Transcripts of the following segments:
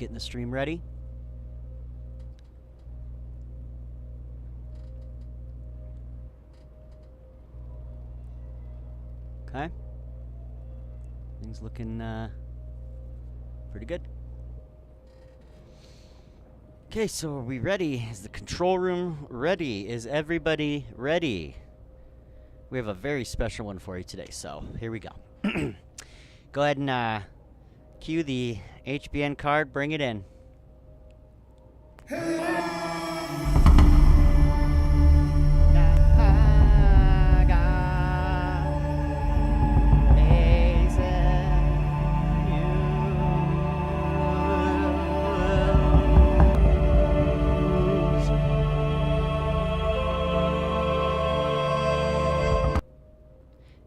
getting the stream ready. Okay. Things looking pretty good. Okay, so are we ready? Is the control room ready? Is everybody ready? We have a very special one for you today, so here we go. Go ahead and cue the HBN card, bring it in.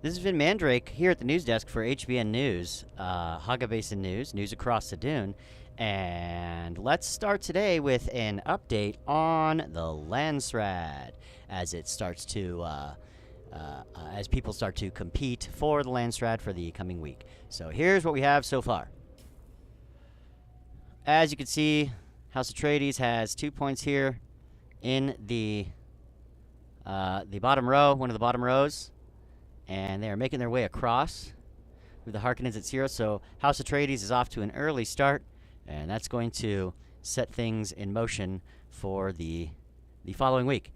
This has been Mandrake here at the news desk for HBN News, Hagga Basin News across the Dune. And let's start today with an update on the Landsrad as it starts to, as people start to compete for the Landsrad for the coming week. So here's what we have so far. As you can see, House Atreides has 2 points here in the bottom row, one of the bottom rows. And they are making their way across with the Harkonnens at 0. So House Atreides is off to an early start, and that's going to set things in motion for the following week.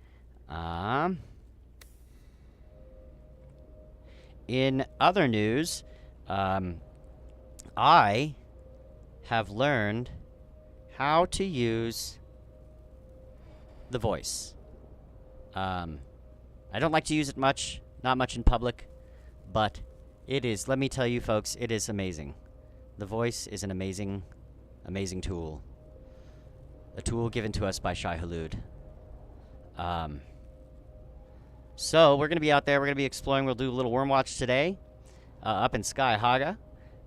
In other news, I have learned how to use the voice. I don't like to use it much. Not much in public, but it is, let me tell you folks, it is amazing. The voice is an amazing, amazing tool. A tool given to us by Shai Hulud. So we're going to be out there, we're going to be exploring, we'll do a little worm watch today, up in Sky Hagga.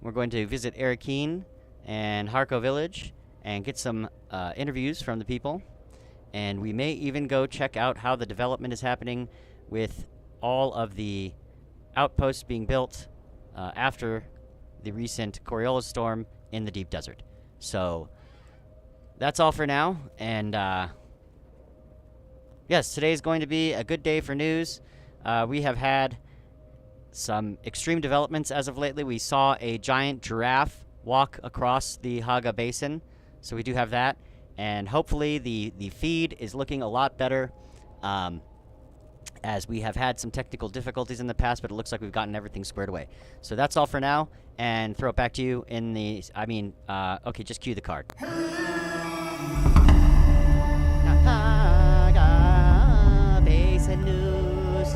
We're going to visit Erikeen and Harko Village and get some interviews from the people. And we may even go check out how the development is happening with all of the outposts being built after the recent Coriolis storm in the deep desert. So that's all for now. And yes, today is going to be a good day for news. We have had some extreme developments as of lately. We saw a giant giraffe walk across the Hagga Basin. So we do have that. And hopefully the feed is looking a lot better. As we have had some technical difficulties in the past, but it looks like we've gotten everything squared away. So that's all for now, and throw it back to you in the, okay, just cue the card. Basin News.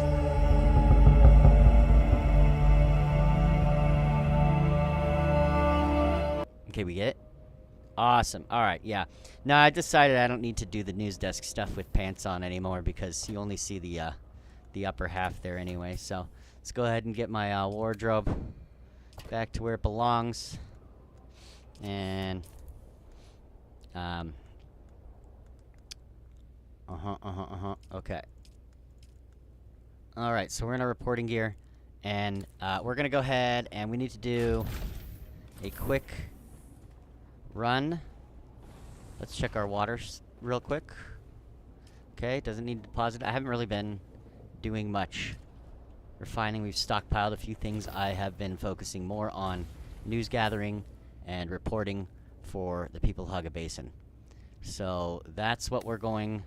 Okay, we get it? Awesome. All right, yeah. Now, I decided I don't need to do the news desk stuff with pants on anymore because you only see the upper half there anyway. So let's go ahead and get my wardrobe back to where it belongs. And okay. All right, so we're in our reporting gear, and we're gonna go ahead and we need to do a quick run. Let's check our waters real quick. Okay, doesn't need to deposit. I haven't really been doing much refining. We've stockpiled a few things. I have been focusing more on news gathering and reporting for the people of Hagga Basin. So that's what we're going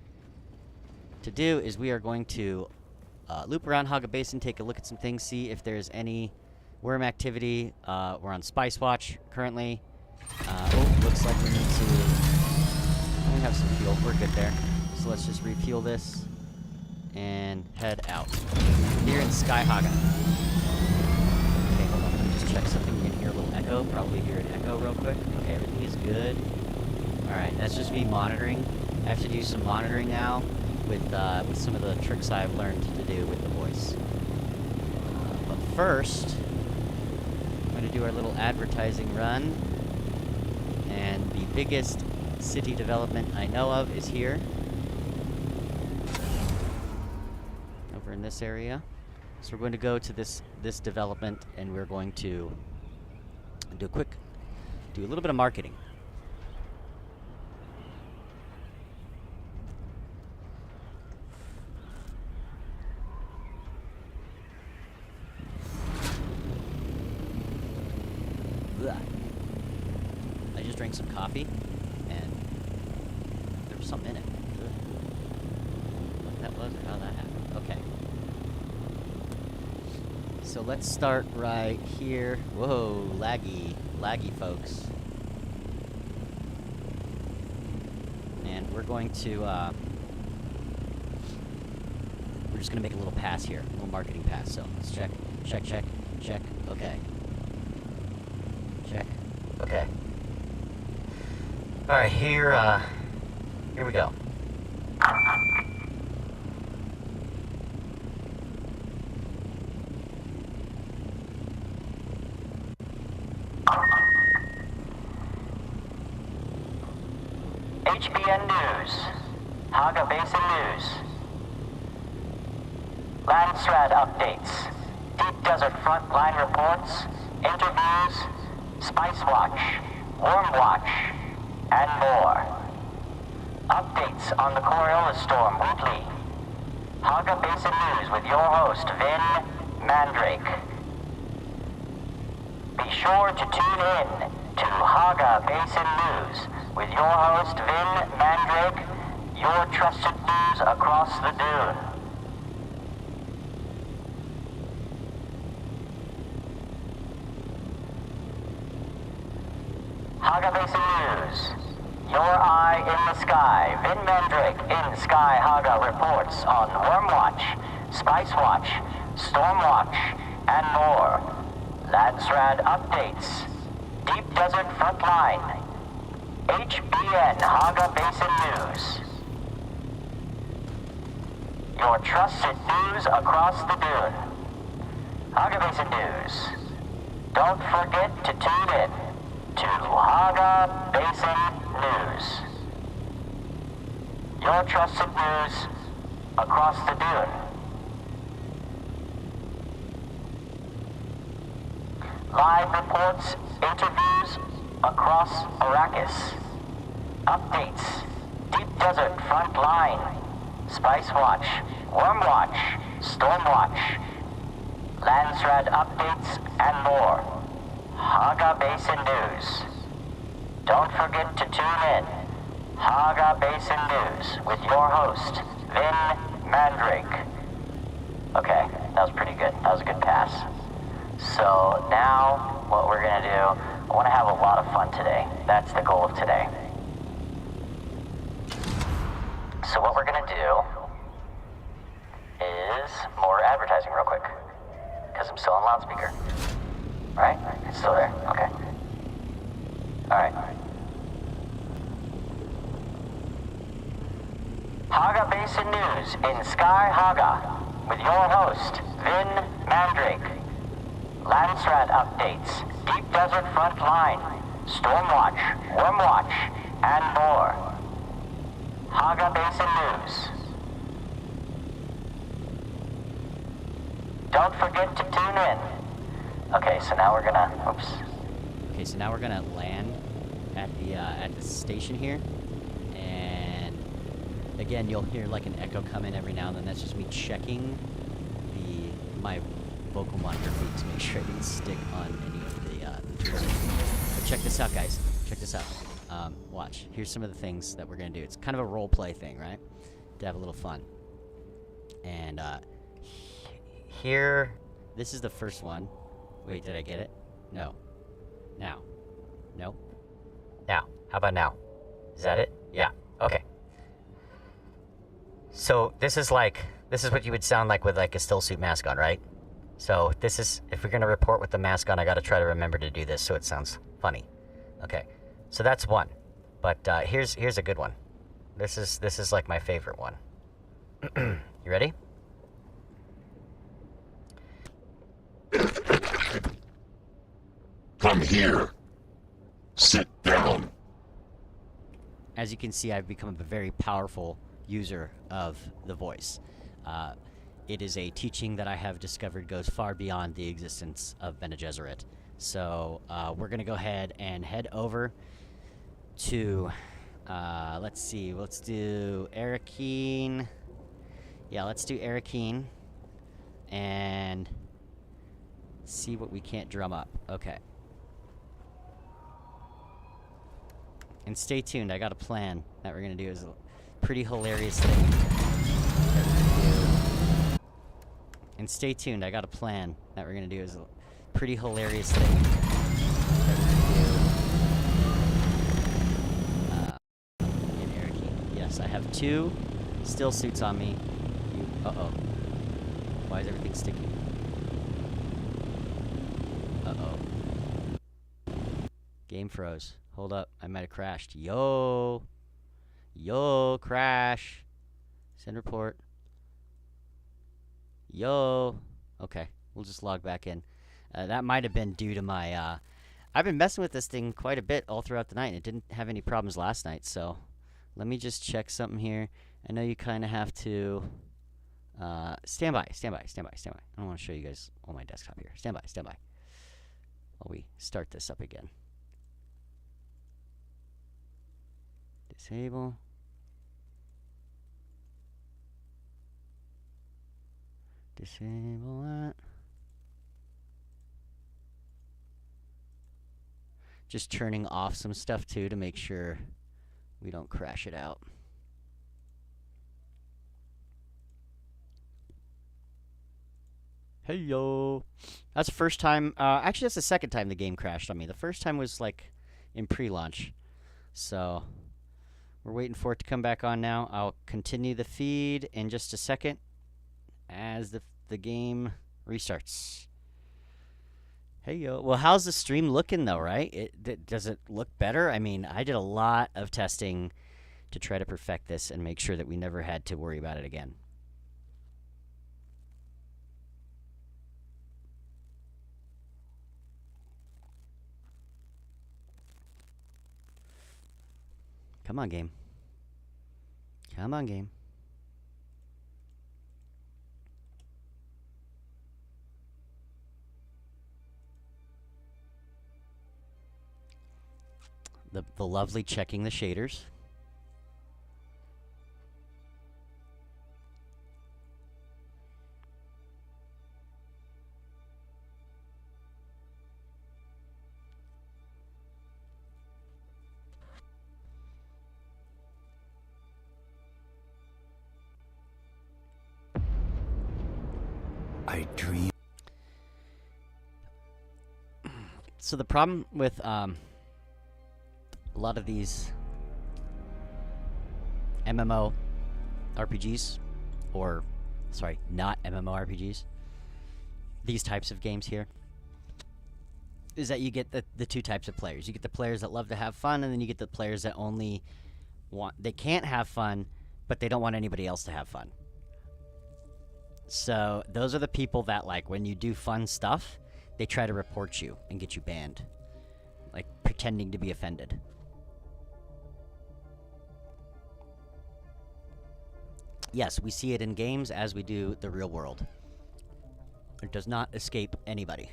to do, is we are going to loop around Hagga Basin, take a look at some things, see if there's any worm activity. We're on Spice Watch currently. Looks like we need to... We have some fuel. We're good there. So let's just refuel this and head out. Here in Sky Hagga. Okay, hold on. Let me just check something. You can hear a little echo. Probably hear an echo real quick. Okay, everything is good. Alright, that's just me monitoring. I have to do some monitoring now with some of the tricks I've learned to do with the voice. But first, I'm going to do our little advertising run. And the biggest city development I know of is here. Over in this area. So we're going to go to this development, and we're going to do a little bit of marketing. drank some coffee, and there was something in it. Ugh. What that was, or how that happened. Okay. So let's start right here. Whoa, laggy, folks. And we're going to, we're just gonna make a little pass here, a little marketing pass. So let's check. Okay. Check. Okay. All right, here we go. HBN News, Hagga Basin News, Landstrat updates, Deep Desert Frontline reports, interviews, Spice Watch, Worm Watch, and more. Updates on the Coriolis storm weekly. Hagga Basin News with your host, Vin Mandrake. Be sure to tune in to Hagga Basin News with your host, Vin Mandrake, your trusted news across the Dune. Hagga Basin News. Your eye in the sky. Vin Mandrake in Sky Hagga reports on Worm Watch, Spice Watch, Storm Watch, and more. Landsrad updates. Deep Desert Frontline. HBN Hagga Basin News. Your trusted news across the Dune. Hagga Basin News. Don't forget to tune in to Hagga Basin News. Your trusted news across the Dune. Live reports, interviews across Arrakis. Updates, Deep Desert Frontline, Spice Watch, Worm Watch, Storm Watch, Landsrad updates, and more. Hagga Basin News. Don't forget to tune in. Hagga Basin News with your host, Vin Mandrake. Okay, that was pretty good. That was a good pass. So now, what we're gonna do, I wanna have a lot of fun today. That's the goal of today. So what we're gonna do is more advertising real quick. Because I'm still on loudspeaker. Right? It's still there. Okay. Alright. Hagga Basin News in Sky Hagga with your host, Vin Mandrake. Landsrat updates, Deep Desert Frontline, Stormwatch, Wormwatch, and more. Hagga Basin News. Don't forget to tune in. Okay, so now we're gonna, oops. Okay, so now we're gonna land at the station here, and again, you'll hear like an echo come in every now and then. That's just me checking my vocal monitor feed to make sure I didn't stick on any of the trees. But check this out, guys. Check this out. Watch. Here's some of the things that we're gonna do. It's kind of a role play thing, right? To have a little fun. And here, this is the first one. Wait, did I get it? No. Now. No. Now. How about now? Is that it? Yeah. Okay. So this is what you would sound like with like a still suit mask on, right? So this is, if we're gonna report with the mask on, I gotta try to remember to do this so it sounds funny. Okay. So that's one. But here's a good one. This is like my favorite one. You ready? Come here. Sit down. As you can see, I've become a very powerful user of the voice. It is a teaching that I have discovered goes far beyond the existence of Bene Gesserit. So we're gonna go ahead and head over to, let's see, let's do Arakeen. Yeah, let's do Arakeen and see what we can't drum up. Okay. And stay tuned, I got a plan that we're gonna do. Is a pretty hilarious thing that we're gonna do. And stay tuned, I got a plan that we're gonna do. Is a pretty hilarious thing that we're gonna do. Get Eric. Yes, I have 2 still suits on me. Uh-oh. Why is everything sticky? Uh-oh. Game froze. Hold up, I might have crashed. Yo! Yo, crash! Send report. Yo! Okay, we'll just log back in. That might have been due to my, I've been messing with this thing quite a bit all throughout the night, and it didn't have any problems last night, so... Let me just check something here. I know you kind of have to... stand by. I don't want to show you guys on my desktop here. Stand by. While we start this up again. Disable. Disable that. Just turning off some stuff too to make sure we don't crash it out. Hey yo! That's the first time, actually that's the second time the game crashed on me. The first time was like in pre-launch. So, we're waiting for it to come back on now. I'll continue the feed in just a second as the game restarts. Hey yo! Well, how's the stream looking though, right? Does it look better? I mean, I did a lot of testing to try to perfect this and make sure that we never had to worry about it again. Come on, game. Come on, game. The lovely checking the shaders. I dream. So the problem with a lot of these MMO RPGs, or sorry, not MMO RPGs, these types of games here, is that you get the 2 types of players. You get the players that love to have fun, and then you get the players that only they can't have fun, but they don't want anybody else to have fun. So those are the people that, like, when you do fun stuff, they try to report you and get you banned, like pretending to be offended. Yes, we see it in games as we do the real world. It does not escape anybody.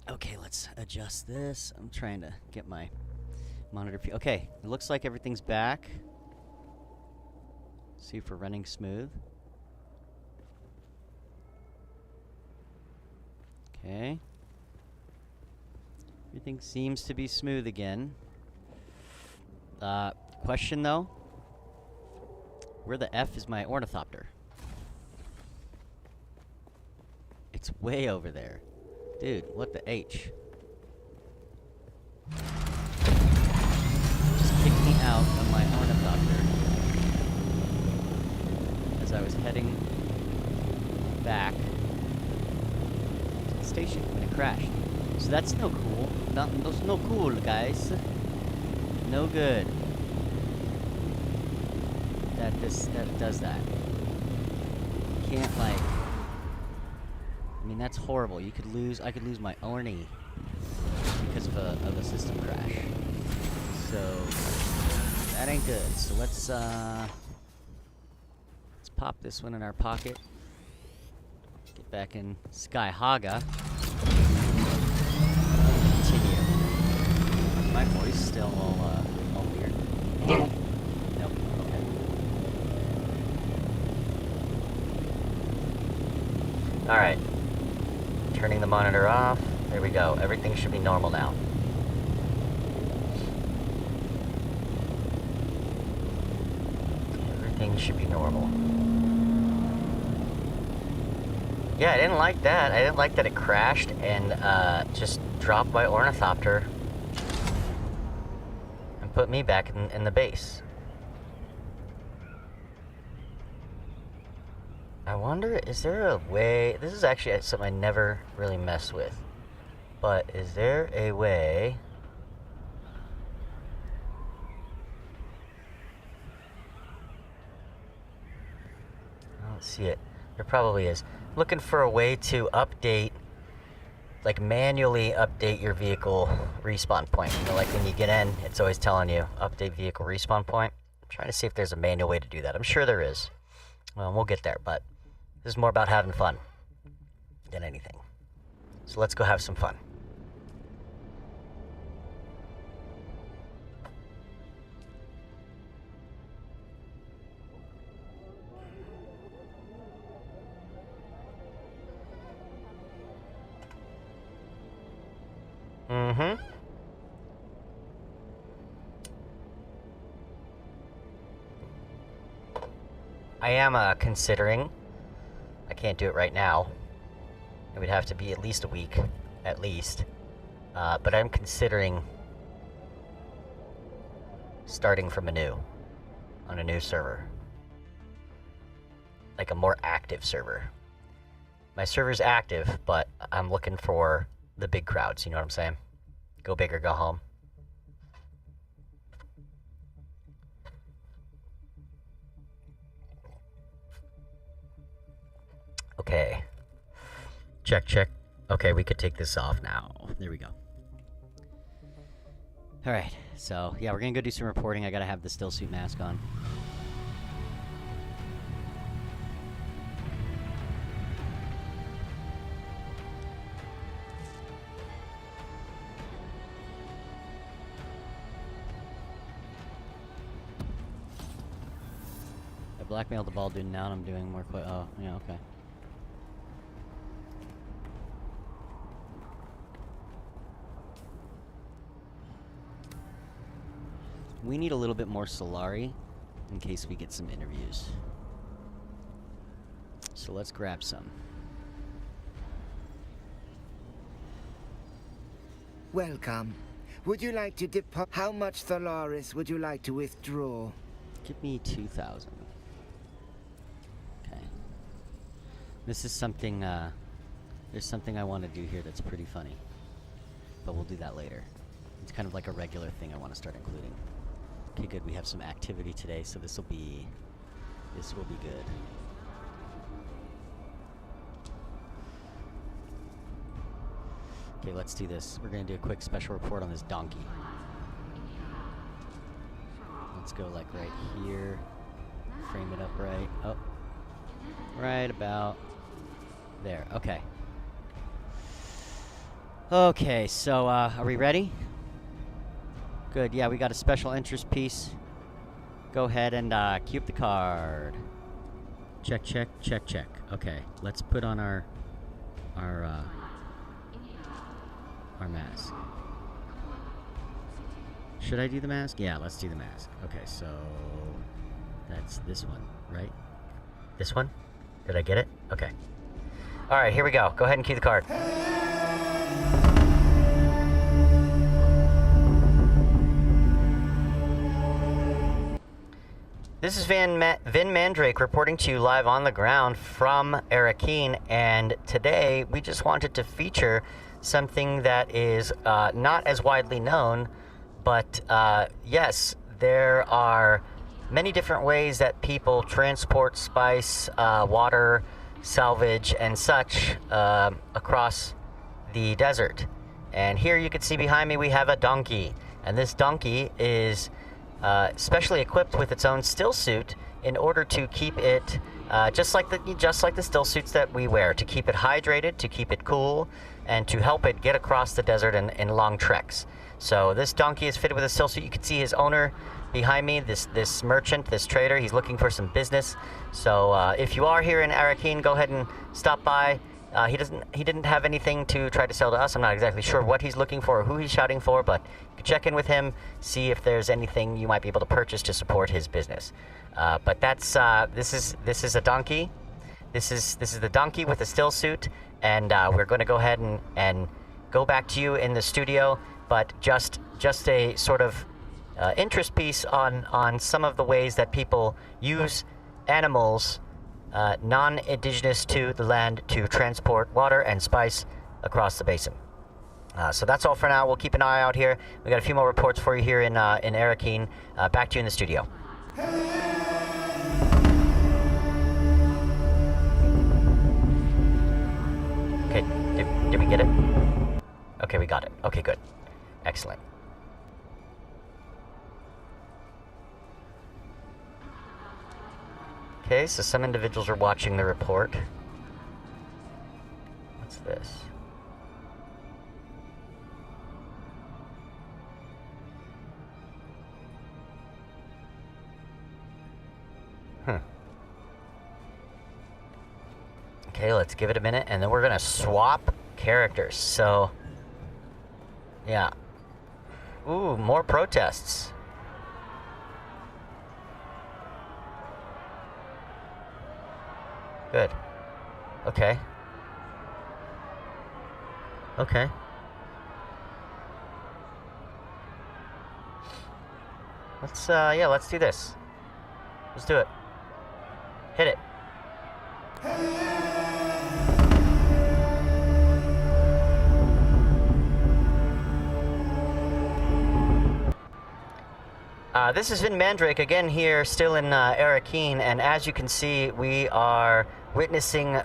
Okay, let's adjust this. I'm trying to get my monitor. Okay, it looks like everything's back. See if we're running smooth. Okay. Everything seems to be smooth again. Question though. Where the F is my ornithopter? It's way over there. Dude, what the H? Just kicked me out of my ornithopter as I was heading back to the station when it crashed. So that's no cool. That's no cool, guys. No good. That does that. You can't, like... I mean, that's horrible. I could lose my Orny because of a system crash. So that ain't good. So let's pop this one in our pocket. Get back in Sky Hagga. Continue. My voice still all weird. Nope. Okay. All right. Turning the monitor off. There we go. Everything should be normal now. Everything should be normal. Yeah, I didn't like that. I didn't like that it crashed and just dropped my ornithopter and put me back in the base. I wonder, is there a way... This is actually something I never really messed with. But is there a way... I don't see it. There probably is. Looking for a way to update, like manually update your vehicle respawn point. You know, like when you get in, it's always telling you, update vehicle respawn point. I'm trying to see if there's a manual way to do that. I'm sure there is. Well, we'll get there, but this is more about having fun than anything. So let's go have some fun. Mm-hmm. I am considering, I can't do it right now. It would have to be at least a week, at least. But I'm considering starting from on a new server. Like a more active server. My server's active, but I'm looking for the big crowds, you know what I'm saying? Go big or go home. Okay. Check, check. Okay, we could take this off now. There we go. Alright, so yeah, we're gonna go do some reporting. I gotta have the still suit mask on. I blackmailed the ball dude, now and I'm doing more oh, yeah, okay. We need a little bit more Solari in case we get some interviews. So let's grab some. Welcome. Would you like to depart? How much Thalaris would you like to withdraw? Give me 2,000. Okay. This is something, there's something I want to do here that's pretty funny. But we'll do that later. It's kind of like a regular thing I want to start including. Okay, good. We have some activity today, so this will be good. Okay, let's do this. We're gonna do a quick special report on this donkey. Let's go like right here. Frame it up right. Oh, right about there. Okay. Okay, so are we ready? Good, yeah, we got a special interest piece. Go ahead and cue up the card. Check, check, check, check. Okay, let's put on our mask. Should I do the mask? Yeah, let's do the mask. Okay, so that's this one, right? This one? Did I get it? Okay. All right, here we go. Go ahead and cue the card. This is Vin Mandrake reporting to you live on the ground from Arakeen, and today we just wanted to feature something that is not as widely known, but yes, there are many different ways that people transport spice, water, salvage, and such across the desert. And here you can see behind me we have a donkey, and this donkey is specially equipped with its own still suit in order to keep it just like the still suits that we wear, to keep it hydrated, to keep it cool, and to help it get across the desert in long treks. So this donkey is fitted with a still suit. You can see his owner behind me, this merchant, this trader. He's looking for some business. So if you are here in Arakeen, go ahead and stop by He didn't have anything to try to sell to us. I'm not exactly sure what he's looking for or who he's shouting for, but you can check in with him, see if there's anything you might be able to purchase to support his business. But that's this is a donkey. This is the donkey with the still suit, and we're going to go ahead and go back to you in the studio. But just a sort of interest piece on some of the ways that people use animals non-indigenous to the land to transport water and spice across the basin. So that's all for now. We'll keep an eye out here. We got a few more reports for you here in Arakeen. Back to you in the studio. Okay, did we get it? Okay, we got it. Okay, good. Excellent. Okay, so some individuals are watching the report. What's this? Okay, let's give it a minute, and then we're gonna swap characters. So, yeah. Ooh, more protests. Good. Okay. Okay. Let's do this. Let's do it. Hit it. This is Vin Mandrake again here, still in Arakeen, and as you can see, we are witnessing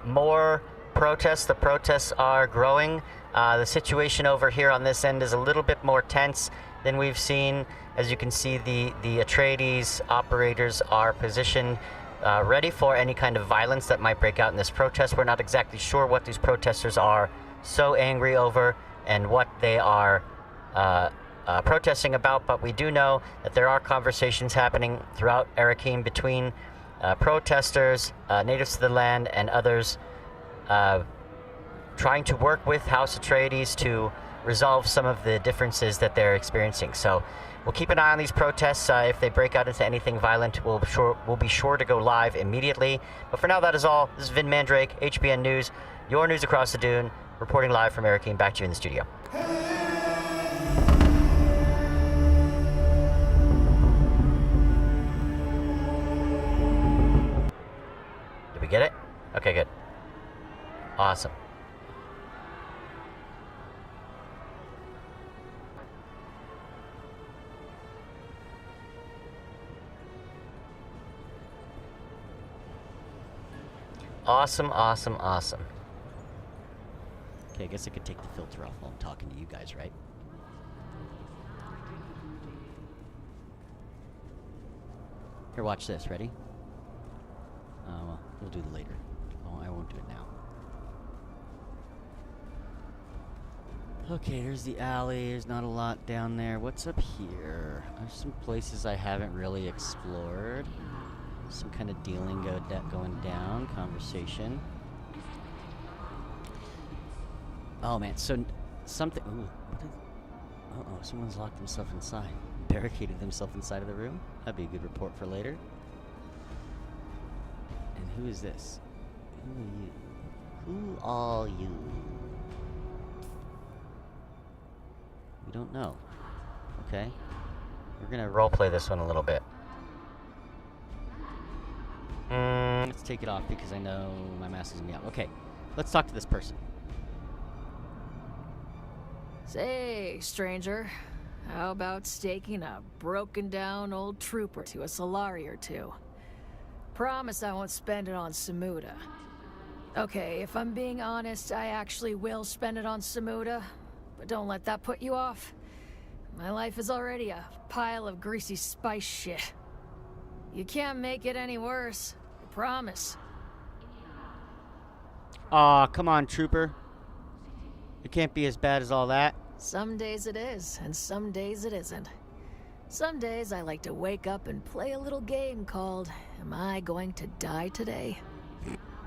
more protests. The protests are growing. The situation over here on this end is a little bit more tense than we've seen. As you can see, the Atreides operators are positioned ready for any kind of violence that might break out in this protest. We're not exactly sure what these protesters are so angry over and what they are protesting about, but we do know that there are conversations happening throughout Arakeen between protesters, natives to the land, and others trying to work with House Atreides to resolve some of the differences that they're experiencing. So we'll keep an eye on these protests. If they break out into anything violent, we'll be sure to go live immediately. But for now, that is all. This is Vin Mandrake, HBN News, your news across the Dune, reporting live from Arakeen. Back to you in the studio. Did we get it? Okay, good. Awesome. Awesome, awesome, awesome. Okay, I guess I could take the filter off while I'm talking to you guys, right? Here, watch this. Ready? Well, we'll do it later. Oh, I won't do it now. Okay, there's the alley. There's not a lot down there. What's up here? There's some places I haven't really explored. Some kind of dealing going down. Conversation. Oh, man. So, something... Ooh. Uh-oh, someone's locked himself inside. Barricaded himself inside of the room. That'd be a good report for later. And who is this? Who are you? Who are you? We don't know. Okay. We're gonna roleplay this one a little bit. Let's take it off because I know my mask is gonna be out. Okay. Let's talk to this person. Say, stranger, how about staking a broken down old trooper to a Solari or two? Promise I won't spend it on Samuda. Okay, if I'm being honest, I actually will spend it on Samuda, but don't let that put you off. My life is already a pile of greasy spice shit. You can't make it any worse, I promise. Aw, come on, trooper. It can't be as bad as all that. Some days it is, and some days it isn't. Some days I like to wake up and play a little game called, Am I Going to Die Today?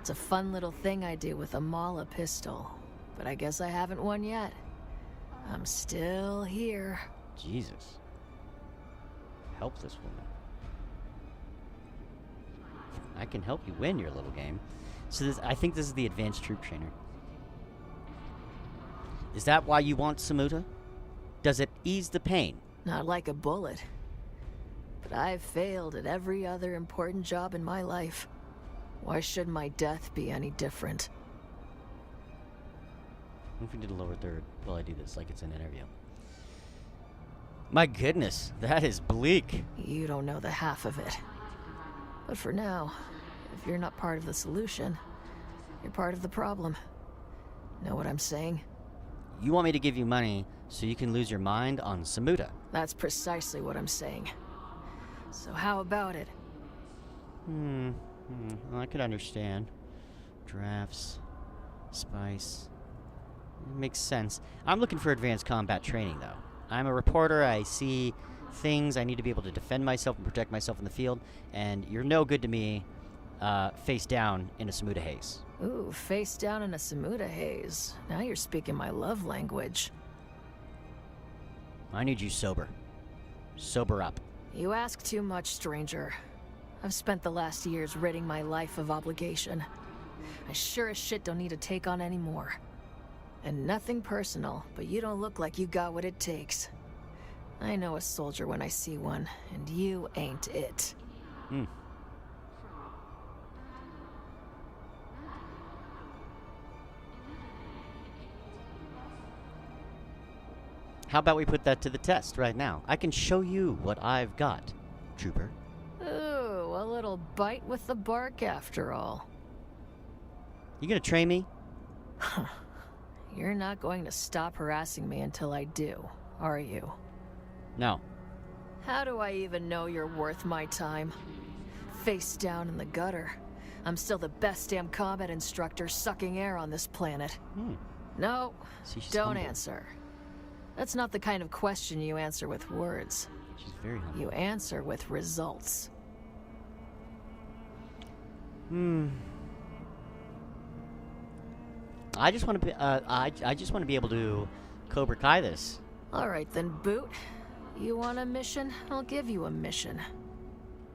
It's a fun little thing I do with a Mala pistol. But I guess I haven't won yet. I'm still here. Jesus. Help this woman. I can help you win your little game. So this, I think this is the advanced troop trainer. Is that why you want Samuta? Does it ease the pain? Not like a bullet. But I've failed at every other important job in my life. Why should my death be any different? What if we did a lower third while I do this, like it's an interview? My goodness, that is bleak. You don't know the half of it. But for now, if you're not part of the solution, you're part of the problem. Know what I'm saying? You want me to give you money so you can lose your mind on Samuta? That's precisely what I'm saying. So how about it? Well, I could understand. Drafts, spice. It makes sense. I'm looking for advanced combat training, though. I'm a reporter. I see things. I need to be able to defend myself and protect myself in the field. And you're no good to me face down in a Samuta haze. Ooh, face down in a Samuta haze. Now you're speaking my love language. I need you sober. Sober up. You ask too much, stranger. I've spent the last years ridding my life of obligation. I sure as shit don't need to take on any more. And nothing personal, but you don't look like you got what it takes. I know a soldier when I see one, and you ain't it. How about we put that to the test right now? I can show you what I've got, trooper. Ooh, a little bite with the bark after all. You gonna train me? You're not going to stop harassing me until I do, are you? No. How do I even know you're worth my time? Face down in the gutter. I'm still the best damn combat instructor sucking air on this planet. No, See, she's don't humble. answer. That's not the kind of question you answer with words. She's very humble. You answer with results. I just want to be. I just want to be able to Cobra Kai this. All right then, Boot. You want a mission? I'll give you a mission.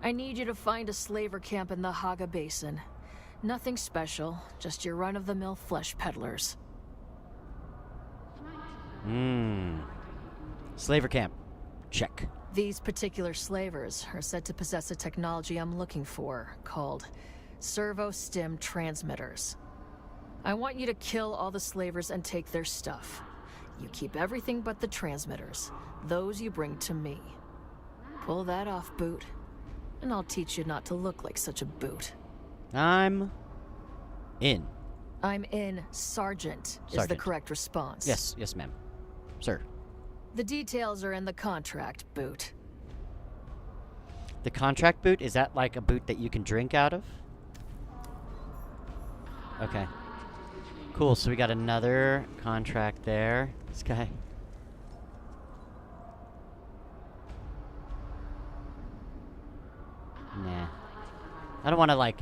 I need you to find a slaver camp in the Hagga Basin. Nothing special, just your run-of-the-mill flesh peddlers. Slaver camp. Check. These particular slavers are said to possess a technology I'm looking for, called servo-stim transmitters. I want you to kill all the slavers and take their stuff. You keep everything but the transmitters. Those you bring to me. Pull that off, Boot, and I'll teach you not to look like such a boot. I'm in. I'm in, Sergeant, is the Sergeant. correct response. Yes, ma'am. Sir. The details are in the contract, Boot. The contract boot, is that like a boot that you can drink out of? Okay. Cool, so we got another contract there. This guy. Nah. I don't want to, like,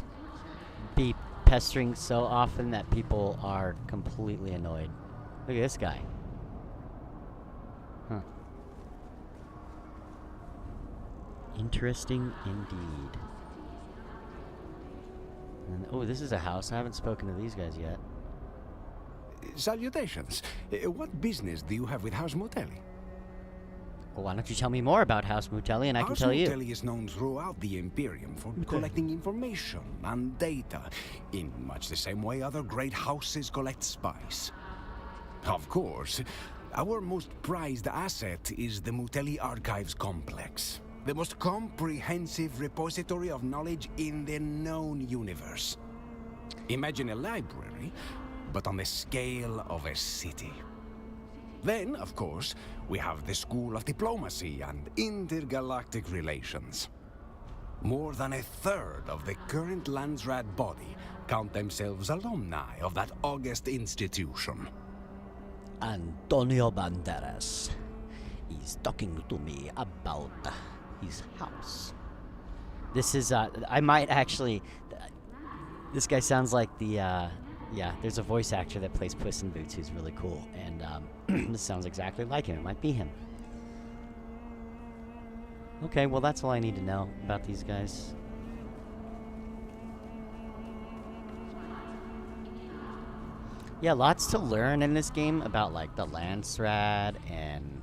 be pestering so often that people are completely annoyed. Look at this guy. Huh. Interesting indeed. And, oh, this is a house. I haven't spoken to these guys yet. Salutations. What business do you have with House Motelli? Well, why don't you tell me more about House Mutelli and I can House tell you. Motelli is known throughout the Imperium for collecting information and data, in much the same way other great houses collect spies. Of course, our most prized asset is the Mutelli Archives Complex, the most comprehensive repository of knowledge in the known universe. Imagine a library, but on the scale of a city. Then, of course, we have the School of Diplomacy and Intergalactic Relations. More than a third of the current Landsrat body count themselves alumni of that august institution. Antonio Banderas is talking to me about his house. This is, I might actually... This guy sounds like the, yeah, there's a voice actor that plays Puss in Boots who's really cool, and this sounds exactly like him. It might be him. Okay, well that's all I need to know about these guys. Yeah, lots to learn in this game about, like, the Landsrad and,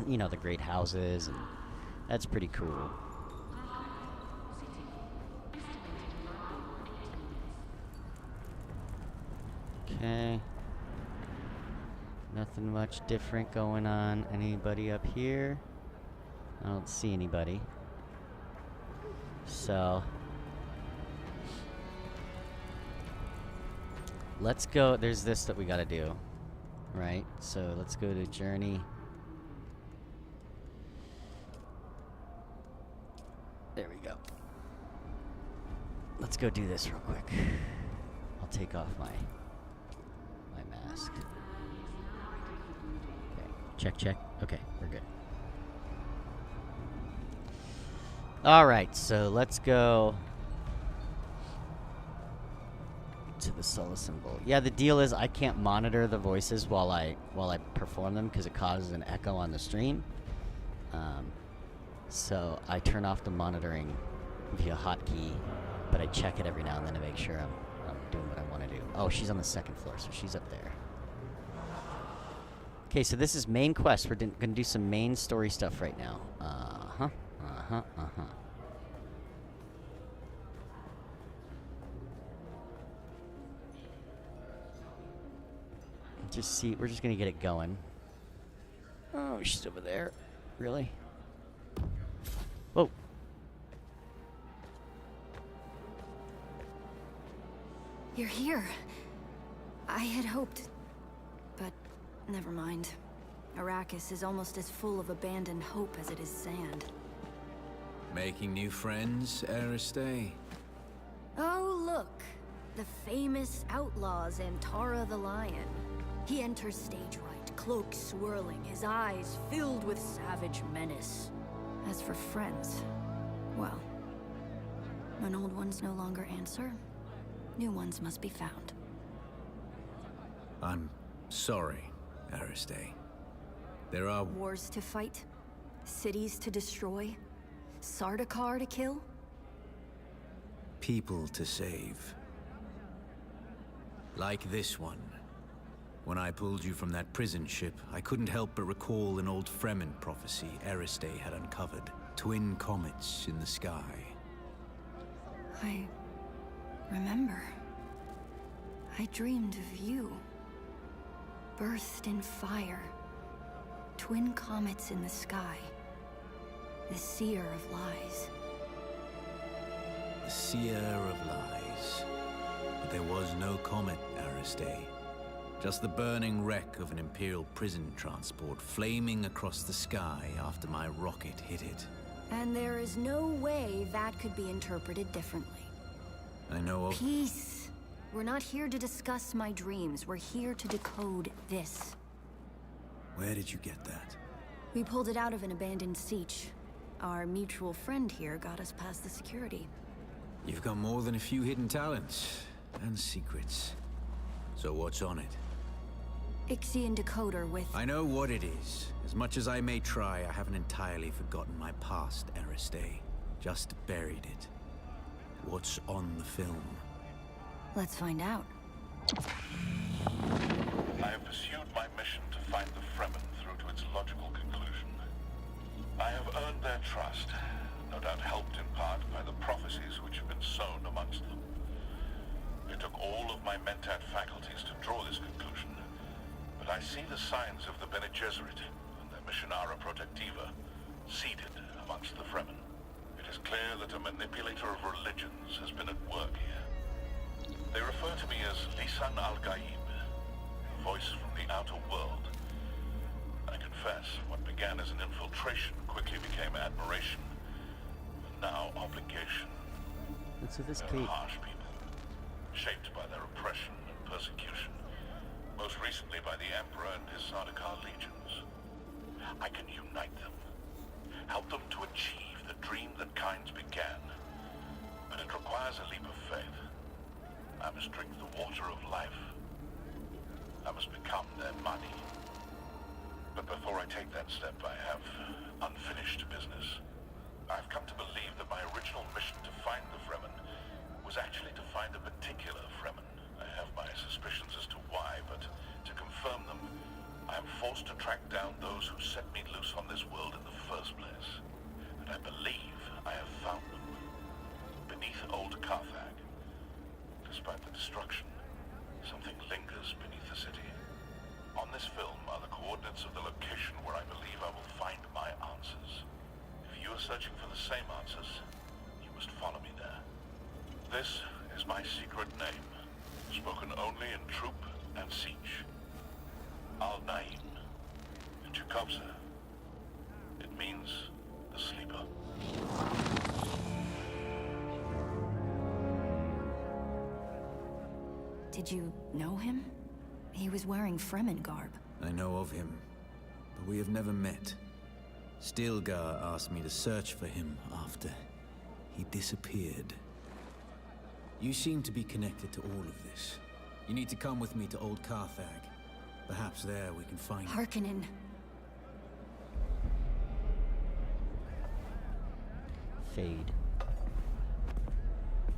you know, the great houses, and that's pretty cool. Okay. Nothing much different going on. Anybody up here? I don't see anybody. So let's go. There's this that we gotta do, right? So let's go to journey. There we go. Let's go do this real quick. I'll take off my mask. Okay, check, check. Okay, we're good. All right, so let's go to the solo symbol. Yeah, the deal is I can't monitor the voices while I perform them because it causes an echo on the stream. So I turn off the monitoring via hotkey, but I check it every now and then to make sure I'm doing what I want to do. Oh, she's on the second floor, so she's up there. Okay, so this is main quest. We're gonna do some main story stuff right now. Just see, we're just gonna get it going. Oh, she's over there. Really? Whoa. You're here. I had hoped, but never mind. Arrakis is almost as full of abandoned hope as it is sand. Making new friends, Aristay? Oh, look. The famous outlaw Zantara the Lion. He enters stage right, cloak swirling, his eyes filled with savage menace. As for friends, well, when old ones no longer answer, new ones must be found. I'm sorry, Aristay. There are Wars to fight, cities to destroy, Sardaukar to kill. people to save. Like this one. When I pulled you from that prison ship, I couldn't help but recall an old Fremen prophecy Aristay had uncovered. Twin comets in the sky. I remember. I dreamed of you. Birthed in fire. Twin comets in the sky. The seer of lies. The seer of lies. But there was no comet, Aristay. Just the burning wreck of an Imperial prison transport flaming across the sky after my rocket hit it. And there is no way that could be interpreted differently. I know of... Peace. We're not here to discuss my dreams. We're here to decode this. Where did you get that? We pulled it out of an abandoned siege. Our mutual friend here got us past the security. You've got more than a few hidden talents and secrets. So what's on it? Ixian decoder with... I know what it is. As much as I may try, I haven't entirely forgotten my past, Aristay. Just buried it. What's on the film? Let's find out. I have pursued my mission to find the Fremen through to its logical conclusion. I have earned their trust, no doubt helped in part by the prophecies which have been sown amongst them. It took all of my Mentat faculties to draw this conclusion, but I see the signs of the Bene Gesserit and their Missionara Protectiva seated amongst the Fremen. It is clear that a manipulator of religions has been at work here. They refer to me as Lisan al-Gaib, a voice from the outer world. I confess, what began as an infiltration quickly became admiration, and now obligation. What's with this They're cape? harsh people, shaped by their oppression and persecution, most recently by the Emperor and his Sardaukar legions. I can unite them, help them to achieve the dream that kinds began, but it requires a leap of must drink the water of life. I must become their money. But before I take that step, I have unfinished business. I've come to believe that my original mission to find the Fremen was actually to find a particular Fremen. I have my suspicions as to why, but to confirm them, I am forced to track down those who set me loose on this world in the first place. And I believe I have found them. Beneath old Carthag. Despite the destruction, something lingers beneath the city. On this film are the coordinates of the location where I believe I will find my answers. If you are searching for the same answers, you must follow me there. This is my secret name, spoken only in troop and siege. Al-Naim. In Chekhovsa, it means the sleeper. Did you know him? He was wearing Fremen garb. I know of him, but we have never met. Stilgar asked me to search for him after he disappeared. You seem to be connected to all of this. You need to come with me to Old Carthag. Perhaps there we can find... Harkonnen. Fade.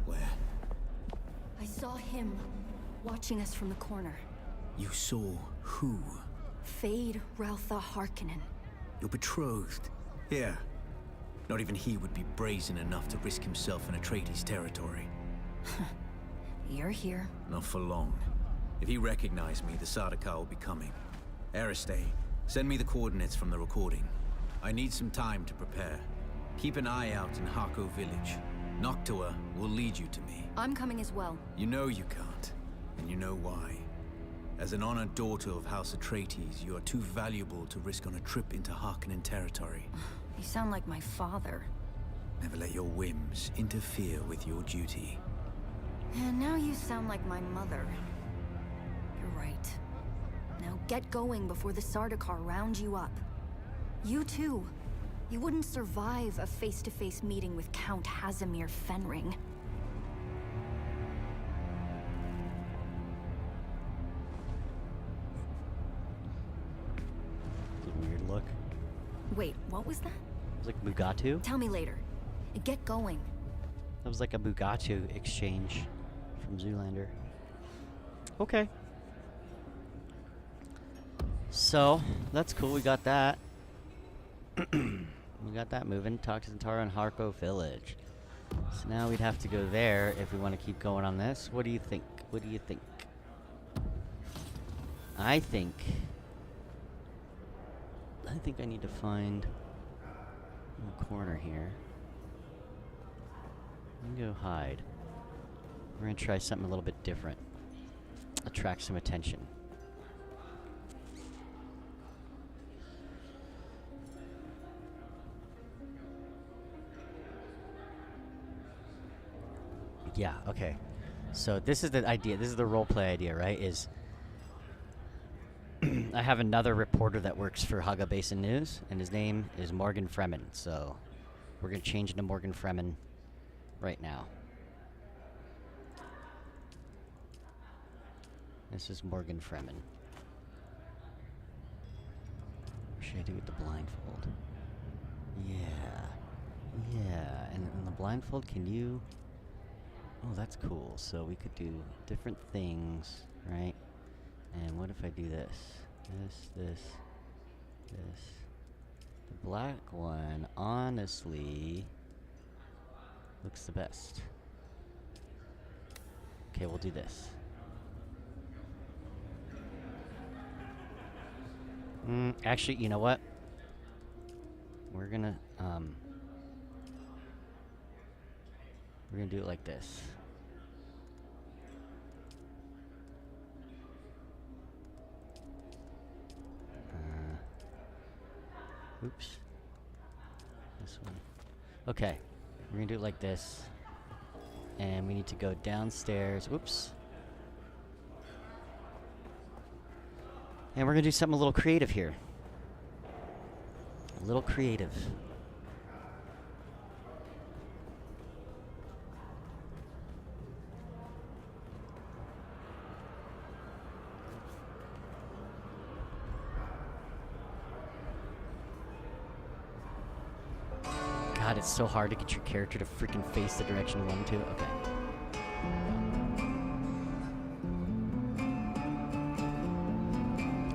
Where? I saw him watching us from the corner. You saw who? Fade Raltha Harkonnen. Your betrothed? Yeah. Not even he would be brazen enough to risk himself in Atreides territory. You're here. Not for long. If he recognized me, the Sardaukar will be coming. Aristei, send me the coordinates from the recording. I need some time to prepare. Keep an eye out in Harko village. Noctua will lead you to me. I'm coming as well. You know you can't, and you know why. As an honored daughter of House Atreides, you are too valuable to risk on a trip into Harkonnen territory. You sound like my father. Never let your whims interfere with your duty. And now you sound like my mother. You're right. Now get going before the Sardaukar round you up. You too. You wouldn't survive a face-to-face meeting with Count Hazimir Fenring. It's a weird look. Wait, what was that? It's like Mugatu. Tell me later. Get going. That was like a Mugatu exchange from Zoolander. Okay. So, that's cool. We got that. We got that moving. Talk to Zentara and Harko Village. So now we'd have to go there if we want to keep going on this. What do you think? What do you think? I think I need to find a corner here. I'm gonna go hide. We're gonna try something a little bit different. Attract some attention. Yeah, okay. So this is the idea. This is the roleplay idea, right? Is I have another reporter that works for Hagga Basin News, and his name is Morgan Fremen. So we're gonna change into Morgan Fremen right now. This is Morgan Fremen. What should I do with the blindfold? Yeah. Yeah. And in the blindfold, can you... Oh, that's cool. So we could do different things, right? And what if I do this? This. The black one, honestly, looks the best. Okay, we'll do this. Actually, you know what? We're gonna do it like this. Oops. This one. Okay. We're gonna do it like this. And we need to go downstairs. Oops. And we're gonna do something a little creative here. A little creative. God, it's so hard to get your character to freaking face the direction you want him to. Okay.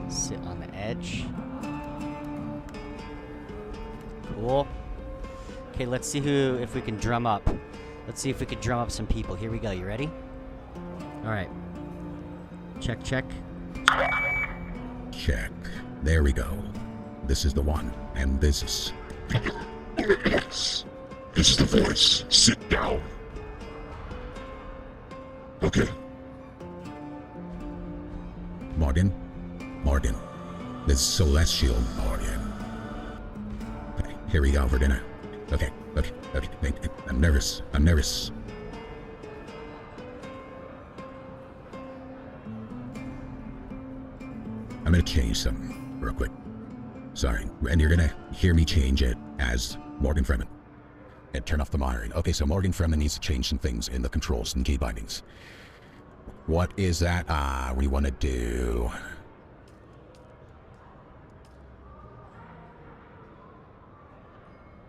Sit on the edge. Cool. Okay, let's see if we can drum up. Let's see if we can drum up some people. Here we go. You ready? Alright. Check, check. Check. There we go. This is the one. And this is... Yes. This is the voice. Sit down. Okay. Morgan? Morgan. This is Celestial Morgan. Okay, here we go. We're gonna... Okay. I'm nervous. I'm gonna change something real quick. Sorry. And you're gonna hear me change it as Morgan Freeman. And turn off the monitoring. Okay, so Morgan Freeman needs to change some things in the controls and key bindings. What is that? We want to do...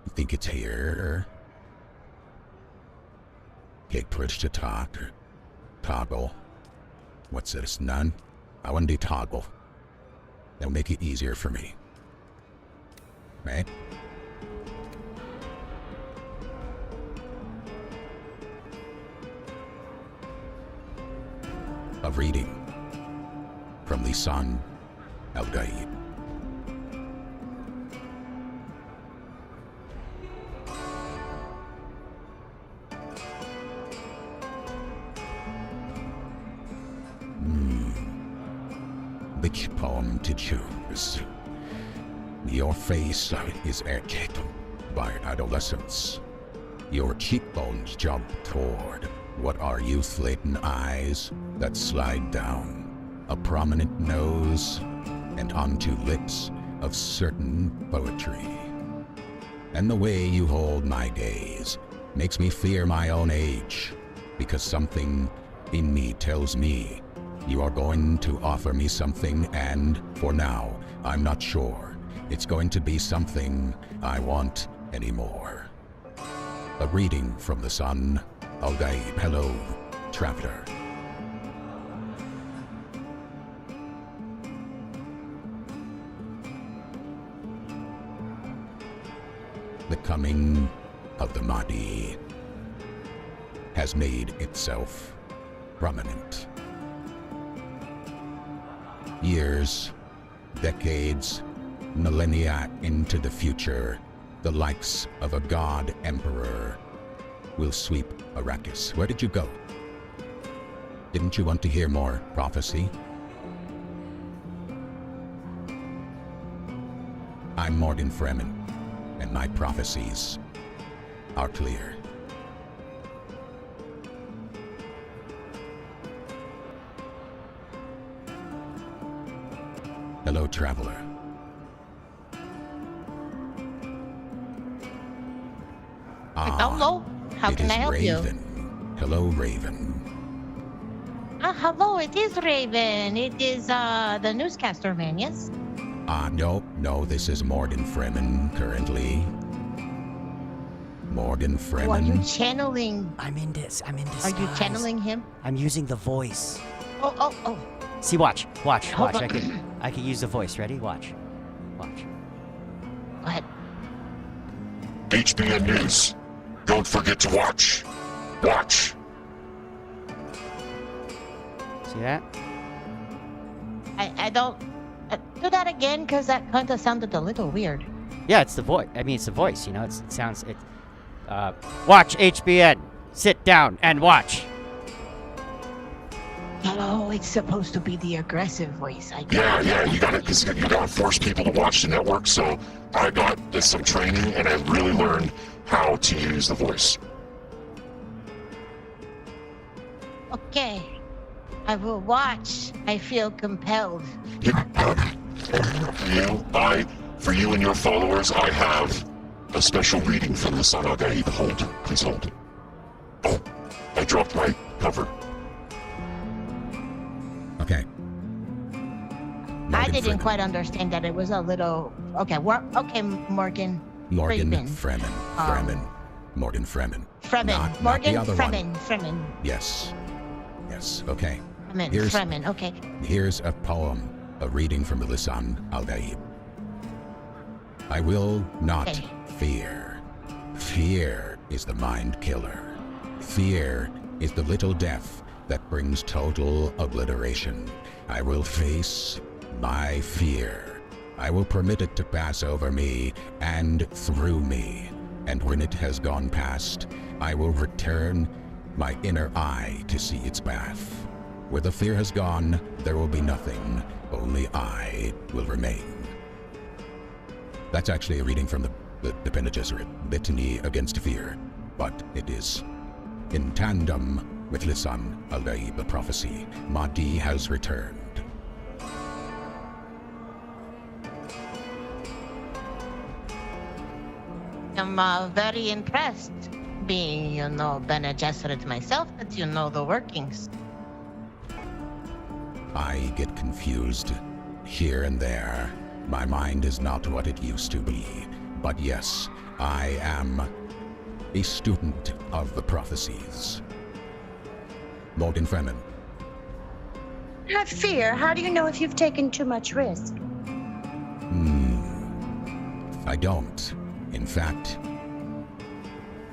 I think it's here. Okay, push to talk. Toggle. What's this? None? I want to do toggle. That'll make it easier for me. Right? Of reading from the Son Al-Gaib. Which poem to choose? Your face is etched by adolescence. Your cheekbones jump toward what are youth-laden eyes that slide down a prominent nose and onto lips of certain poetry. And the way you hold my gaze makes me fear my own age, because something in me tells me you are going to offer me something, and for now, I'm not sure it's going to be something I want anymore. A reading from the Son Al-Gaib. Hello, traveler. The coming of the Mahdi has made itself prominent. Years, decades, millennia into the future, the likes of a god emperor will sweep Arrakis. Where did you go? Didn't you want to hear more prophecy? I'm Morgan Freeman, and my prophecies are clear. Hello, traveler. Hello, how can I help Raven. you? Hello, Raven. Hello, it is Raven. It is the newscaster man, yes? No, this is Morgan Freeman currently. Morgan Freeman. Oh, are you channeling? I'm in disguise. Are you channeling him? I'm using the voice. Oh. See, watch. Hold on. I can use the voice. Ready? Watch. Go ahead. HBN News. Don't forget to watch. Watch. See that? I don't... do that again, because that kind of sounded a little weird. Yeah, it's the voice. I mean, it's the voice, you know? It sounds... watch HBN. Sit down and watch. Oh, it's supposed to be the aggressive voice, I guess. Yeah, you gotta force people to watch the network, so I got some training, and I really learned how to use the voice. Okay. I will watch. I feel compelled. For you and your followers, I have a special reading from the Son Al-Gaib. Hold. Please hold. Oh, I dropped my cover. Okay. I didn't quite understand that. It was a little... Okay, okay, Morgan. Morgan Freeman. Fremen. Morgan Fremen. Fremen. Not the Morgan other Fremen. one. Fremen. Yes. Okay. Fremen. Here's- Fremen. Okay. Here's a poem, a reading from the Lisan al-Gaib. I will not Okay. fear. Fear is the mind killer. Fear is the little death that brings total obliteration. I will face my fear. I will permit it to pass over me and through me. And when it has gone past, I will return my inner eye to see its path. Where the fear has gone, there will be nothing. Only I will remain. That's actually a reading from the Bene Gesserit, Litany Against Fear, but it is in tandem with Lisan al-Gaib, the prophecy. Mahdi has returned. I'm very impressed, being, Bene Gesserit myself, that you know the workings. I get confused here and there. My mind is not what it used to be. But yes, I am a student of the prophecies. Morgan Fremen. Have fear. How do you know if you've taken too much risk? I don't. In fact,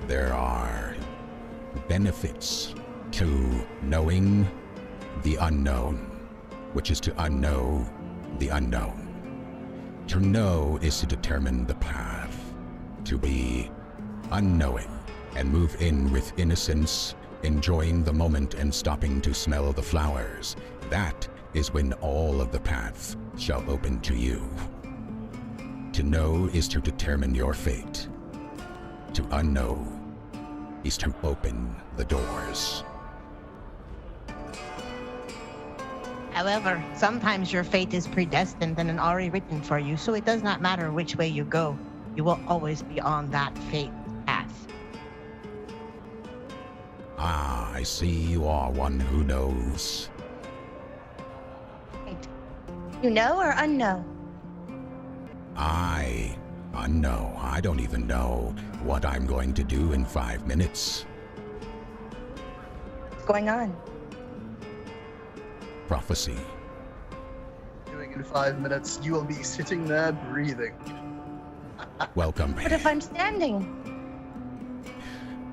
there are benefits to knowing the unknown, which is to unknow the unknown. To know is to determine the path, to be unknowing and move in with innocence, enjoying the moment and stopping to smell the flowers. That is when all of the paths shall open to you. To know is to determine your fate. To unknow is to open the doors. However, sometimes your fate is predestined and already written for you, so it does not matter which way you go. You will always be on that fate path. Ah, I see you are one who knows. Right. You know or unknow? I unknow. I don't even know what I'm going to do in 5 minutes. What's going on? Prophecy. Doing in 5 minutes, you will be sitting there breathing. Welcome. What if I'm standing?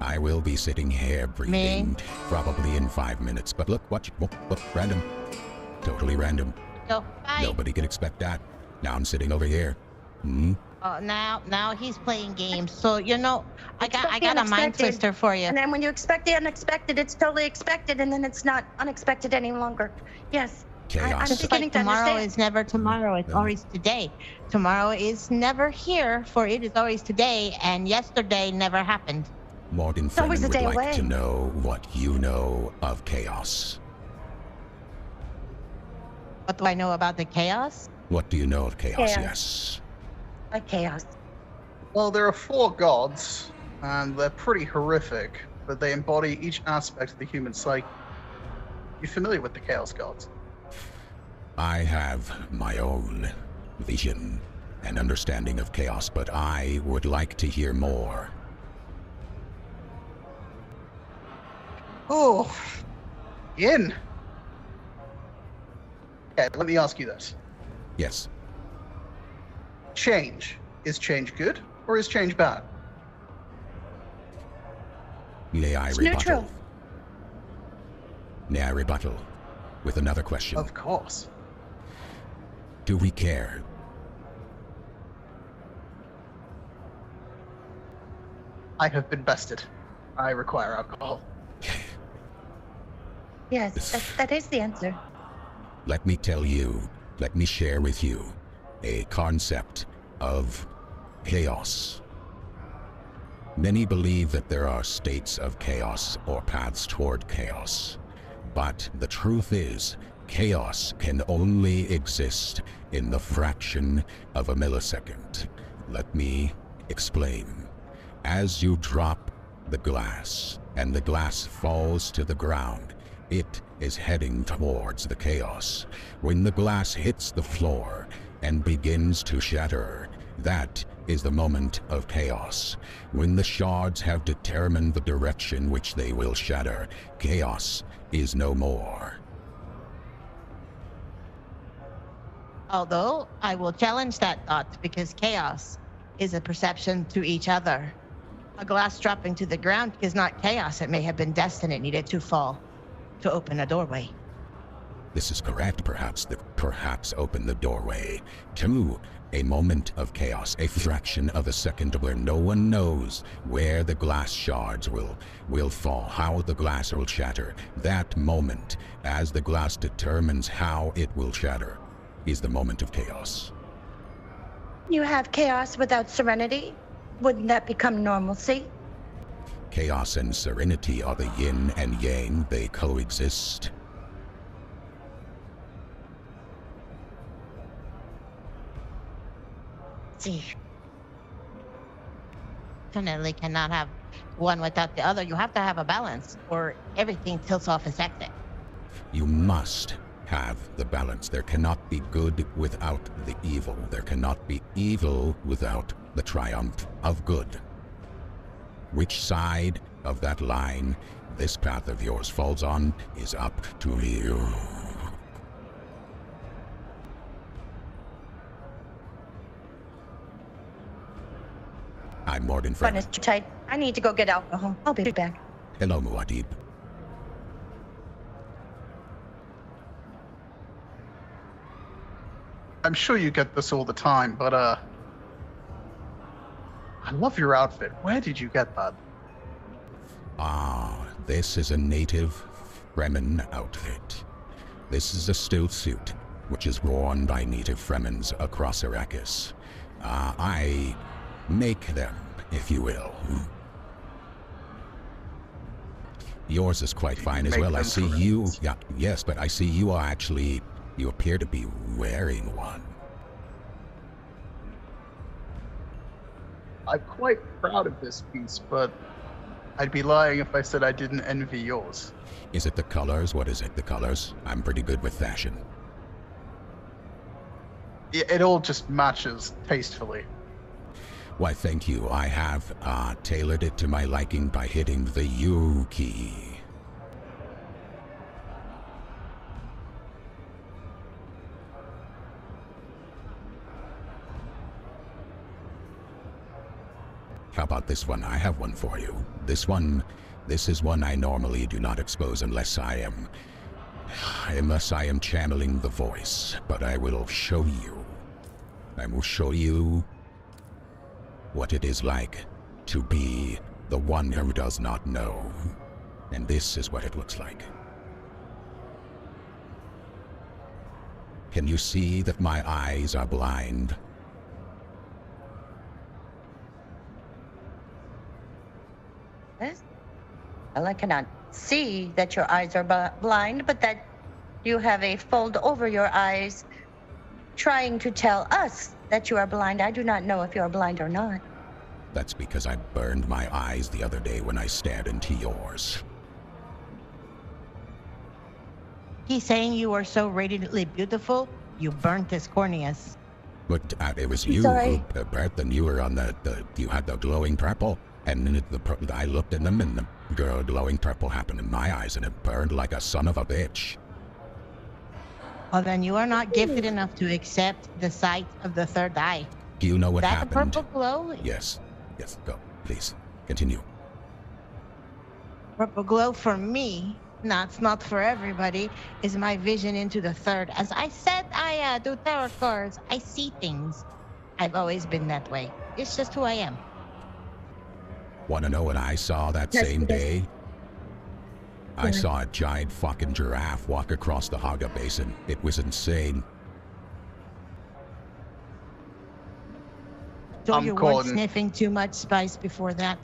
I will be sitting here breathing probably in 5 minutes. But look, watch. Look, random. Totally random. So, bye. Nobody can expect that. Now I'm sitting over here. Now he's playing games. So, I got a mind Unexpected. twister for you. And then when you expect the unexpected, it's totally expected, and then it's not unexpected any longer. Yes. Chaos. I'm Just beginning like to tomorrow understand. is never tomorrow, it's always today. Tomorrow is never here, for it is always today, and yesterday never happened. Morgan always Freeman a would day like away. to know what you know of chaos. What do I know about the chaos? What do you know of chaos? Chaos. Yes. Like chaos. Well, there are 4 gods, and they're pretty horrific, but they embody each aspect of the human psyche. You familiar with the Chaos Gods? I have my own vision and understanding of chaos, but I would like to hear more. Oh, in. Okay, let me ask you this. Yes. Change. Is change good, or is change bad? May I It's rebuttal? neutral. May I rebuttal with another question? Of course. Do we care? I have been bested. I require alcohol. Yes, that is the answer. Let me tell you, let me share with you a concept of chaos. Many believe that there are states of chaos or paths toward chaos. But the truth is, chaos can only exist in the fraction of a millisecond. Let me explain. As you drop the glass and the glass falls to the ground, it is heading towards the chaos. When the glass hits the floor and begins to shatter, that is the moment of chaos. When the shards have determined the direction which they will shatter, chaos is no more. Although, I will challenge that thought because chaos is a perception to each other. A glass dropping to the ground is not chaos. It may have been destiny. It needed to fall to open a doorway. This is correct, perhaps open the doorway to a moment of chaos, a fraction of a second where no one knows where the glass shards will fall, how the glass will shatter. That moment, as the glass determines how it will shatter, is the moment of chaos. You have chaos without serenity? Wouldn't that become normalcy? Chaos and serenity are the yin and yang. They coexist. See. Definitely cannot have one without the other. You have to have a balance, or everything tilts off its exit. You must have the balance. There cannot be good without the evil. There cannot be evil without the triumph of good. Which side of that line this path of yours falls on is up to you. I'm Morden Fun Freeman. is too tight. I need to go get alcohol. I'll be back. Hello, Muad'Dib. I'm sure you get this all the time, but I love your outfit. Where did you get that? Ah, this is a native Fremen outfit. This is a still suit, which is worn by native Fremens across Arrakis. I make them, if you will. Yours is quite fine as well. I see you. Yeah, yes, but I see you are actually. You appear to be wearing one. I'm quite proud of this piece, but I'd be lying if I said I didn't envy yours. Is it the colors? What is it? The colors? I'm pretty good with fashion. It all just matches tastefully. Why, thank you. I have tailored it to my liking by hitting the U key. How about this one? I have one for you. This is one I normally do not expose unless I am channeling the voice. But I will show you. I will show you what it is like to be the one who does not know. And this is what it looks like. Can you see that my eyes are blind? Yes. Well, I cannot see that your eyes are blind, but that you have a fold over your eyes trying to tell us that you are blind. I do not know if you are blind or not. That's because I burned my eyes the other day when I stared into yours. He's saying you are so radiantly beautiful, you burnt his corneas. But it was you, Bert, and you were on you had the glowing purple, and then I looked in them, and the glowing purple happened in my eyes, and it burned like a son of a bitch. Well, then you are not gifted enough to accept the sight of the third eye. Do you know what happened? That purple glow? Yes. Yes, go. Please. Continue. Purple glow for me, it's not for everybody, is my vision into the third. As I said, I do tarot cards. I see things. I've always been that way. It's just who I am. Want to know what I saw that same day? I saw a giant fucking giraffe walk across the Hagga Basin. It was insane. So you weren't sniffing too much spice before that?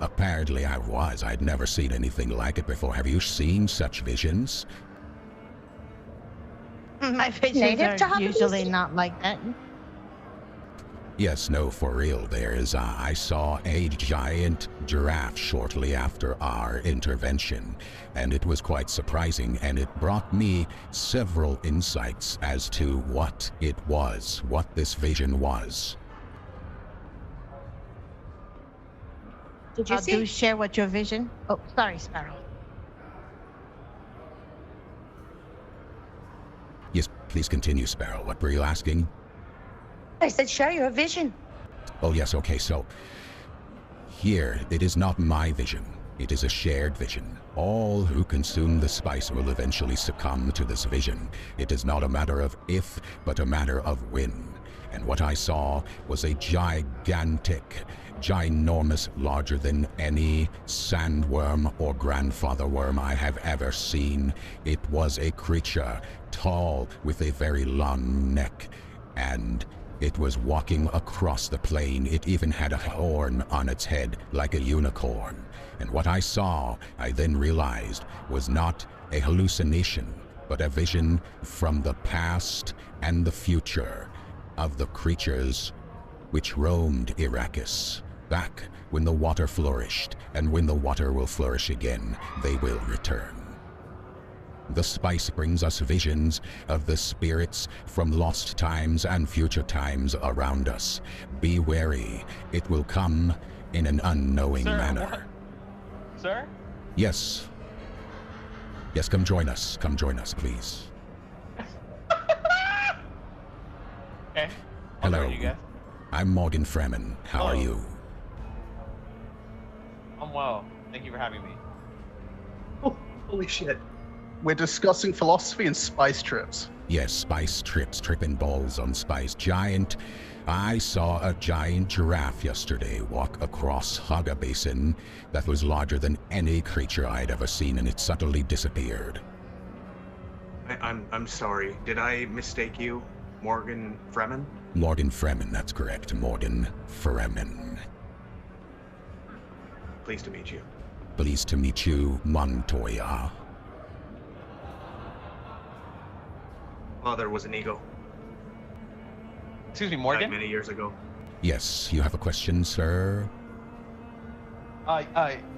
Apparently I was. I'd never seen anything like it before. Have you seen such visions? My visions are usually not like that. Yes, no, for real. I saw a giant giraffe shortly after our intervention, and it was quite surprising, and it brought me several insights as to what it was, what this vision was. Did you see? Do share what your vision. Oh, sorry, Sparrow. Yes, please continue, Sparrow. What were you asking? I said share your vision. Oh, yes, okay, so... Here, it is not my vision. It is a shared vision. All who consume the spice will eventually succumb to this vision. It is not a matter of if, but a matter of when. And what I saw was a gigantic, ginormous, larger than any sandworm or grandfather worm I have ever seen. It was a creature, tall, with a very long neck, and it was walking across the plain. It even had a horn on its head, like a unicorn. And what I saw, I then realized, was not a hallucination, but a vision from the past and the future of the creatures which roamed Arrakis. Back when the water flourished, and when the water will flourish again, they will return. The spice brings us visions of the spirits from lost times and future times around us. Be wary, it will come in an unknowing manner. What? Sir? Yes. Yes, come join us, please. Okay. Hello. You guys? I'm Morgan Freeman. How are you? I'm well. Thank you for having me. Oh, holy shit. We're discussing philosophy and spice trips. Yes, spice trips, tripping balls on spice. I saw a giant giraffe yesterday walk across Hagga Basin that was larger than any creature I'd ever seen, and it suddenly disappeared. I'm sorry. Did I mistake you? Morgan Freeman? Morgan Freeman, that's correct. Morgan Freeman. Pleased to meet you. Pleased to meet you, Montoya. Father was an eagle. Excuse me, Morgan? Died many years ago. Yes, you have a question, sir?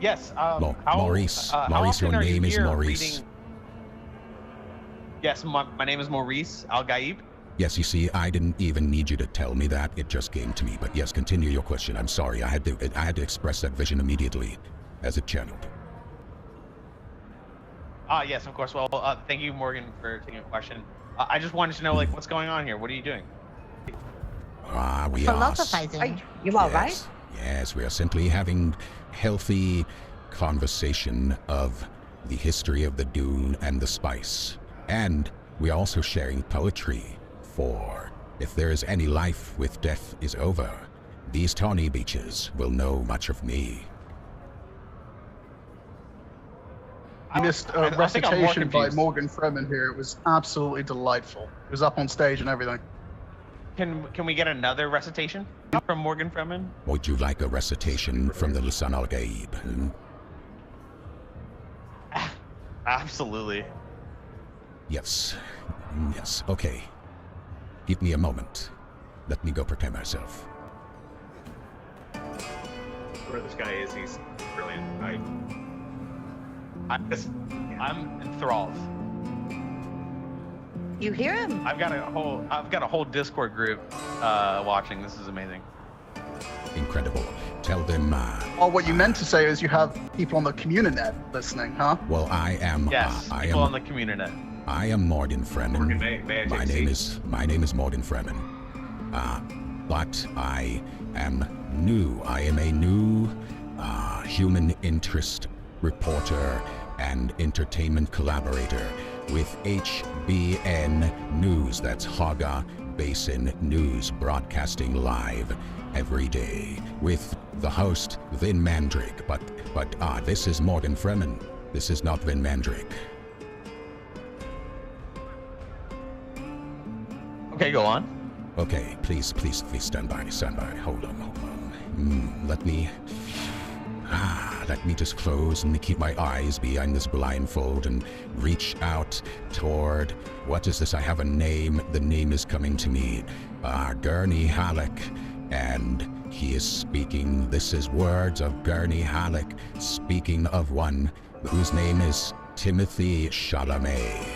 Yes. Maurice. How Maurice, often your are you name is here Maurice. reading- Yes, my name is Maurice Al-Gaib. Yes, you see, I didn't even need you to tell me that. It just came to me. But yes, continue your question. I'm sorry. I had to express that vision immediately as it channeled. Yes, of course. Well, thank you, Morgan, for taking a question. I just wanted to know, like, what's going on here? What are you doing? We are... Philosophizing. You all right? Yes, we are simply having healthy conversation of the history of the Dune and the spice. And we are also sharing poetry, for if there is any life with death is over, these tawny beaches will know much of me. I missed a recitation by Morgan Freeman here. It was absolutely delightful. It was up on stage and everything. Can we get another recitation from Morgan Freeman? Would you like a recitation from the Lisan al-Gaib? Absolutely. Yes. Yes, okay. Give me a moment. Let me go prepare myself. Where this guy is, he's brilliant. I'm enthralled. You hear him? I've got a whole Discord group watching. This is amazing. Incredible. Tell them. Oh, what you meant to say is you have people on the community listening, huh? Well, I am. Yes, people on the community. I am Morgan Freeman. Morgan, may I my name is Morgan Freeman. But I am new. I am a new human interest reporter and entertainment collaborator with HBN News. That's Hagga Basin News, broadcasting live every day with the host Vin Mandrake. But this is Morgan Freeman. This is not Vin Mandrake. Okay, go on. Okay, please stand by. Hold on. Let me just close and keep my eyes behind this blindfold and reach out toward, what is this? I have a name. The name is coming to me. Gurney Halleck. And he is speaking. This is words of Gurney Halleck, speaking of one whose name is Timothy Chalamet.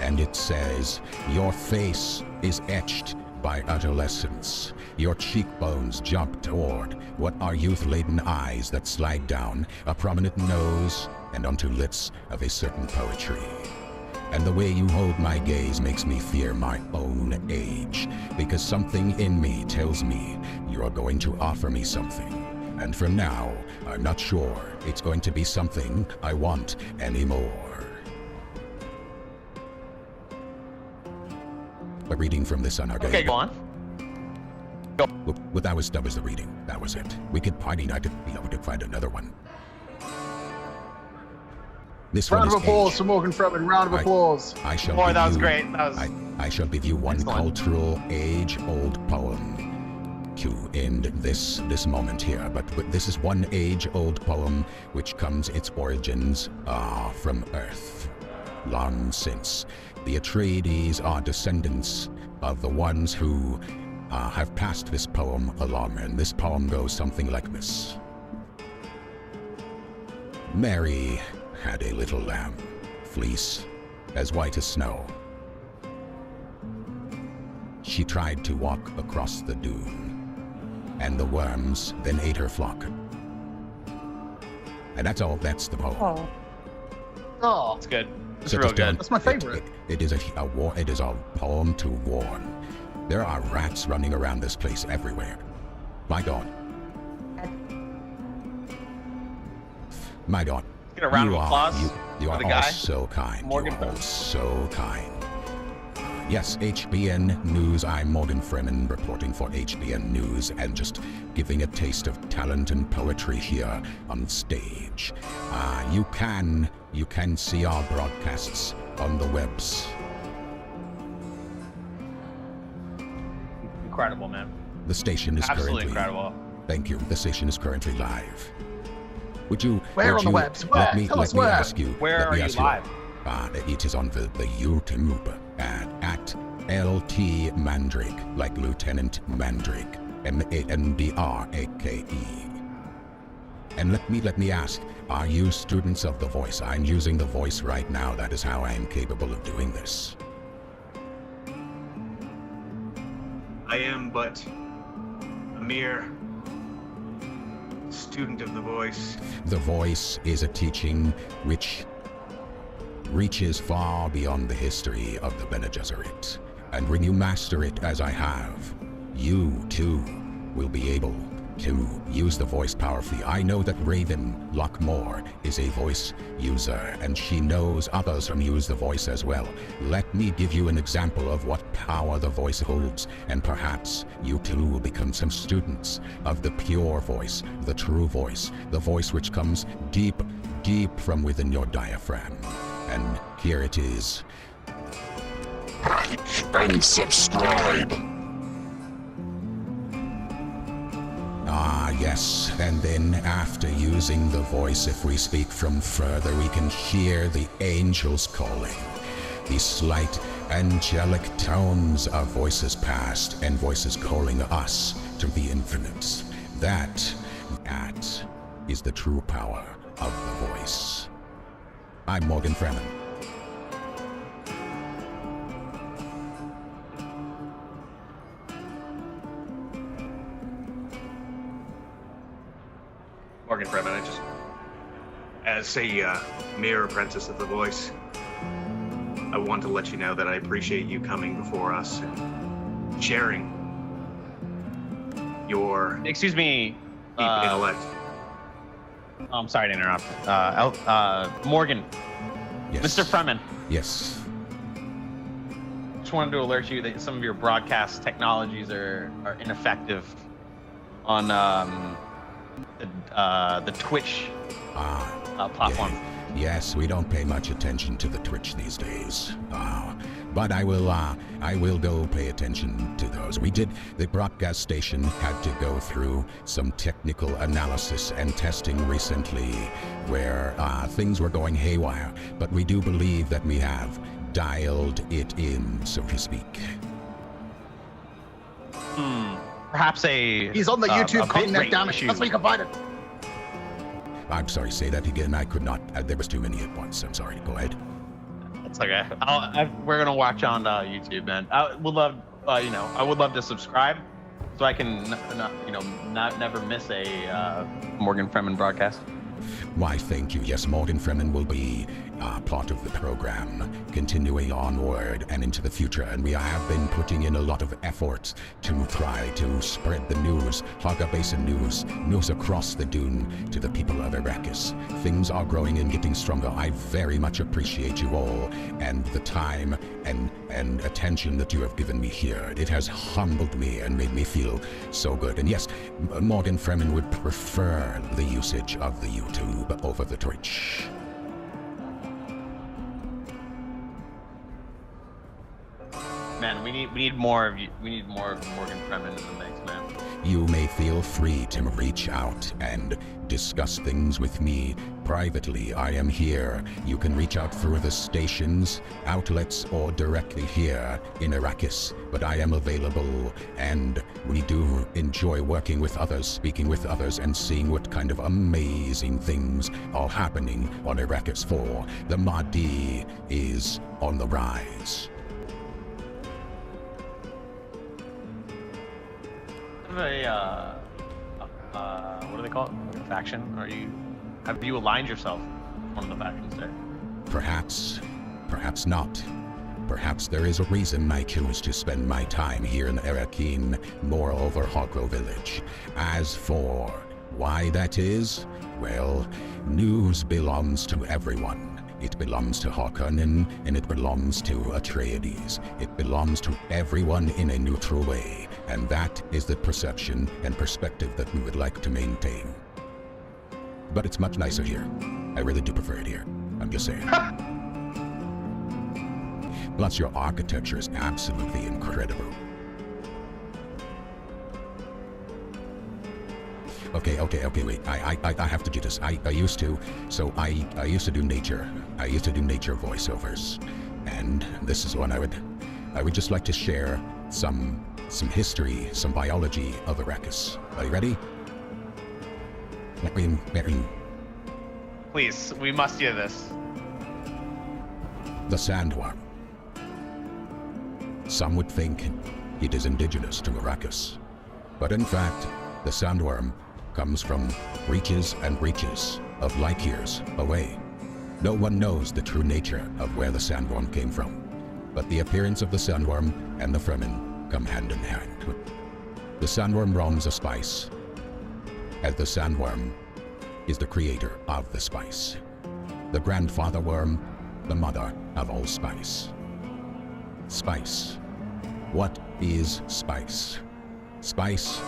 And it says, your face is etched by adolescence. Your cheekbones jump toward what are youth-laden eyes that slide down a prominent nose and onto lips of a certain poetry. And the way you hold my gaze makes me fear my own age, because something in me tells me you are going to offer me something. And from now, I'm not sure it's going to be something I want anymore. A reading from the Sun. Okay, go on. Well, that was the reading. That was it. We could find another one. This Round one of is applause age. for Morgan Freeman. Round of applause. I shall Boy, give that was you- great. That was I shall give you one excellent. cultural age-old poem to end this moment here. But this is one age-old poem which comes its origins from Earth. Long since, the Atreides are descendants of the ones who have passed this poem along, and this poem goes something like this. Mary had a little lamb, fleece as white as snow. She tried to walk across the dune, and the worms then ate her flock. And that's all. That's the poem. Oh, It's good. It's So real just don't- good. that's my favorite. It is a poem to warn. There are rats running around this place everywhere. My God. My God. Get a round you of applause you for are the all guy. so kind. Morgan you are all Freeman. so kind. Yes, HBN News. I'm Morgan Freeman reporting for HBN News and just giving a taste of talent and poetry here on stage. You can see our broadcasts on the webs. Incredible, man. The station is Absolutely currently. incredible. Thank you. The station is currently live. Would you? Where would on the you- webs? Where? Let me Tell us let me where. ask you. Where let are me you ask live? It is on the YouTube at LT Mandrake, like Lieutenant Mandrake, Mandrake. And let me ask, are you students of the voice? I'm using the voice right now. That is how I am capable of doing this. I am but a mere student of the voice. The voice is a teaching which reaches far beyond the history of the Bene Gesserit. And when you master it as I have, you too will be able to use the voice powerfully. I know that Raven Lockmore is a voice user, and she knows others who use the voice as well. Let me give you an example of what power the voice holds, and perhaps you too will become some students of the pure voice, the true voice, the voice which comes deep, deep from within your diaphragm. And here it is. Like and subscribe. Ah, yes. And then after using the voice, if we speak from further, we can hear the angels calling. The slight angelic tones of voices past and voices calling us to the infinite. That is the true power of the voice. I'm Morgan Freeman. Morgan Freeman, as a mere apprentice of the voice, I want to let you know that I appreciate you coming before us and sharing your Excuse me. deep intellect. I'm sorry to interrupt. Morgan. Yes. Mr. Freeman. Yes. Just wanted to alert you that some of your broadcast technologies are ineffective on the Twitch platform. Yes, we don't pay much attention to the Twitch these days. But I will go pay attention to those. The broadcast station had to go through some technical analysis and testing recently where things were going haywire. But we do believe that we have dialed it in, so to speak. Perhaps He's on the YouTube continent, damn it. issue. That's where you can find it. I'm sorry, say that again. I could not. There was too many at once. I'm sorry. Go ahead. It's okay. We're gonna watch on YouTube, man. We'd love I would love to subscribe so I can not never miss a Morgan Freeman broadcast. Why, thank you. Yes, Morgan Freeman will be part of the program, continuing onward and into the future. And we have been putting in a lot of effort to try to spread the news, Hagga Basin news across the Dune to the people of Arrakis. Things are growing and getting stronger. I very much appreciate you all and the time and attention that you have given me here. It has humbled me and made me feel so good. And yes, Morgan Freeman would prefer the usage of the YouTube over the Twitch. Man, we need more of you. We need more of Morgan Freeman in the mix, man. You may feel free to reach out and discuss things with me privately. I am here. You can reach out through the stations, outlets, or directly here in Arrakis. But I am available, and we do enjoy working with others, speaking with others, and seeing what kind of amazing things are happening on Arrakis 4. The Mahdi is on the rise. What do they call it? Like a faction? Have you aligned yourself with one of the factions there? Perhaps not. Perhaps there is a reason I choose to spend my time here in Arrakeen, moreover Hagga village. As for why that is, well, news belongs to everyone. It belongs to Harkonnen, and it belongs to Atreides. It belongs to everyone in a neutral way, and that is the perception and perspective that we would like to maintain. But it's much nicer here. I really do prefer it here. I'm just saying. Plus, your architecture is absolutely incredible. Okay, wait. I have to do this. I used to do nature. I used to do nature voiceovers. And this is one I would just like to share some history, some biology of Arrakis. Are you ready? Please, we must hear this. The sandworm. Some would think it is indigenous to Arrakis. But in fact, the sandworm comes from reaches and reaches of light years away. No one knows the true nature of where the sandworm came from, but the appearance of the sandworm and the Fremen come hand in hand. The sandworm roams a spice, as the sandworm is the creator of the spice. The grandfather worm, the mother of all spice. Spice. What is spice? Spice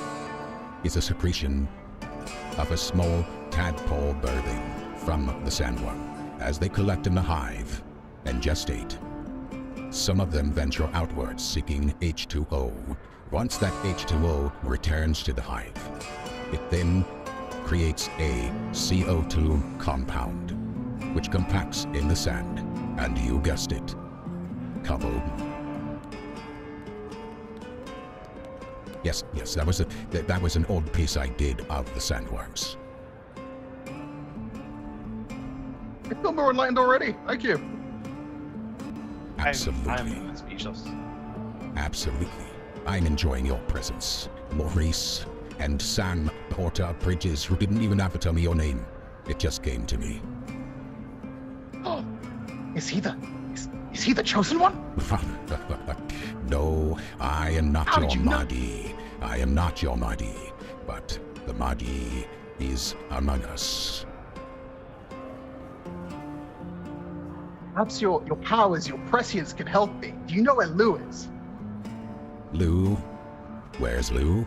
is a secretion of a small tadpole birthing from the sandworm as they collect in the hive and gestate. Some of them venture outwards seeking H2O. Once that H2O returns to the hive, it then creates a CO2 compound, which compacts in the sand, and you guessed it, kaboom. Yes, that was an old piece I did of the sandworms. I feel more enlightened already. Thank you. Absolutely. I'm speechless. Absolutely. I'm enjoying your presence, Maurice and Sam Porter Bridges, who didn't even have to tell me your name. It just came to me. Oh, is he the chosen one? No, I am not your Mahdi. I am not your Mahdi, but the Mahdi is among us. Perhaps your powers, your prescience can help me. Do you know where Lou is? Lou? Where's Lou?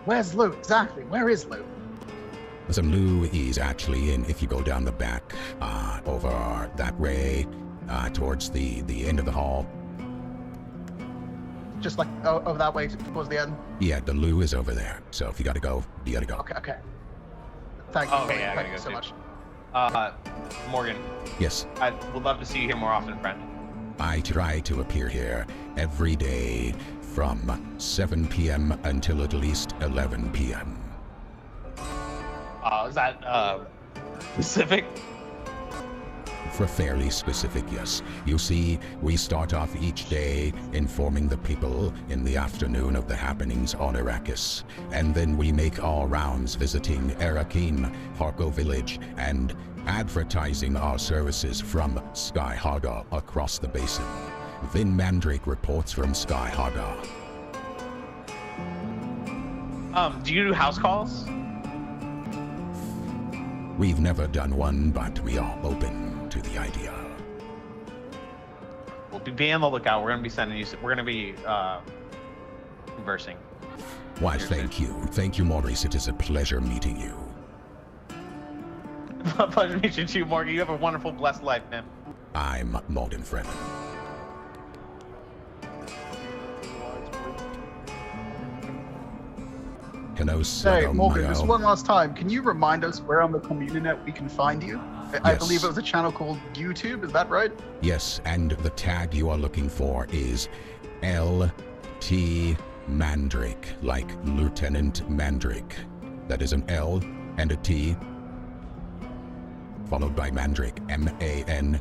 Where's Lou? Exactly. Where is Lou? So Lou is actually in, if you go down the back, over that way, towards the end of the hall. Just like over that way towards the end? Yeah, the Lou is over there. So if you gotta go, you gotta go. Okay. Thank you. Okay, Thank you so much. Morgan. Yes. I would love to see you here more often, friend. I try to appear here every day from 7 p.m. until at least 11 p.m. Is that specific? For fairly specific, yes. You see, we start off each day informing the people in the afternoon of the happenings on Arrakis, and then we make our rounds visiting Arakin, Harko Village, and advertising our services from Sky Hagga across the basin. Vin Mandrake reports from Sky Hagga. Do you do house calls? We've never done one, but we are open to the idea. We'll be on the lookout. We're gonna be sending you. We're gonna be conversing. Why, thank you. Thank you, Maurice. It is a pleasure meeting you. Pleasure to meet you too, Morgan. You have a wonderful, blessed life, man. I'm Morgan Freeman. Hey, Morgan, just one last time. Can you remind us where on the Communinet we can find you? I Yes. believe it was a channel called YouTube, is that right? Yes, and the tag you are looking for is L.T. Mandrake, like Lieutenant Mandrake. That is an L and a T, followed by Mandrake, M-A-N-D-R-A-K-E.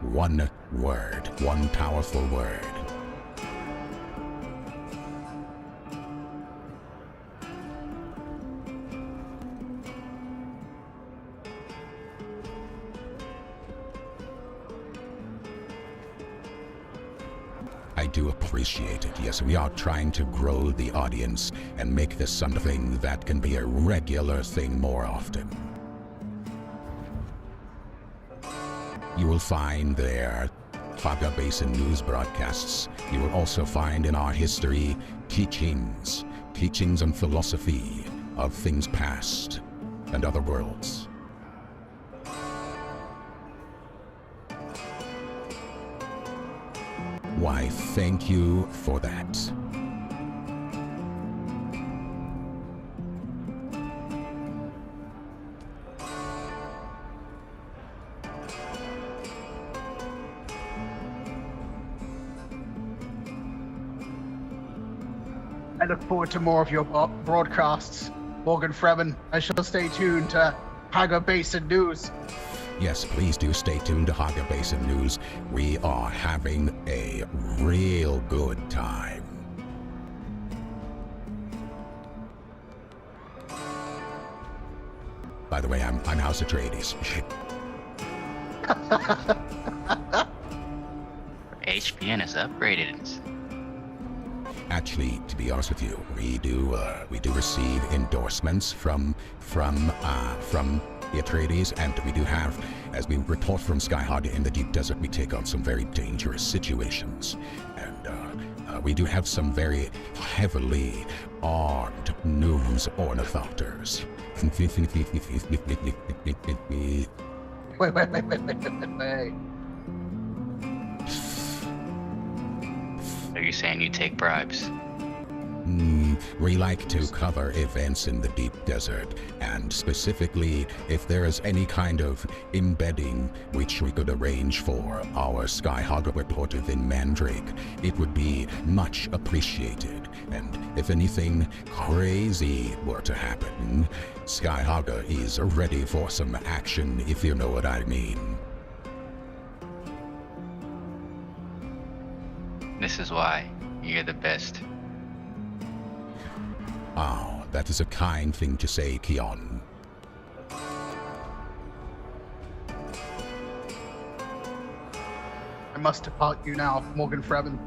One word, one powerful word. I do appreciate it. Yes, we are trying to grow the audience and make this something that can be a regular thing more often. You will find there Hagga Basin news broadcasts. You will also find in our history teachings and philosophy of things past and other worlds. Why, thank you for that. I look forward to more of your broadcasts, Morgan Freeman. I shall stay tuned to Hagga Basin News. Yes, please do stay tuned to Hagga Basin News. We are having a real good time. By the way, I'm House Atreides. HPN is upgraded. Actually, to be honest with you, we do receive endorsements from the Atreides, and we do have, as we report from Sky Hagga in the deep desert, we take on some very dangerous situations, and we do have some very heavily armed news ornithopters. Wait. Are you saying you take bribes? We like to cover events in the deep desert, and specifically, if there is any kind of embedding which we could arrange for our Sky Hagga reporter Vin Mandrake, it would be much appreciated. And if anything crazy were to happen, Sky Hagga is ready for some action, if you know what I mean. This is why you're the best. Oh, that is a kind thing to say, Keon. I must depart you now, Morgan Freeman.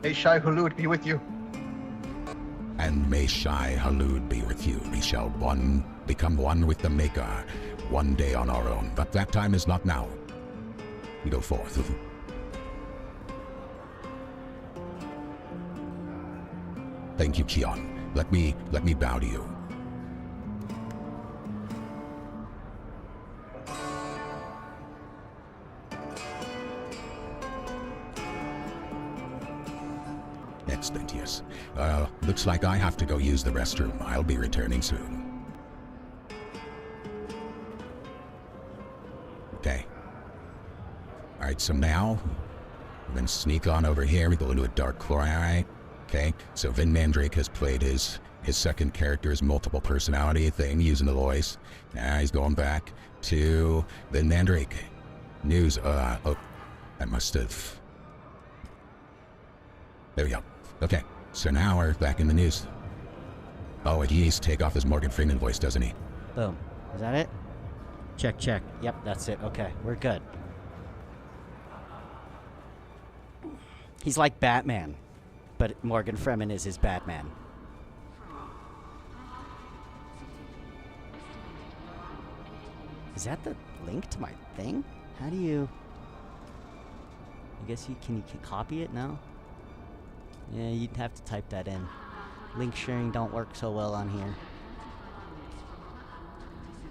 May Shai Hulud be with you. And may Shai Hulud be with you. We shall become one with the Maker one day on our own. But that time is not now. We go forth. Thank you, Keon. Let me bow to you. Excellent, yes. Looks like I have to go use the restroom. I'll be returning soon. Okay. Alright, so now, we're gonna sneak on over here. We go into a dark corner, alright? Okay, so Vin Mandrake has played his his second character's multiple personality thing using the voice. Now he's going back to the Mandrake. News, oh, I must have... There we go. Okay, so now we're back in the news. Oh, and he needs to take off his Morgan Freeman voice, doesn't he? Boom. Is that it? Check, check. Yep, that's it. Okay, we're good. He's like Batman, but Morgan Freeman is his Batman. Is that the link to my thing? How do you... I guess can you copy it now? Yeah, you'd have to type that in. Link sharing don't work so well on here.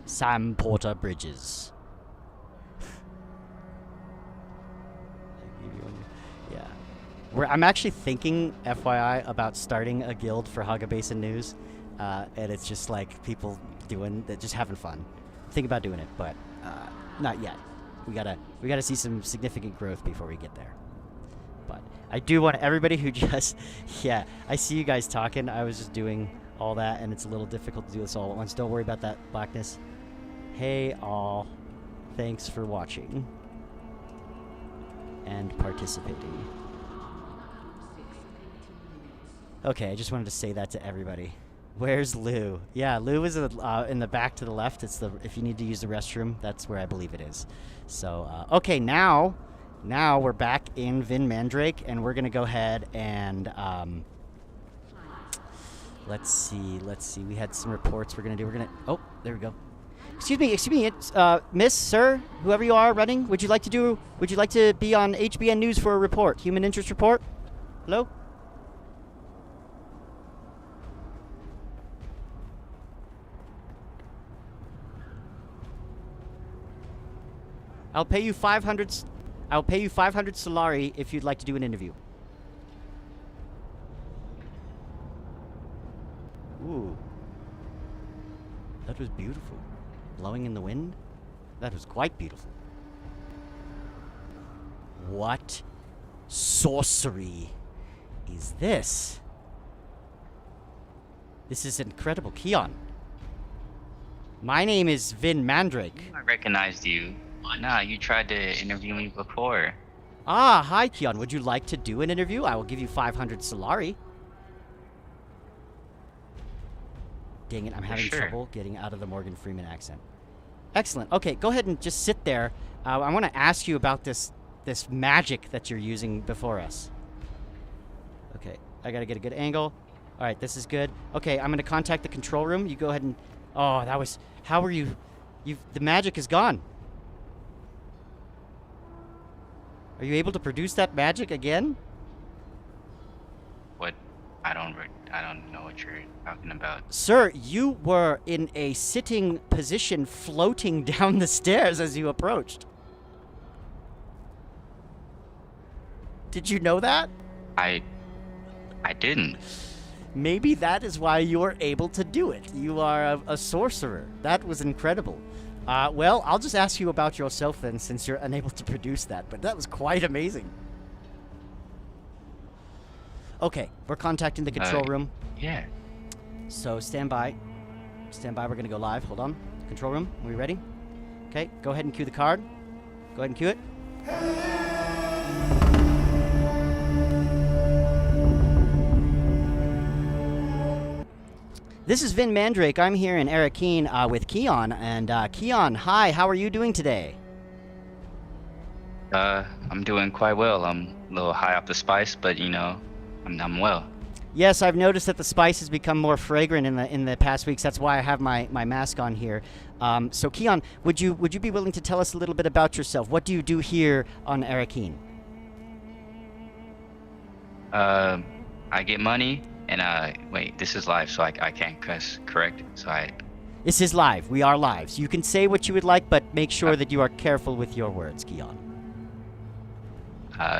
Sam Porter Bridges. Yeah. I'm actually thinking, FYI, about starting a guild for Hagga Basin News. And it's just like people doing that, just having fun. Think about doing it, but not yet. We gotta see some significant growth before we get there. But I do want everybody who just, yeah, I see you guys talking. I was just doing all that, and it's a little difficult to do this all at once. Don't worry about that, Blackness. Hey, all. Thanks for watching and participating. Okay, I just wanted to say that to everybody. Where's Lou? Yeah, Lou is in the back to the left. It's if you need to use the restroom, that's where I believe it is. So, okay, now we're back in Vin Mandrake, and we're gonna go ahead and let's see. We had some reports we're gonna. Oh, there we go. Excuse me, it's Miss, Sir, whoever you are running. Would you like to be on HBN News for a report? Human interest report? Hello? I'll pay you 500 Solari if you'd like to do an interview. Ooh. That was beautiful. Blowing in the wind? That was quite beautiful. What sorcery is this? This is incredible. Keon. My name is Vin Mandrake. I recognized you. Nah, you tried to interview me before. Ah, hi, Keon. Would you like to do an interview? I will give you 500 Solari. Dang it, I'm having trouble getting out of the Morgan Freeman accent. Excellent. Okay, go ahead and just sit there. I want to ask you about this magic that you're using before us. Okay, I got to get a good angle. All right, this is good. Okay, I'm going to contact the control room. You go ahead and... Oh, that was... How were you... The magic is gone. Are you able to produce that magic again? What? I don't know what you're talking about. Sir, you were in a sitting position floating down the stairs as you approached. Did you know that? I didn't. Maybe that is why you were able to do it. You are a sorcerer. That was incredible. Well, I'll just ask you about yourself then, since you're unable to produce that, but that was quite amazing. Okay, we're contacting the control room. Yeah. So stand by. Stand by, we're gonna go live. Hold on. Control room, are we ready? Okay, go ahead and cue the card. Go ahead and cue it. This is Vin Mandrake. I'm here in Arakeen with Keon. And Keon, hi, how are you doing today? I'm doing quite well. I'm a little high off the spice, but you know, I'm well. Yes, I've noticed that the spice has become more fragrant in the past weeks. That's why I have my mask on here. So Keon, would you be willing to tell us a little bit about yourself? What do you do here on Arakeen? I get money. And wait, this is live, so I can't cuss, correct? This is live. We are live. So you can say what you would like, but make sure that you are careful with your words, Keon.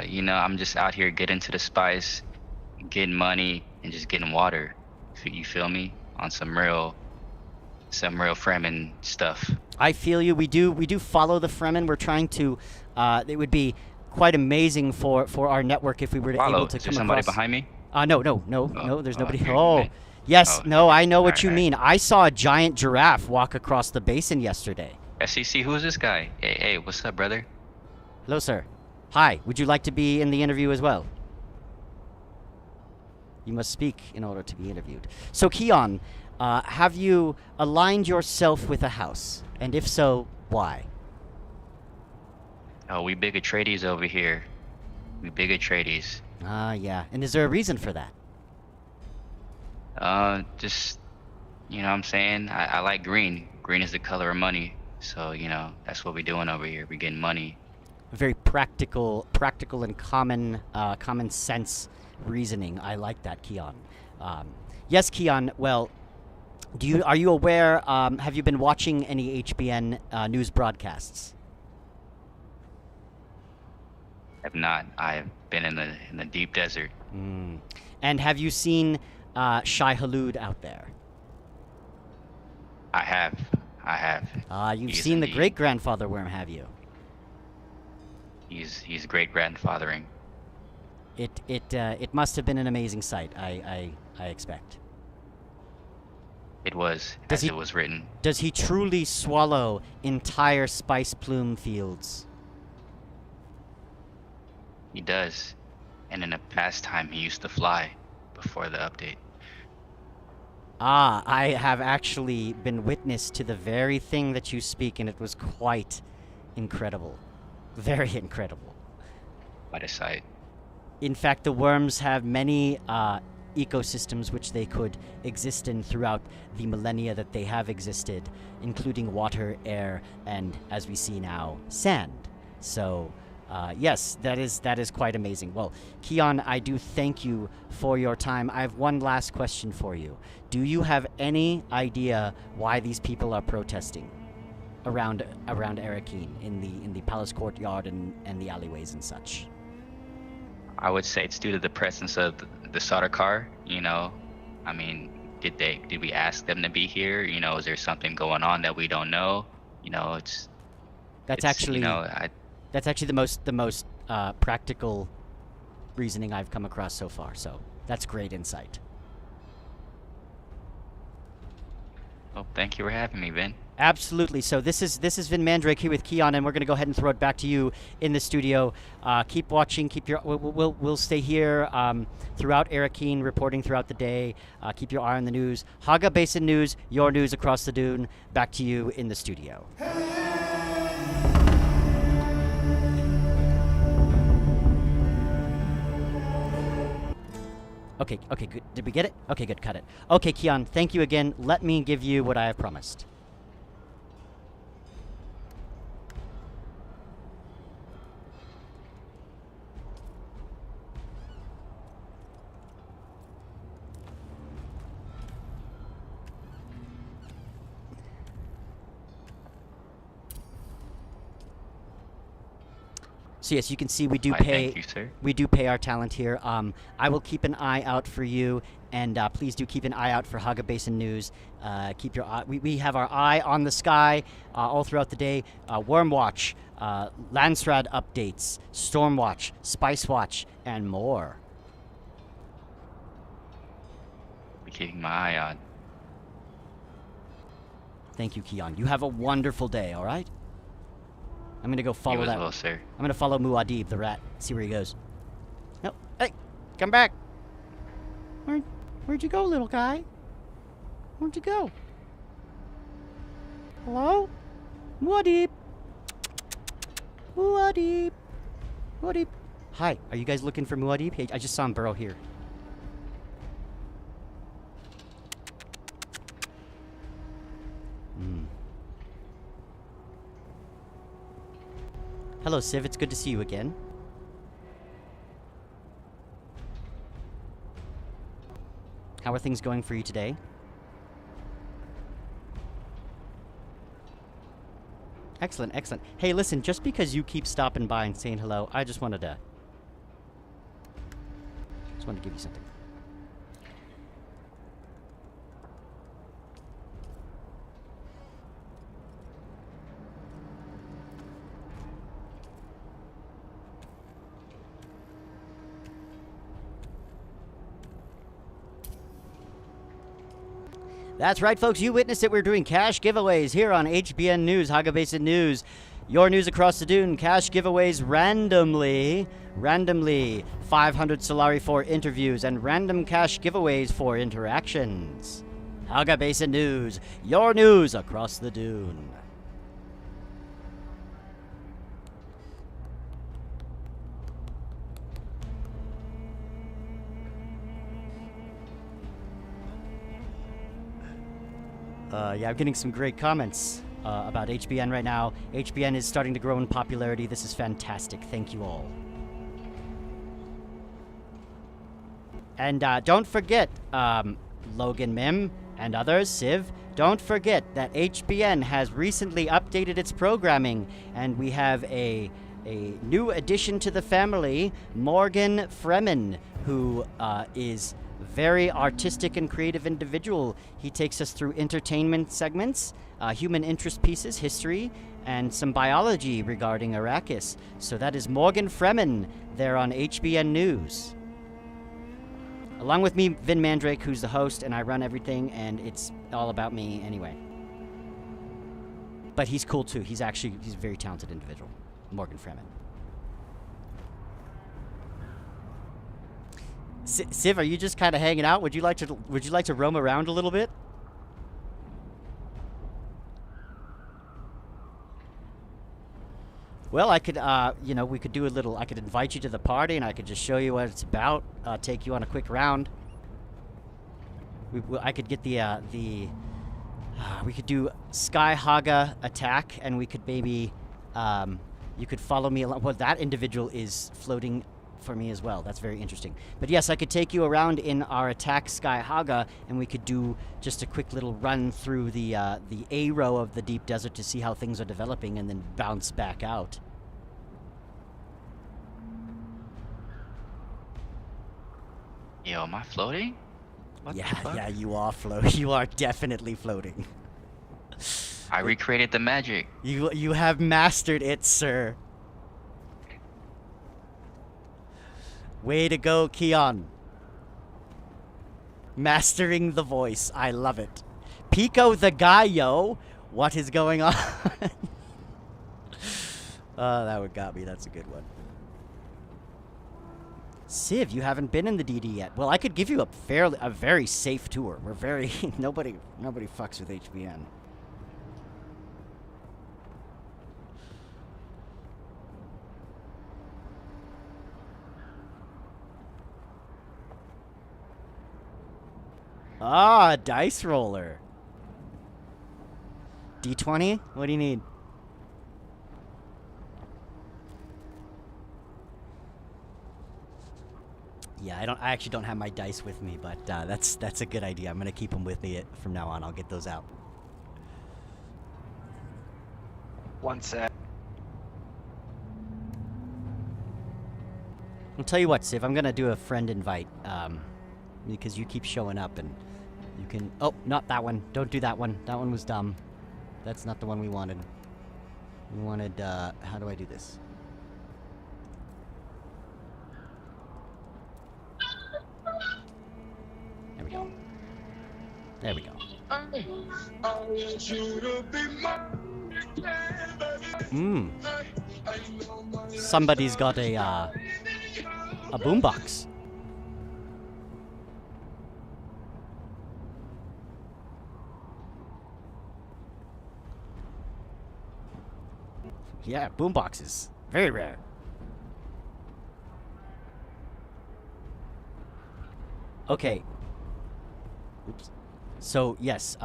You know, I'm just out here getting to the spice, getting money, and just getting water. You feel me? On some real Fremen stuff. I feel you. We do follow the Fremen. We're trying to. It would be quite amazing for our network if we were able to come across. Is there somebody behind me? No, there's nobody. Oh, Yes, Oh, no, I know what you alright. mean. I saw a giant giraffe walk across the basin yesterday. SEC, who's this guy? Hey, what's up, brother? Hello, sir. Hi, would you like to be in the interview as well? You must speak in order to be interviewed. So, Keon, have you aligned yourself with a house? And if so, why? Oh, we big Atreides over here. We big Atreides. Ah, yeah. And is there a reason for that? Just, you know what I'm saying? I like green. Green is the color of money. So, that's what we're doing over here. We're getting money. Very practical and common sense reasoning. I like that, Keon. Yes, Keon. Well, are you aware? Have you been watching any HBN news broadcasts? Have not. I've been in the deep desert. And have you seen Shai Halud out there? I have. You've Yes, seen the indeed. great-grandfather worm, have you? He's great grandfathering. It must have been an amazing sight. I expect. It was, as it was written. Does he truly swallow entire spice plume fields? He does. And in a past time, he used to fly before the update. I have actually been witness to the very thing that you speak, and it was quite incredible. Very incredible. Quite a sight. In fact, the worms have many ecosystems which they could exist in throughout the millennia that they have existed, including water, air, and, as we see now, sand. So, yes, that is quite amazing. Well, Keon, I do thank you for your time. I have one last question for you. Do you have any idea why these people are protesting around Arakeen in the palace courtyard and the alleyways and such? I would say it's due to the presence of the Sardaukar. I mean, did we ask them to be here? Is there something going on that we don't know? That's actually the most practical reasoning I've come across so far. So that's great insight. Well, thank you for having me, Ben. Absolutely. So this has been Mandrake here with Keon, and we're going to go ahead and throw it back to you in the studio. Keep watching. We'll stay here throughout Arakeen, reporting throughout the day. Keep your eye on the news. Hagga Basin News, your news across the Dune. Back to you in the studio. Okay, good. Did we get it? Okay, good. Cut it. Okay, Keon, thank you again. Let me give you what I have promised. So yes, you can see we do pay. Thank you, sir. We do pay our talent here. I will keep an eye out for you, and please do keep an eye out for Hagga Basin News. Keep your eye. We have our eye on the sky all throughout the day. Worm Watch, Landsrad updates, Storm Watch, Spice Watch, and more. We're keeping my eye on. Thank you, Keon. You have a wonderful day. All right. I'm gonna go follow You that. as well, sir. I'm gonna follow Muad'Dib, the rat. See where he goes. No, hey, come back. Where'd you go, little guy? Where'd you go? Hello, Muad'Dib. Muad'Dib. Muad'Dib. Hi. Are you guys looking for Muad'Dib? Hey, I just saw him burrow here. Hello, Civ. It's good to see you again. How are things going for you today? Excellent, excellent. Hey, listen, just because you keep stopping by and saying hello, I just wanted to give you something. That's right, folks. You witnessed it. We're doing cash giveaways here on HBN News, Hagga Basin News. Your news across the Dune. Cash giveaways randomly. 500 Solari for interviews and random cash giveaways for interactions. Hagga Basin News. Your news across the Dune. Yeah, I'm getting some great comments about HBN right now. HBN is starting to grow in popularity. This is fantastic. Thank you all. And don't forget, Logan Mim and others, Civ, don't forget that HBN has recently updated its programming, and we have a new addition to the family, Morgan Freeman, who is very artistic and creative individual. He takes us through entertainment segments, human interest pieces, history, and some biology regarding Arrakis. So that is Morgan Freeman there on HBN News. Along with me, Vin Mandrake, who's the host, and I run everything, and it's all about me anyway. But he's cool too. He's a very talented individual, Morgan Freeman. Civ, are you just kind of hanging out? Would you like to roam around a little bit? Well, I could, we could do a little. I could invite you to the party, and I could just show you what it's about. Take you on a quick round. I could get we could do Sky Hagga attack, and we could maybe, you could follow me along. Well, that individual is floating for me as well. That's very interesting. But yes, I could take you around in our attack Sky Hagga, and we could do just a quick little run through the A row of the deep desert to see how things are developing, and then bounce back out. Yo, am I floating? What Yeah, you are floating. You are definitely floating. I recreated the magic. You have mastered it, sir. Way to go, Keon. Mastering the voice. I love it. Pico the Gallo. What is going on? Oh, that one got me. That's a good one. Civ, you haven't been in the DD yet. Well, I could give you a very safe tour. We're very nobody fucks with HBN. Ah, dice roller. D20? What do you need? Yeah, I actually don't have my dice with me, but that's a good idea. I'm gonna keep them with me from now on. I'll get those out. One sec. I'll tell you what, Civ. I'm gonna do a friend invite, because you keep showing up, and you can. Oh, not that one. Don't do that one. That one was dumb. That's not the one we wanted. We wanted. How do I do this? There we go. There we go. Somebody's got a boombox. Yeah, boomboxes. Very rare. Okay. Oops. So, yes,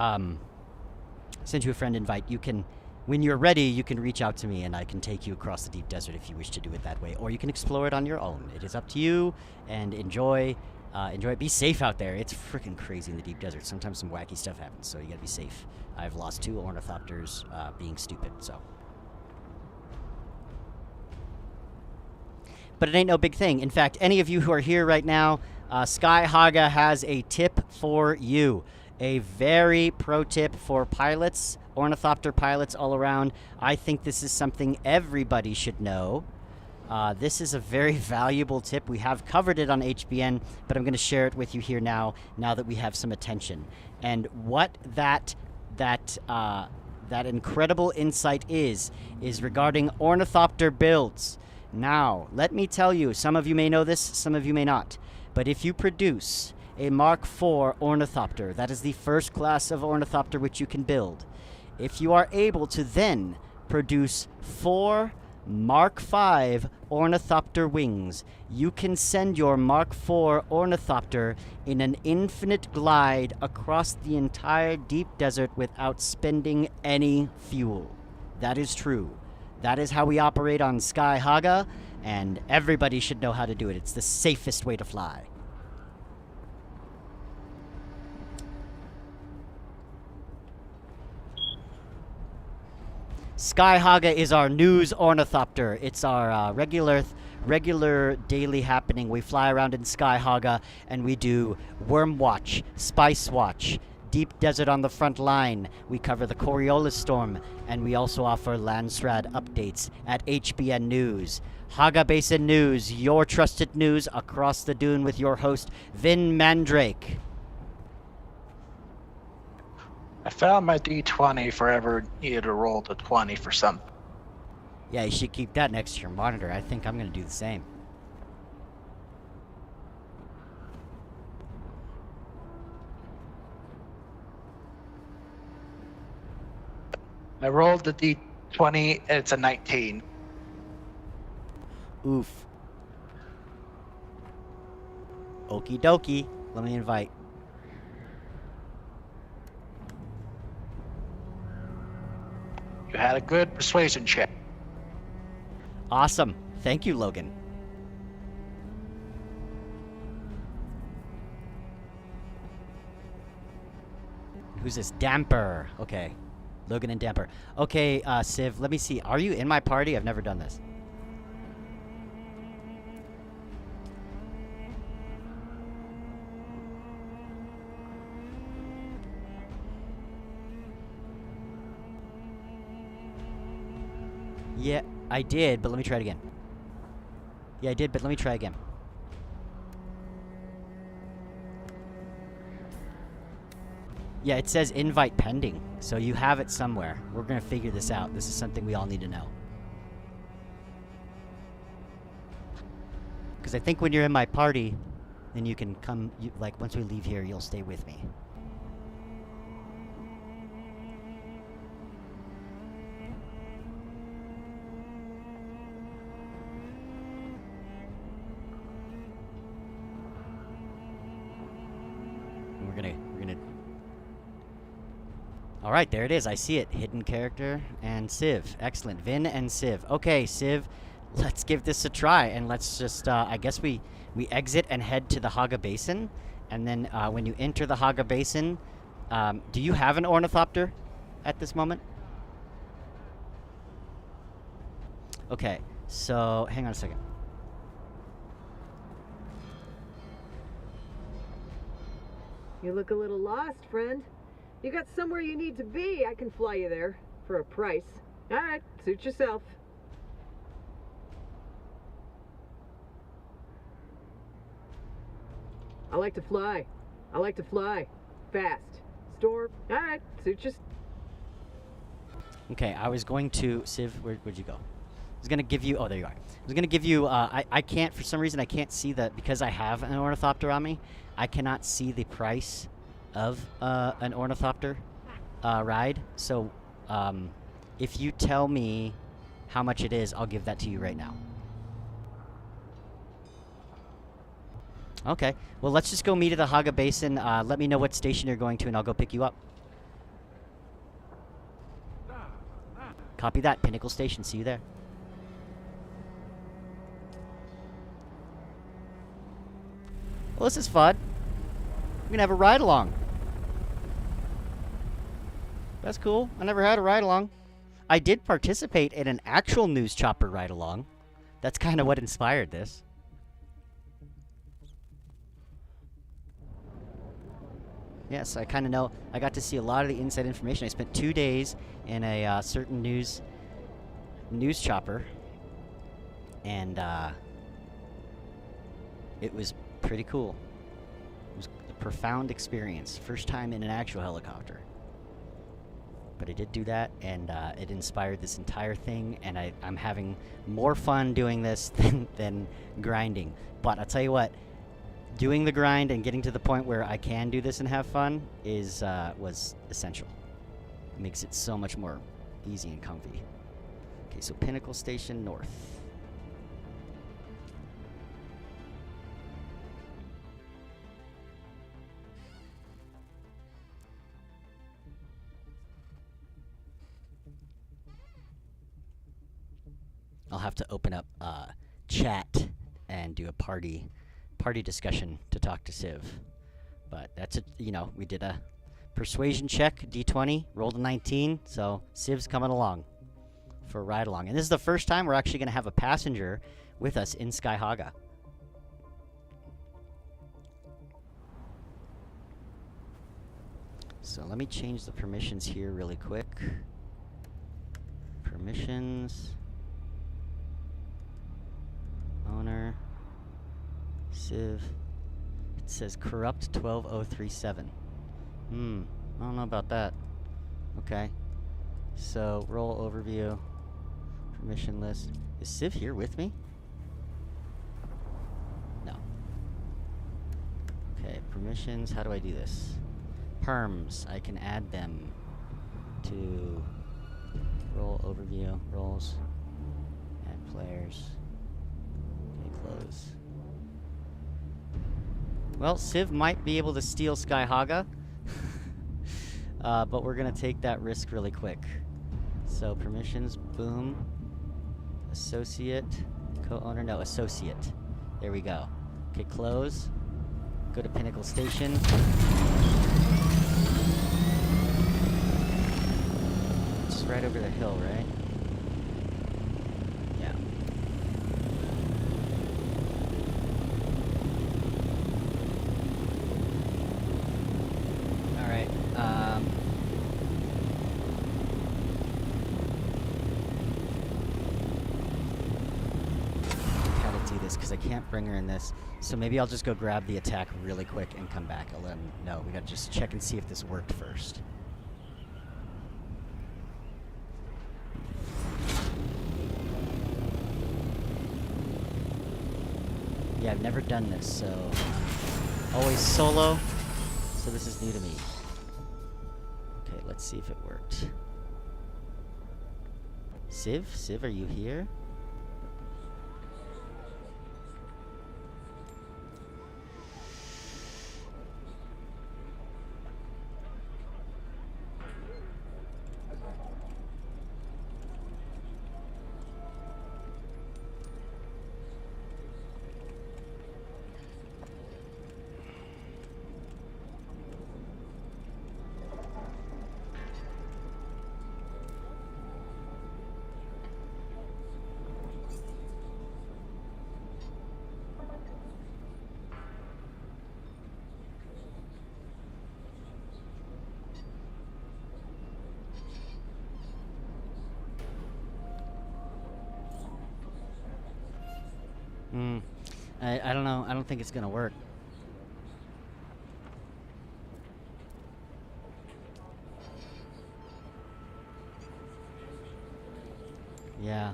send you a friend invite. You can, when you're ready, you can reach out to me and I can take you across the deep desert if you wish to do it that way. Or you can explore it on your own. It is up to you, and enjoy it. Be safe out there. It's freaking crazy in the deep desert. Sometimes some wacky stuff happens, so you gotta be safe. I've lost 2 ornithopters being stupid, so. But it ain't no big thing. In fact, any of you who are here right now, Sky Hagga has a tip for you. A very pro tip for pilots, ornithopter pilots all around. I think this is something everybody should know. This is a very valuable tip. We have covered it on HBN, but I'm going to share it with you here now that we have some attention. And what that incredible insight is regarding ornithopter builds. Now, let me tell you, some of you may know this, some of you may not, but if you produce a Mark IV ornithopter, that is the first class of ornithopter which you can build. If you are able to then produce 4 Mark V ornithopter wings, you can send your Mark IV ornithopter in an infinite glide across the entire deep desert without spending any fuel. That is true. That is how we operate on Sky Hagga, and everybody should know how to do it. It's the safest way to fly. Sky Hagga is our news ornithopter. It's our regular daily happening. We fly around in Sky Hagga and we do Worm Watch, Spice Watch, Deep Desert on the Front Line. We cover the Coriolis Storm, and we also offer Landsrad updates at HBN News. Hagga Basin News, your trusted news across the Dune with your host, Vin Mandrake. I found my D20 if I ever needed to roll the 20 for something. Yeah, you should keep that next to your monitor. I think I'm going to do the same. I rolled the D20 and it's a 19. Oof. Okie dokie. Let me invite. You had a good persuasion check. Awesome. Thank you, Logan. Who's this? Damper. Okay. Logan and Damper. Okay, Civ, let me see. Are you in my party? I've never done this. Yeah, I did, but let me try it again. Yeah, I did, but let me try again. Yeah, it says invite pending, so you have it somewhere. We're gonna figure this out. This is something we all need to know. Because I think when you're in my party, then you can come, like, once we leave here, you'll stay with me. We're gonna... Alright, there it is. I see it. Hidden character and Civ. Excellent. Vin and Civ. Okay, Civ, let's give this a try. And let's just, I guess we exit and head to the Hagga Basin. And then when you enter the Hagga Basin, do you have an ornithopter at this moment? Okay, so hang on a second. You look a little lost, friend. You got somewhere you need to be. I can fly you there for a price. All right, suit yourself. I like to fly. I like to fly. Fast. Storm. All right, suit yourself. Okay, I was going to... Civ, where'd you go? I was going to give you... Oh, there you are. I was going to give you... I can't... For some reason, I can't see the... Because I have an ornithopter on me, I cannot see the price of an ornithopter ride. So, if you tell me how much it is, I'll give that to you right now. Okay. Well, let's just go meet at the Hagga Basin. Let me know what station you're going to, and I'll go pick you up. Copy that. Pinnacle Station. See you there. Well, this is fun. We're gonna have a ride-along. That's cool. I never had a ride-along. I did participate in an actual news chopper ride-along. That's kind of what inspired this. Yes, I kind of know. I got to see a lot of the inside information. I spent 2 days in a certain news chopper. and it was pretty cool. It was a profound experience. First time in an actual helicopter. But I did do that, and it inspired this entire thing, and I'm having more fun doing this than grinding. But I'll tell you what, doing the grind and getting to the point where I can do this and have fun was essential. It makes it so much more easy and comfy. Okay, so Pinnacle Station North. I'll have to open up chat and do a party discussion to talk to Civ. But that's it. You know, we did a persuasion check, D20, rolled a 19, so Civ's coming along for a ride along. And this is the first time we're actually going to have a passenger with us in Sky Hagga. So let me change the permissions here really quick. Permissions. Owner. Civ. It says corrupt 12037. I don't know about that. Okay. So, role overview. Permission list. Is Civ here with me? No. Okay, permissions. How do I do this? Perms. I can add them to role overview. Roles. Add players. Okay, close. Well, Civ might be able to steal Sky Hagga. But we're going to take that risk really quick. So, permissions, boom. Associate, co-owner, no, associate. There we go. Okay, close. Go to Pinnacle Station. It's right over the hill, right? Yeah. Alright, how to do this, because I can't bring her in this. So maybe I'll just go grab the attack really quick and come back. I'll let them know. We gotta just check and see if this worked first. Yeah, I've never done this, so always solo. So this is new to me. Okay, let's see if it worked. Civ? Civ, are you here? I don't know. I don't think it's gonna work. Yeah.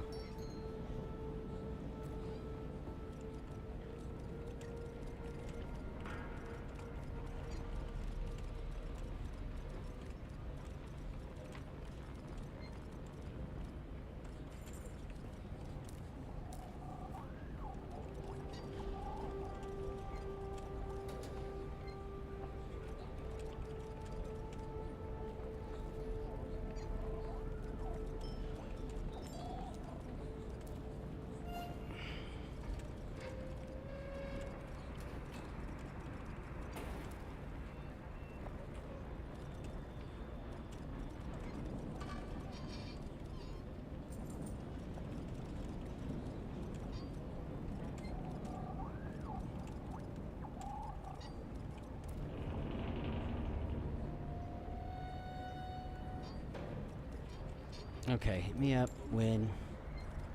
Okay, hit me up when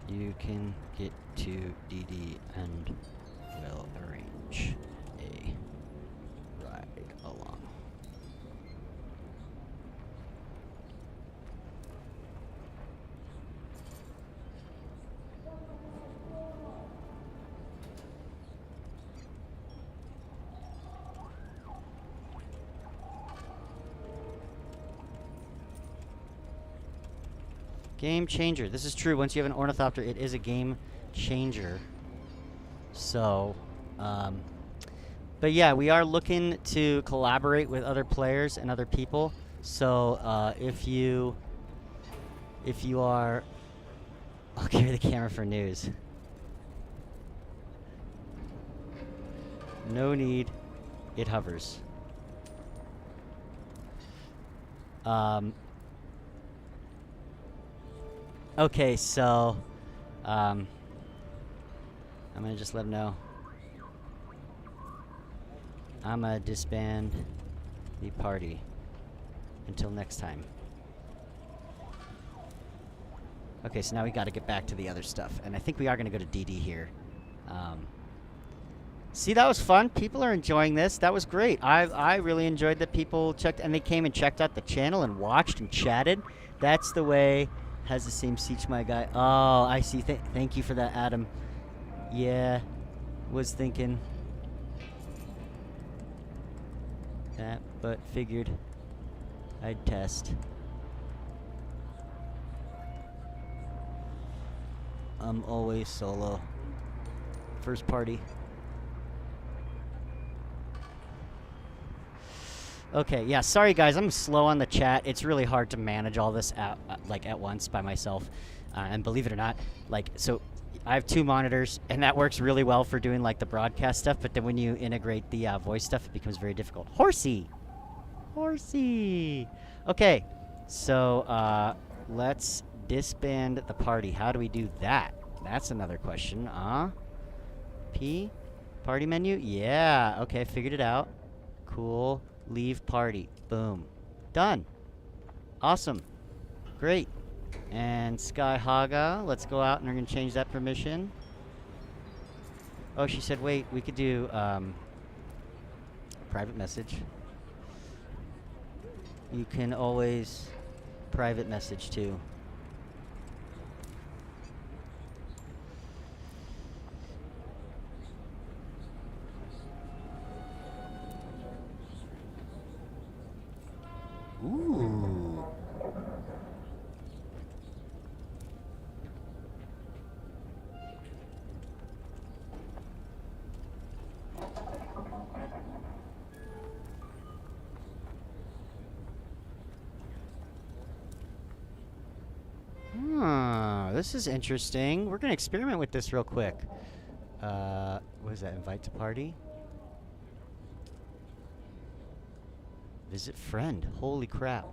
You can get to DD and we'll arrange a ride along. Game changer. This is true. Once you have an ornithopter, it is a game changer. So, but yeah, we are looking to collaborate with other players and other people. So, if you are, I'll give you the camera for news. No need. It hovers. Okay, so, I'm gonna just let him know. I'm gonna disband the party until next time. Okay, so now we gotta get back to the other stuff, and I think we are gonna go to DD here. See, that was fun. People are enjoying this. That was great. I really enjoyed that people checked, and they came and checked out the channel and watched and chatted. That's the way. Has the same siege, my guy. Oh, I see. Thank you for that, Adam. Yeah, was thinking that, but figured I'd test. I'm always solo. First party. Okay, yeah, sorry guys, I'm slow on the chat. It's really hard to manage all this at once by myself. And believe it or not, so I have 2 monitors, and that works really well for doing the broadcast stuff, but then when you integrate the voice stuff, it becomes very difficult. Horsey! Horsey! Okay, so let's disband the party. How do we do that? That's another question. P? Party menu? Yeah, okay, figured it out. Cool. Leave party. Boom. Done. Awesome. Great. And Sky Hagga, let's go out and we're going to change that permission. Oh, she said, wait, we could do private message. You can always private message too. Ooh. This is interesting. We're gonna experiment with this real quick. What is that? Invite to party? Visit friend. Holy crap.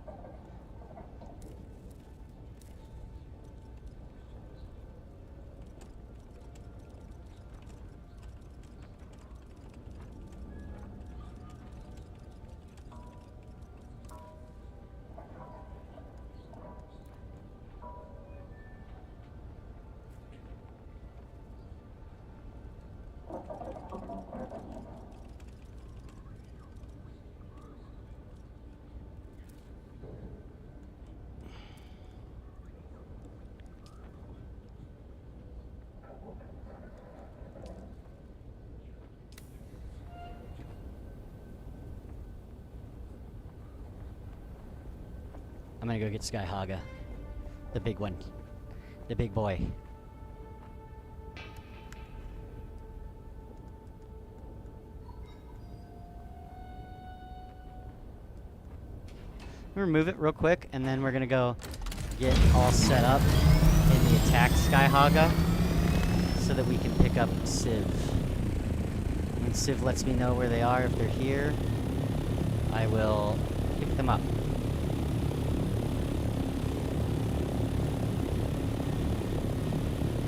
I'm gonna go get Sky Hagga. The big one. The big boy. Remove it real quick, and then we're gonna go get all set up in the attack Sky Hagga so that we can pick up Civ. When Civ lets me know where they are, if they're here, I will pick them up.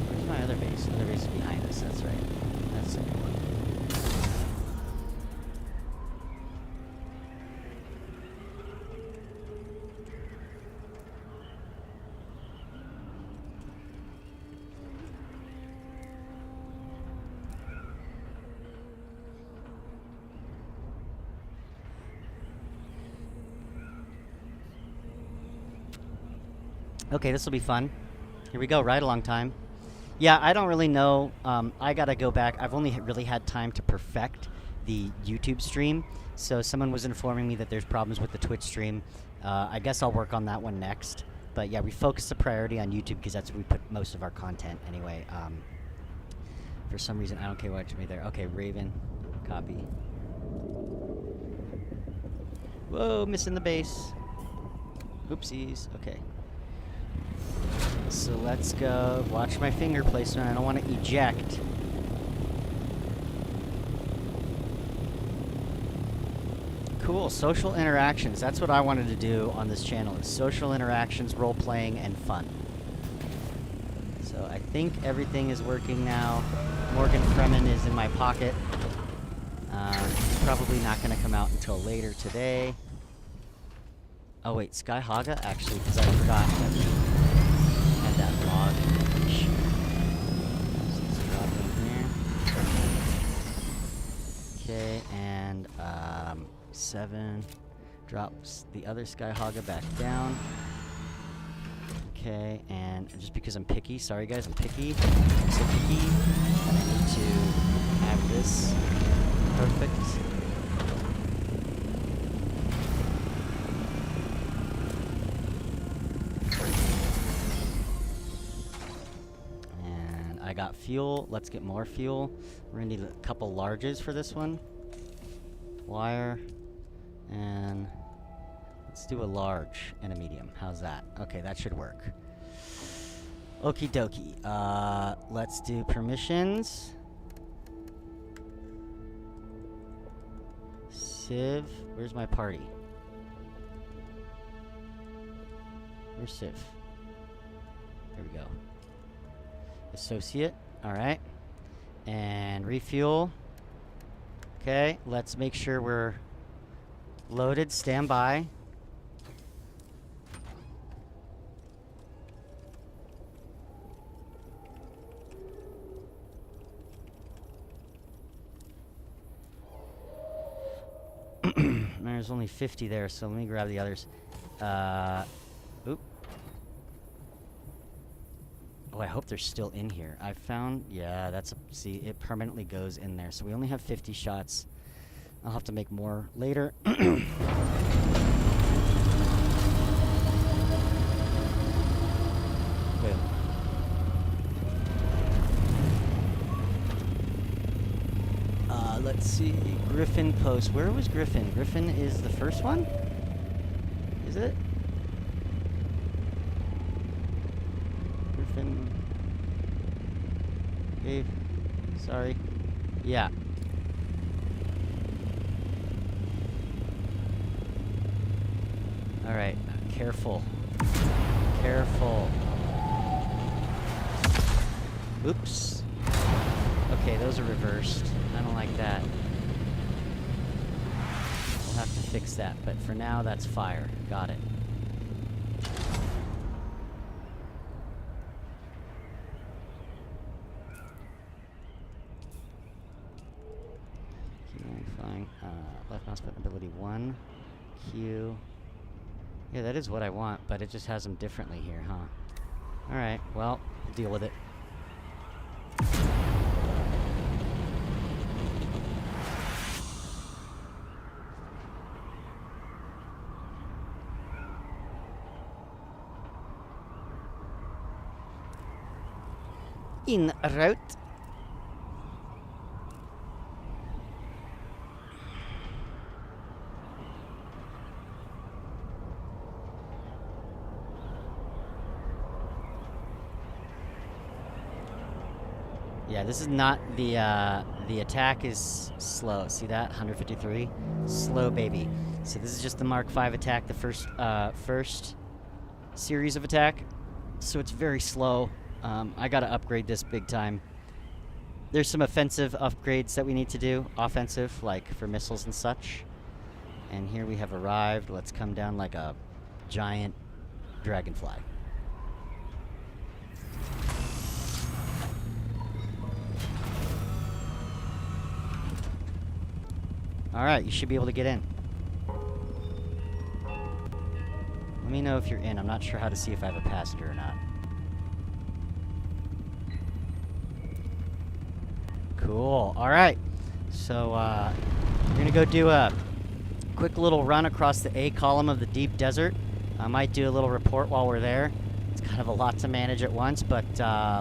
Where's my other base? The other base is behind us, that's right. That's the good one. Okay, this will be fun. Here we go, right along time. Yeah, I don't really know. I gotta go back. I've only really had time to perfect the YouTube stream. So someone was informing me that there's problems with the Twitch stream. I guess I'll work on that one next. But yeah, we focus the priority on YouTube because that's where we put most of our content anyway. For some reason, I don't care what you made there. Okay, Raven, copy. Whoa, missing the base. Oopsies. Okay. So let's go. Watch my finger placement. I don't want to eject. Cool. Social interactions. That's what I wanted to do on this channel. Is social interactions, role playing, and fun. So I think everything is working now. Morgan Freeman is in my pocket. He's probably not going to come out until later today. Oh wait, Sky Hagga actually, because I forgot that we had that log. So let's drop in here. Okay, and 7 drops the other Sky Hagga back down. Okay, and just because I'm picky, sorry guys, I'm picky. I'm so picky that I need to have this perfect. And I got fuel. Let's get more fuel. We're gonna need a couple larges for this one. Wire. And let's do a large and a medium. How's that? Okay, that should work. Okie dokie. Let's do permissions. Civ. Where's my party? Where's Civ? There we go. Associate. Alright. And refuel. Okay, let's make sure we're loaded. Stand by. There's only 50 there, so let me grab the others. Oop. Oh, I hope they're still in here. I found, yeah, that's a, see, it permanently goes in there. So we only have 50 shots. I'll have to make more later. Boom. Let's see. Griffin post. Where was Griffin? Griffin is the first one? Is it? Griffin. Dave. Sorry. Yeah. Alright. Careful. Careful. Oops. Okay, those are reversed. I don't like that. We'll have to fix that, but for now, that's fire. Got it. Keep modifying. Left mouse button ability 1. Q. Yeah, that is what I want, but it just has them differently here, huh? Alright, well, deal with it. En route. Yeah, this is not the attack is slow. See that? 153. Slow, baby. So this is just the Mark V attack, the first series of attack. So it's very slow. I gotta upgrade this big time. There's some offensive upgrades that we need to do. Offensive, like for missiles and such. And here we have arrived. Let's come down like a giant dragonfly. Alright, you should be able to get in. Let Let me know if you're in. I'm not sure how to see if I have a passenger or not. Cool. All right. So, we're gonna go do a quick little run across the A column of the deep desert. I might do a little report while we're there. It's kind of a lot to manage at once, but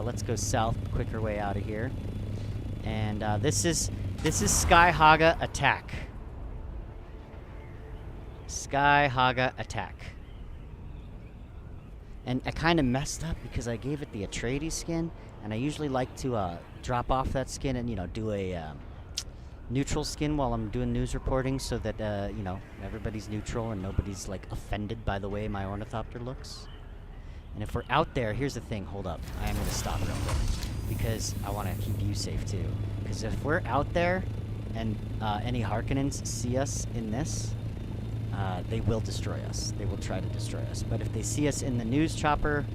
let's go south, quicker way out of here. And this is Sky Hagga Attack. Sky Hagga Attack. And I kind of messed up because I gave it the Atreides skin, and I usually like to drop off that skin and, you know, do a neutral skin while I'm doing news reporting so that, you know, everybody's neutral and nobody's, like, offended by the way my ornithopter looks. And if we're out there, here's the thing, hold up. I am going to stop real quick because I want to keep you safe, too. Because if we're out there and any Harkonnens see us in this, they will destroy us. They will try to destroy us. But if they see us in the news chopper,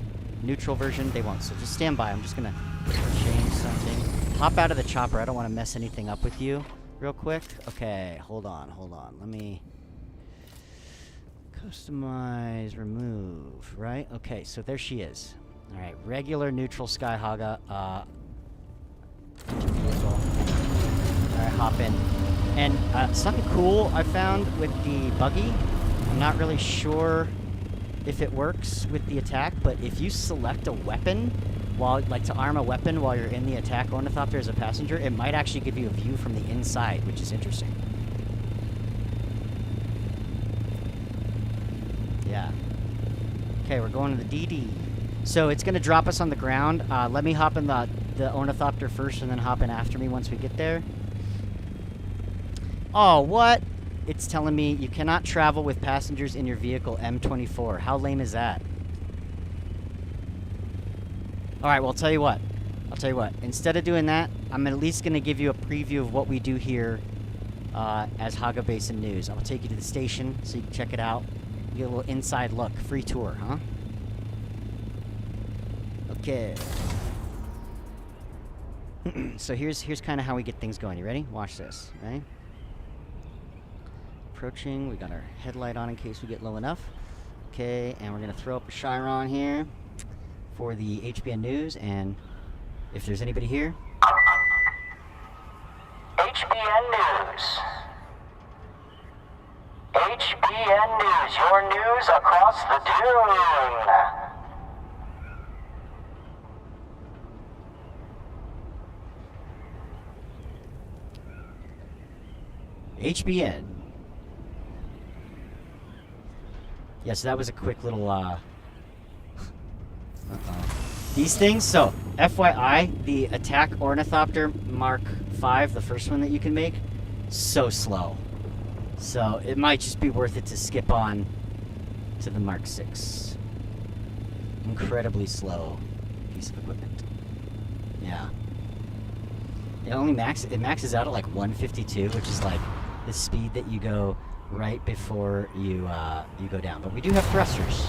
neutral version, they won't. So just stand by. I'm just going to change something. Hop out of the chopper. I don't want to mess anything up with you real quick. Okay, hold on. Let me customize, remove, right? Okay, so there she is. All right, regular neutral Sky Hagga. All right, hop in. And something cool I found with the buggy, I'm not really sure if it works with the attack, but if you select a weapon, like to arm a weapon while you're in the attack ornithopter as a passenger, it might actually give you a view from the inside, which is interesting. Yeah. Okay, we're going to the DD. So it's going to drop us on the ground. Let me hop in the ornithopter first and then hop in after me once we get there. Oh, what? It's telling me you cannot travel with passengers in your vehicle M24. How lame is that? Alright, well, I'll tell you what. Instead of doing that, I'm at least going to give you a preview of what we do here as Hagga Basin News. I'll take you to the station so you can check it out. You get a little inside look. Free tour, huh? Okay. So here's kind of how we get things going. You ready? Watch this, right? Approaching. We got our headlight on in case we get low enough. Okay, and we're going to throw up a Chiron here for the HBN News, and if there's anybody here... HBN News. HBN News, your news across the Dune. HBN. Yeah, so that was a quick little, These things, so, FYI, the Attack Ornithopter Mark 5, the first one that you can make, so slow. So, it might just be worth it to skip on to the Mark 6. Incredibly slow piece of equipment. Yeah. It maxes out at like 152, which is like the speed that you go right before you go down. But we do have thrusters,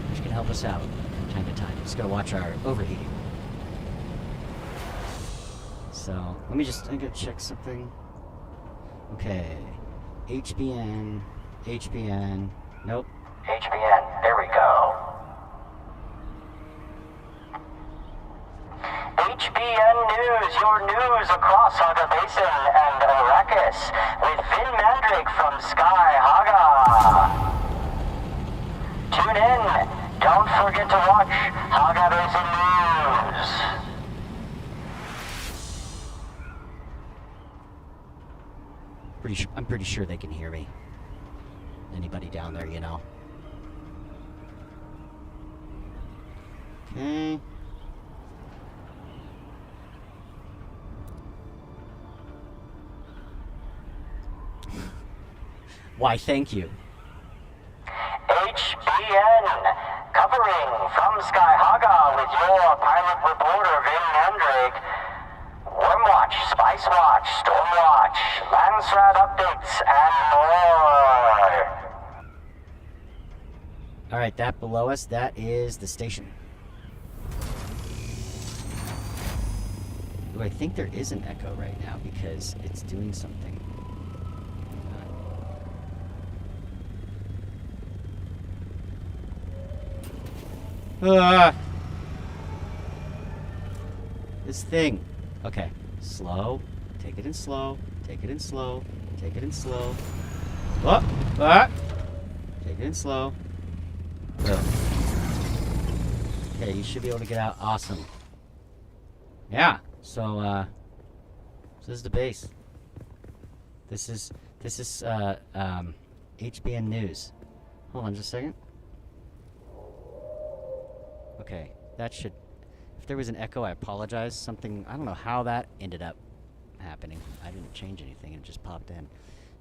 which can help us out from time to time. Just gotta watch our overheating. So I'm gonna check something. Okay, HBN, nope. HBN, there we go. HBN News, your news across Hagga Basin and Arrakis, with Vin Mandrake from Sky Hagga. Tune in. Don't forget to watch Hagga Basin News. I'm pretty sure they can hear me. Anybody down there, you know. Okay. Why, thank you. HBN, covering from Sky Hagga with your pilot reporter Vin Mandrake. Wormwatch, Spice Watch, Stormwatch, Landsrat updates, and more. Alright, that below us, that is the station. Ooh, I think there is an echo right now because it's doing something. This thing. Okay. Slow. Take it in slow. Take it in slow. Take it in slow. Oh! Ah! Take it in slow. Ugh. Okay, you should be able to get out. Awesome. Yeah. So this is the base. This is HBN News. Hold on just a second. Okay, that should... If there was an echo, I apologize. Something... I don't know how that ended up happening. I didn't change anything. It just popped in.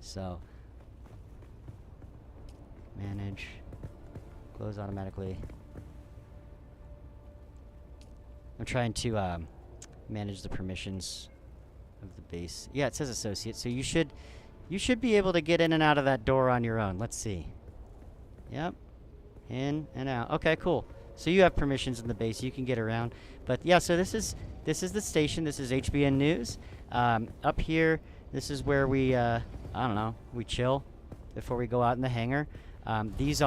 So... Manage. Close automatically. I'm trying to manage the permissions of the base. Yeah, it says associate, so you should be able to get in and out of that door on your own. Let's see. Yep. In and out. Okay, cool. So you have permissions in the base. You can get around. But yeah, so this is the station. This is HBN News. Up here, this is where we I don't know, we chill before we go out in the hangar. These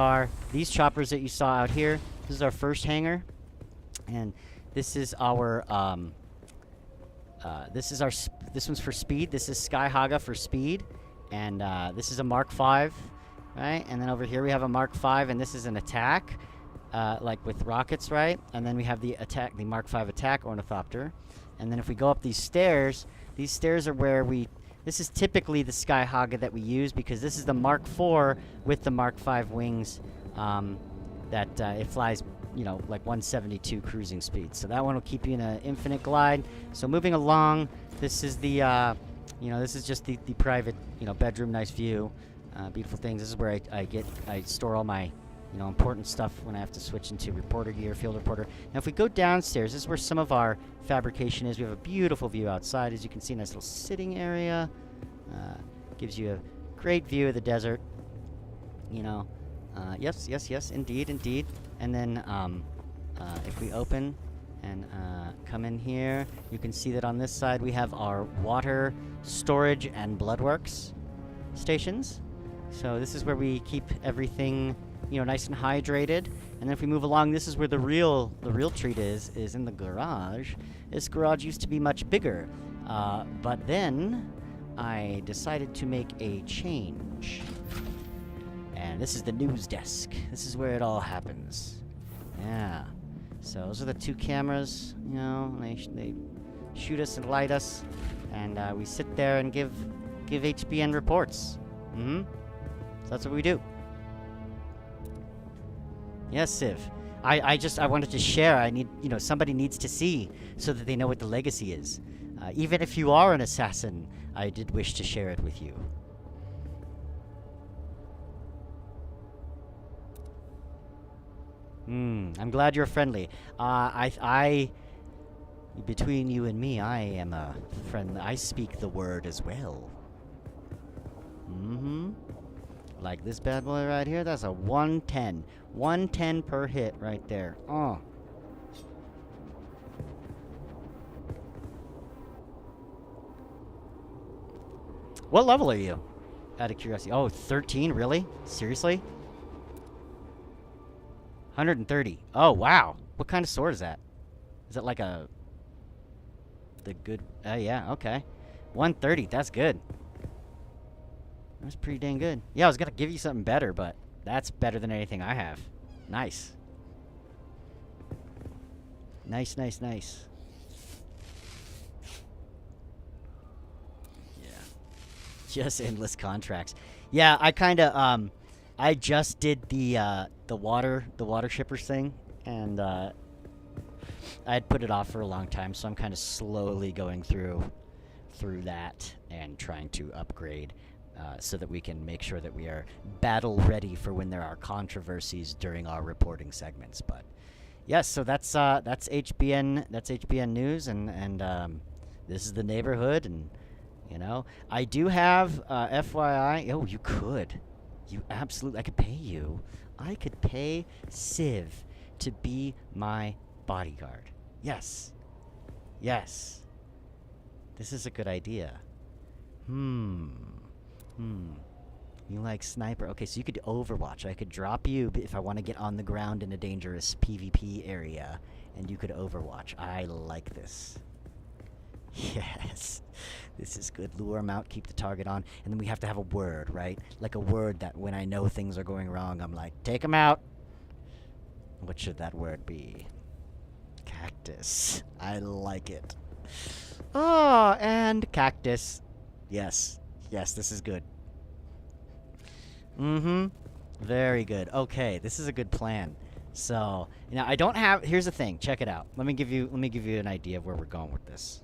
choppers that you saw out here. This is our first hangar, and this is our this one's for speed. This is Sky Hagga for speed, and this is a Mark V, right? And then over here we have a Mark V, and this is an attack, like with rockets, right? And then we have the Mark V attack ornithopter, and then if we go up these stairs are where this is typically the Sky Hagga that we use, because this is the Mark IV with the Mark V wings, that it flies, you know, like 172 cruising speed. So that one will keep you in an infinite glide. So moving along, this is the, you know, this is just the private, you know, bedroom, nice view, beautiful things. This is where I store all my, you know, important stuff when I have to switch into reporter gear, field reporter. Now if we go downstairs, this is where some of our fabrication is. We have a beautiful view outside. As you can see, nice little sitting area. Gives you a great view of the desert. You know, yes, indeed. And then if we open and come in here, you can see that on this side we have our water storage and bloodworks stations. So this is where we keep everything, you know, nice and hydrated. And then if we move along, this is where the real treat is in the garage. This garage used to be much bigger, but then I decided to make a change. And this is the news desk. This is where it all happens. Yeah. So those are the two cameras, you know, they shoot us and light us, and we sit there and give HBN reports. So that's what we do. Yes, Civ. I wanted to share. I need, you know, somebody needs to see so that they know what the legacy is. Even if you are an assassin, I did wish to share it with you. I'm glad you're friendly. Between you and me, I am a friend. I speak the word as well. Like this bad boy right here, that's a 110. 110 per hit right there. Oh. What level are you? Out of curiosity. Oh, 13? Really? Seriously? 130. Oh, wow. What kind of sword is that? Is it like the good... yeah, okay. 130. That's good. That's pretty dang good. Yeah, I was going to give you something better, but that's better than anything I have. Nice. Nice. Yeah. Just endless contracts. Yeah, I kind of, I just did the water shippers thing, and I had put it off for a long time, so I'm kind of slowly going through that and trying to upgrade so that we can make sure that we are battle ready for when there are controversies during our reporting segments. But yes, so that's HBN News, and this is the neighborhood, and you know, I do have FYI. Oh, you could. You absolutely, I could pay you. I could pay Civ to be my bodyguard. Yes. This is a good idea. You like sniper? Okay, so you could overwatch. I could drop you if I want to get on the ground in a dangerous PvP area, and you could overwatch. I like this. Yes. This is good. Lure them out, keep the target on, and then we have to have a word, right? Like a word that when I know things are going wrong, I'm like, take them out. What should that word be? Cactus. I like it. Oh, and cactus. Yes. Yes, this is good. Mm-hmm. Very good. Okay, this is a good plan. So, now I don't have, here's the thing. Check it out. Let me give you an idea of where we're going with this.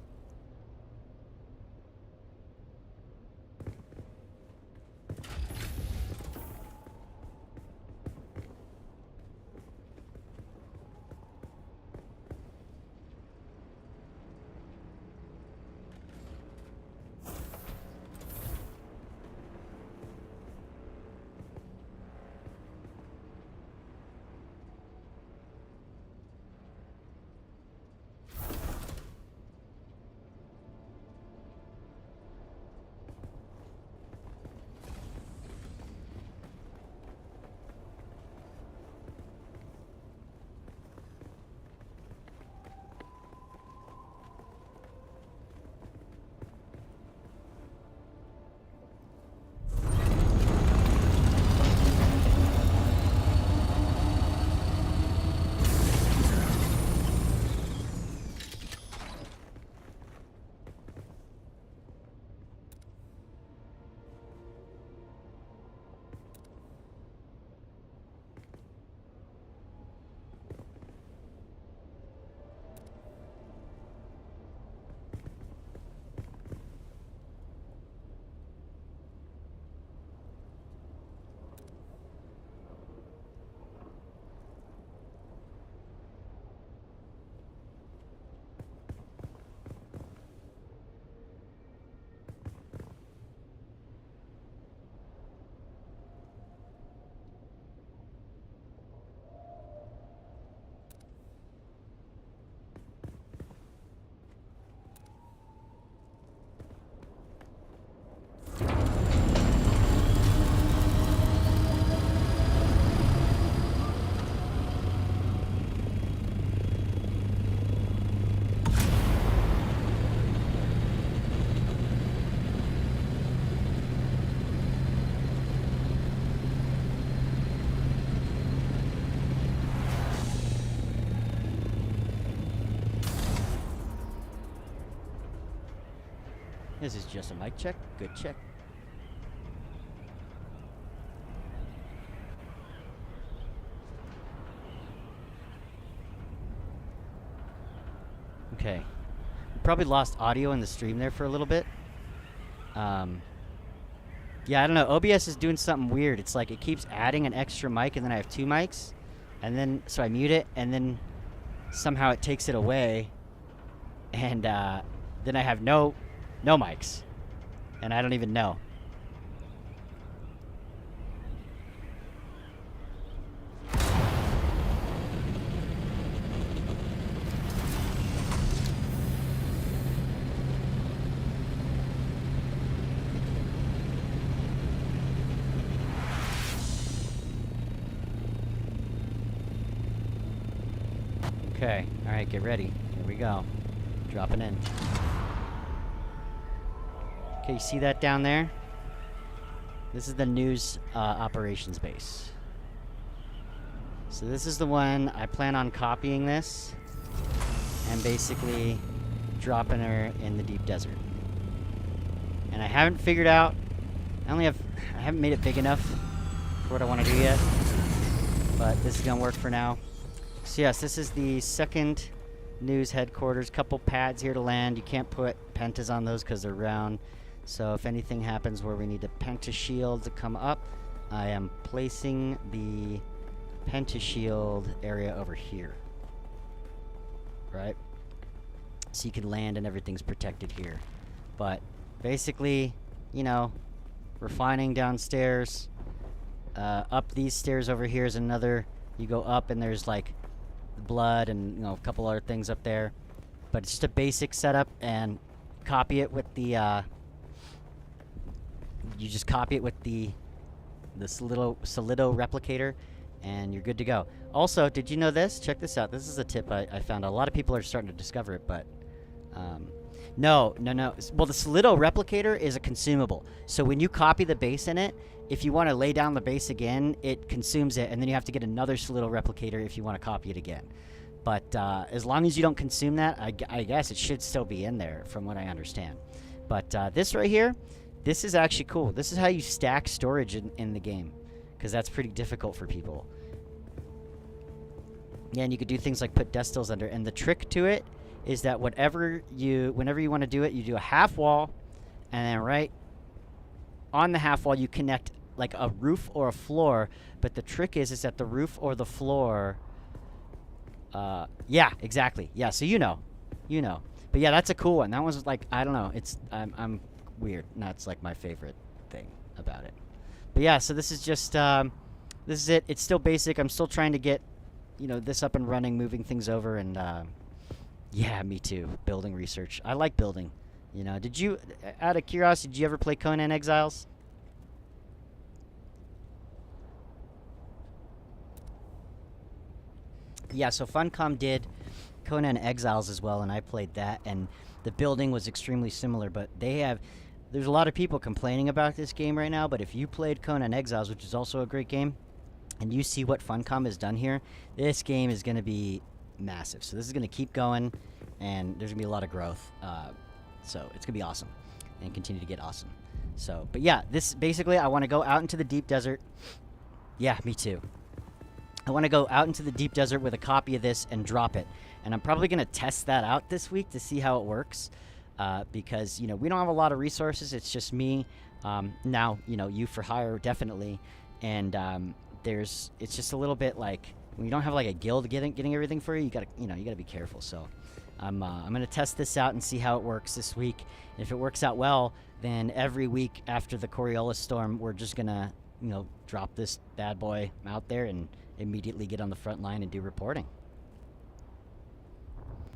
This is just a mic check. Good check. Okay. We probably lost audio in the stream there for a little bit. Yeah, I don't know. OBS is doing something weird. It's like it keeps adding an extra mic, and then I have 2 mics. And then, so I mute it, and then somehow it takes it away. And then I have no mics. And I don't even know. Okay, alright, get ready. Here we go. Dropping in. Okay, you see that down there? This is the news operations base. So this is the one, I plan on copying this and basically dropping her in the deep desert. And I haven't figured out, I haven't made it big enough for what I want to do yet, but this is gonna work for now. So yes, this is the second news headquarters. Couple pads here to land. You can't put pentas on those because they're round. So if anything happens where we need a pentashield to come up, I am placing the pentashield area over here. Right? So you can land and everything's protected here. But basically, you know, refining downstairs. Up these stairs over here is another. You go up and there's like blood and, you know, a couple other things up there. But it's just a basic setup, and copy it with the you just copy it with the the Solido replicator, and you're good to go. Also, did you know this? Check this out. This is a tip I found. A lot of people are starting to discover it, but no. Well, the Solido replicator is a consumable. So when you copy the base in it, if you want to lay down the base again, it consumes it, and then you have to get another Solido replicator if you want to copy it again. But as long as you don't consume that, I guess it should still be in there, from what I understand. But this right here, this is actually cool. This is how you stack storage in the game, because that's pretty difficult for people. Yeah, and you could do things like put destils under. And the trick to it is that whenever you want to do it, you do a half wall, and then right on the half wall you connect like a roof or a floor. But the trick is that the roof or the floor. Yeah, exactly. Yeah, so you know. But yeah, that's a cool one. That one's like, I don't know. It's I'm weird. That's like my favorite thing about it. But yeah, so this is just this is it. It's still basic. I'm still trying to get, this up and running, moving things over, and yeah, me too. Building research. I like building. Did you, out of curiosity, did you ever play Conan Exiles? Yeah, so Funcom did Conan Exiles as well, and I played that, and the building was extremely similar, but there's a lot of people complaining about this game right now, but if you played Conan Exiles, which is also a great game, and you see what Funcom has done here, this game is going to be massive. So this is going to keep going, and there's going to be a lot of growth, so it's going to be awesome, and continue to get awesome. So, but yeah, this, basically, I want to go out into the deep desert. Yeah, me too. I want to go out into the deep desert with a copy of this and drop it. And I'm probably going to test that out this week to see how it works. Because, we don't have a lot of resources. It's just me. Now, you for hire, definitely. And it's just a little bit like, when you don't have like a guild getting everything for you, you gotta be careful. So I'm going to test this out and see how it works this week. And if it works out well, then every week after the Coriolis storm, we're just going to, drop this bad boy out there and immediately get on the front line and do reporting.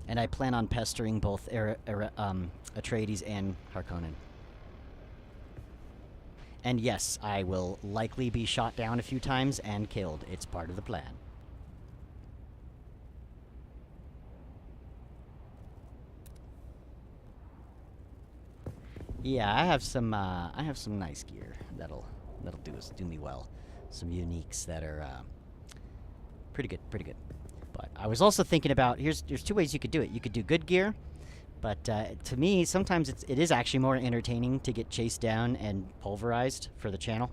And I plan on pestering both Atreides and Harkonnen. And yes, I will likely be shot down a few times and killed. It's part of the plan. Yeah, I have some nice gear that'll do me well. Some uniques that are pretty good. But I was also thinking about, there's two ways you could do it. You could do good gear, but to me, sometimes it is actually more entertaining to get chased down and pulverized for the channel.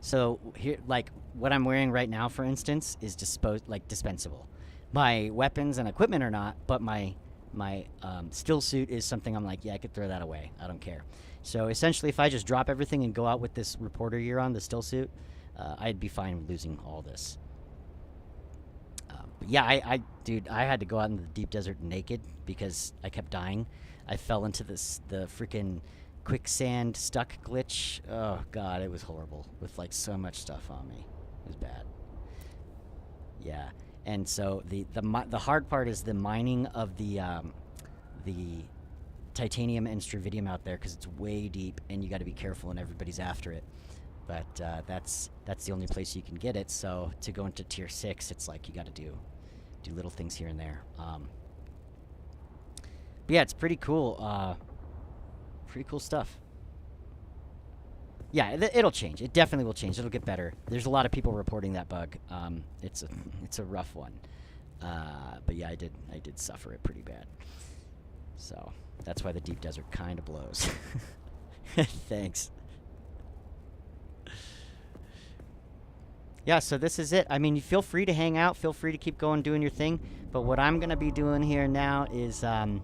So here, like what I'm wearing right now, for instance, is dispensable. My weapons and equipment are not, but my still suit is something I'm like, yeah, I could throw that away. I don't care. So essentially, if I just drop everything and go out with this reporter gear on, the still suit, I'd be fine with losing all this. But yeah, dude, I had to go out in the deep desert naked because I kept dying. I fell into the freaking quicksand stuck glitch. Oh god, it was horrible with like so much stuff on me. It was bad. Yeah, and so the hard part is the mining of the titanium and stravidium out there, because it's way deep and you got to be careful and everybody's after it. But that's the only place you can get it. So to go into tier 6, it's like you got to do little things here and there. But yeah, it's pretty cool. Pretty cool stuff. Yeah, it'll change. It definitely will change. It'll get better. There's a lot of people reporting that bug. It's a rough one. But yeah, I did suffer it pretty bad. So that's why the deep desert kind of blows. Thanks. Yeah, so this is it. I mean, you feel free to hang out. Feel free to keep going, doing your thing. But what I'm going to be doing here now is I'm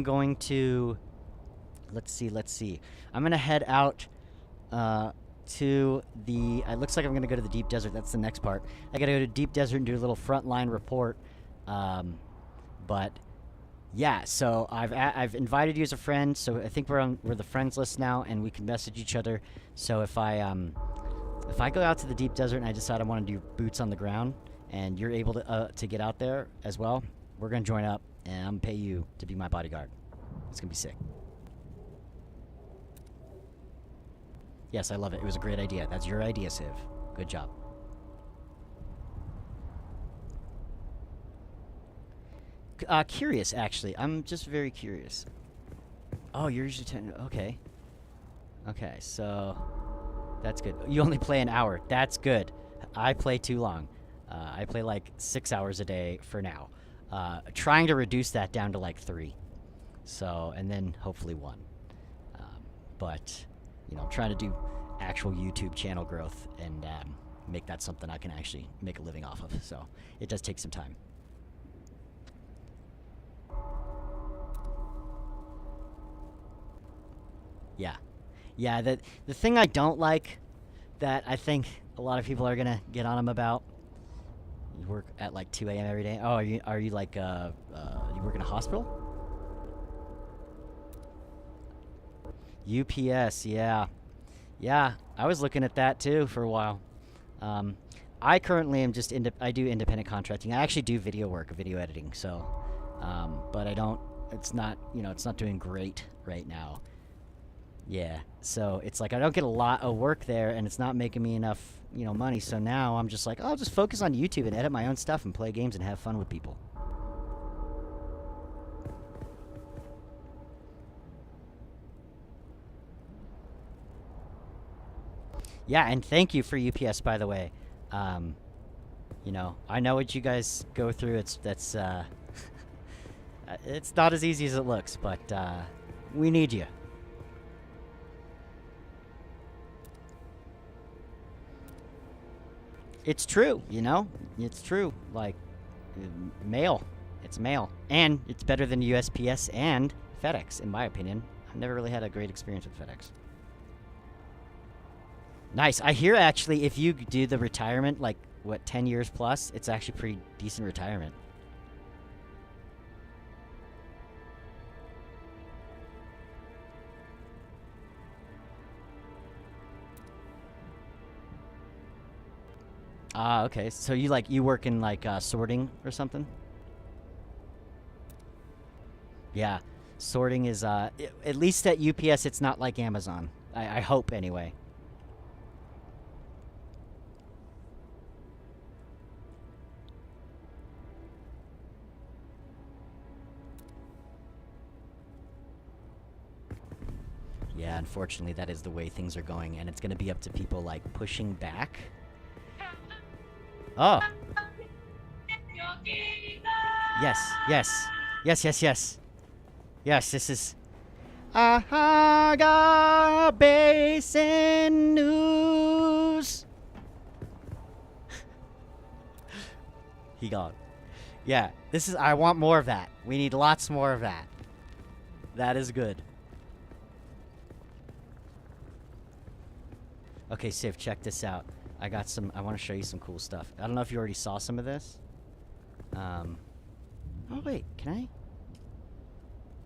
going to... Let's see. I'm going to head out to the... It looks like I'm going to go to the deep desert. That's the next part. I got to go to deep desert and do a little frontline report. But... yeah, so I've invited you as a friend, so I think we're the friends list now, and we can message each other. So if I go out to the deep desert and I decide I want to do boots on the ground, and you're able to get out there as well, we're gonna join up, and I'm gonna pay you to be my bodyguard. It's gonna be sick. Yes, I love it. It was a great idea. That's your idea, Civ. Good job. Curious, actually. I'm just very curious. Oh, you're usually 10. Okay. Okay, so that's good. You only play an hour. That's good. I play too long. I play like 6 hours a day for now. Trying to reduce that down to like 3. So, and then hopefully 1. But, you know, I'm trying to do actual YouTube channel growth and make that something I can actually make a living off of. So it does take some time. Yeah. Yeah, the thing I don't like that I think a lot of people are gonna get on him about. You work at like 2 a.m. every day. Oh, are you like you work in a hospital? UPS, yeah. Yeah, I was looking at that too for a while. I currently am just I do independent contracting. I actually do video work, video editing. So, but I don't. It's not, you know, it's not doing great right now. Yeah, so it's like I don't get a lot of work there, and it's not making me enough, you know, money. So now I'm just like, oh, I'll just focus on YouTube and edit my own stuff and play games and have fun with people. Yeah, and thank you for UPS, by the way. You know, I know what you guys go through. It's not as easy as it looks, but we need you. It's true, you know? It's true. Like, mail. It's mail. And it's better than USPS and FedEx, in my opinion. I've never really had a great experience with FedEx. Nice. I hear, actually, if you do the retirement, like, what, 10 years plus, it's actually pretty decent retirement. Ah, okay. So you work in like sorting or something? Yeah. Sorting is at least at UPS it's not like Amazon. I hope anyway. Yeah, unfortunately that is the way things are going, and it's going to be up to people like pushing back. Oh. Yes, yes. Yes, yes, yes. Yes, this is Hagga Basin News. He gone. Yeah, this is, I want more of that. We need lots more of that. That is good. Okay, Civ, check this out. I got some, I want to show you some cool stuff. I don't know if you already saw some of this. Oh, wait, can I?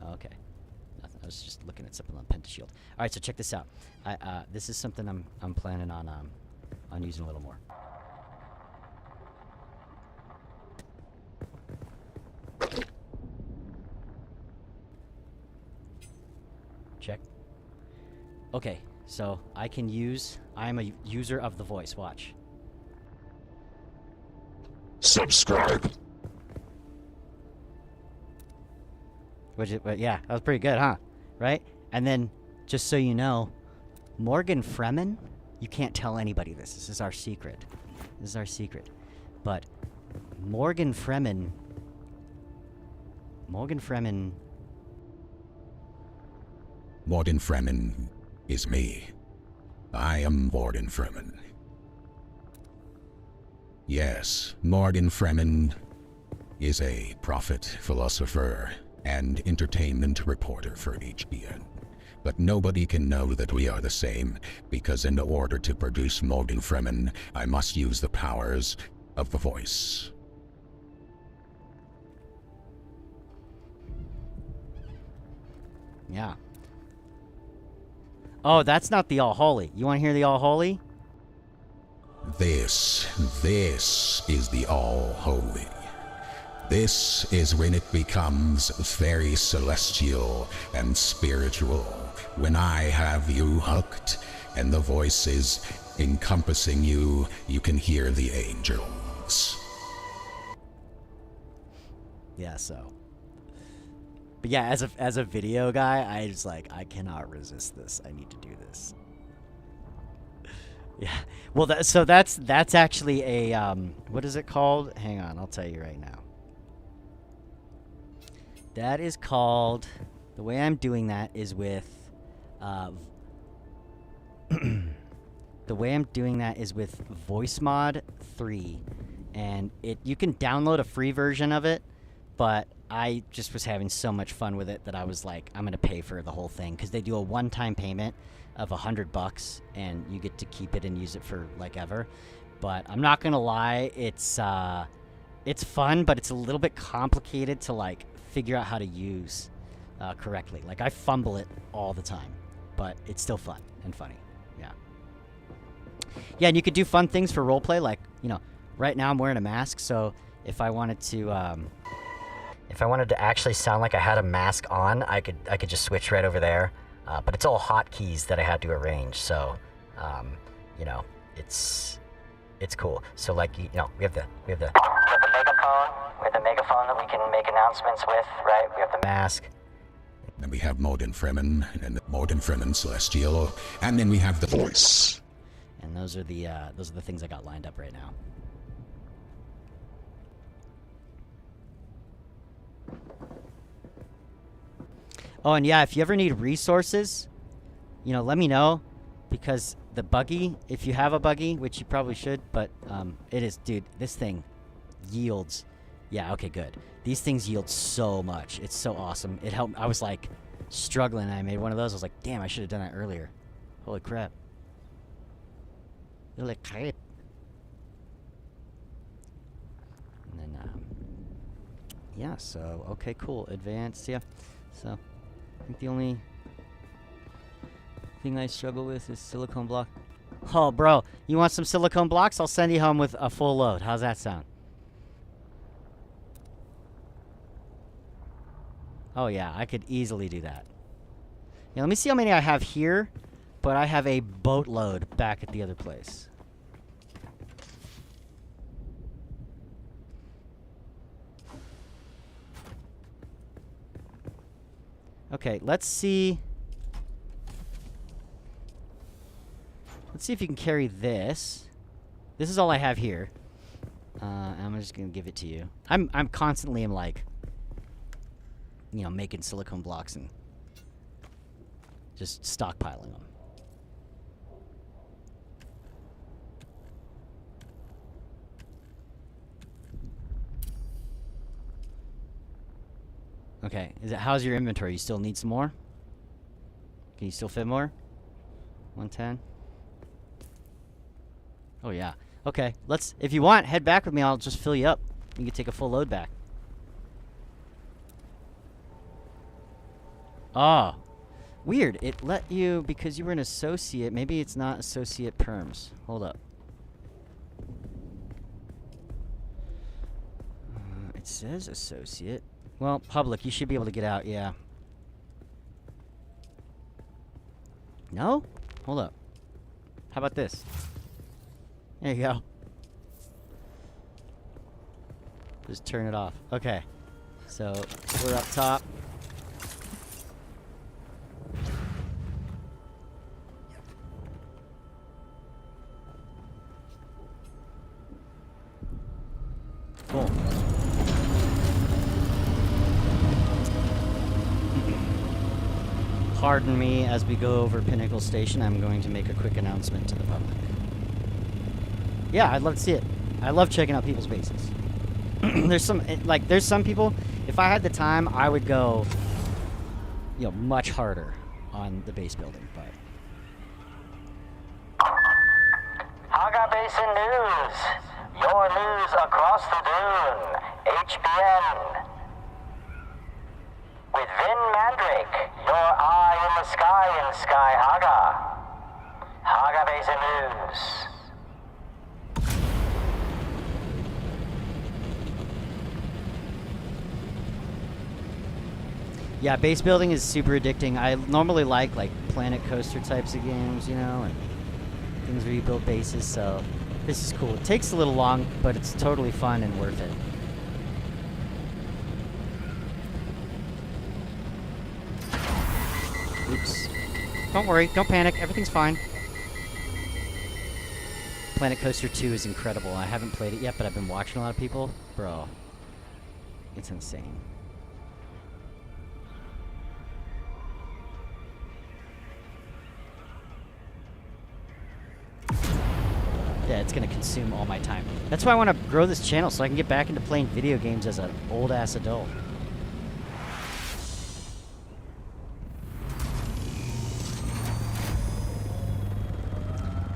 Oh, okay. Nothing. I was just looking at something on Pentashield. All right, so check this out. This is something I'm planning on using a little more. Check. Okay. So, I can use... I am a user of the voice. Watch. Subscribe. Yeah, that was pretty good, huh? Right? And then, just so you know, Morgan Freeman... You can't tell anybody this. This is our secret. This is our secret. But, Morgan Freeman... Morgan Freeman is me. I am Morgan Freeman. Yes, Morgan Freeman is a prophet, philosopher, and entertainment reporter for HBN. But nobody can know that we are the same, because in order to produce Morgan Freeman, I must use the powers of the voice. Yeah. Oh, that's not the All-Holy. You want to hear the All-Holy? This is the All-Holy. This is when it becomes very celestial and spiritual. When I have you hooked and the voices encompassing you, you can hear the angels. Yeah, so. But yeah, as a video guy, I just like, I cannot resist this. I need to do this. Yeah. Well, that's actually a what is it called? Hang on, I'll tell you right now. That is called, the way I'm doing that is with the way I'm doing that is with VoiceMod 3, and you can download a free version of it, but I just was having so much fun with it that I was like, I'm gonna pay for the whole thing, because they do a one-time payment of $100, and you get to keep it and use it for like ever. But I'm not gonna lie, it's fun, but it's a little bit complicated to like figure out how to use correctly. Like, I fumble it all the time, but it's still fun and funny. Yeah. Yeah, and you could do fun things for roleplay, like, you know, right now I'm wearing a mask, so if I wanted to actually sound like I had a mask on, I could just switch right over there. But it's all hotkeys that I had to arrange, so you know, it's cool. So like, you know, we have the megaphone. We have the megaphone that we can make announcements with, right? We have the mask. Then we have Modern Fremen, and Modern Fremen Celestial, and then we have the voice. And those are the things I got lined up right now. Oh, and yeah, if you ever need resources, you know, let me know, because the buggy, if you have a buggy, which you probably should, but it is, dude, this thing yields. Yeah, okay, good. These things yield so much. It's so awesome. It helped. I was like struggling. I made one of those. I was like, damn, I should have done that earlier. Holy crap. Holy crap. And then, yeah, so, okay, cool. Advanced, yeah. So, I think the only thing I struggle with is silicone block. Oh, bro, you want some silicone blocks? I'll send you home with a full load. How's that sound? Oh, yeah, I could easily do that. Yeah, let me see how many I have here, but I have a boatload back at the other place. Okay, let's see. Let's see if you can carry this. This is all I have here. I'm just gonna give it to you. I'm constantly like, you know, making silicone blocks and just stockpiling them. Okay, how's your inventory? You still need some more? Can you still fit more? 110? Oh yeah. Okay, if you want, head back with me, I'll just fill you up. You can take a full load back. Oh. Weird, it let you, because you were an associate, maybe it's not associate perms. Hold up. It says associate. Well, public, you should be able to get out, yeah. No? Hold up. How about this? There you go. Just turn it off. Okay. So, we're up top. Cool. Pardon me, as we go over Pinnacle Station, I'm going to make a quick announcement to the public. Yeah, I'd love to see it. I love checking out people's bases. There's some people, if I had the time, I would go, you know, much harder on the base building, but... Hagga Basin News. Your news across the Dune. HBN. With Vin Mandrake, your eye in the sky Hagga. Hagga Basin News. Yeah, base building is super addicting. I normally like Planet Coaster types of games, you know, and things where you build bases, so this is cool. It takes a little long, but it's totally fun and worth it. Oops. Don't worry, don't panic, everything's fine. Planet Coaster 2 is incredible. I haven't played it yet, but I've been watching a lot of people. Bro, it's insane. Yeah, it's gonna consume all my time. That's why I want to grow this channel, so I can get back into playing video games as an old-ass adult.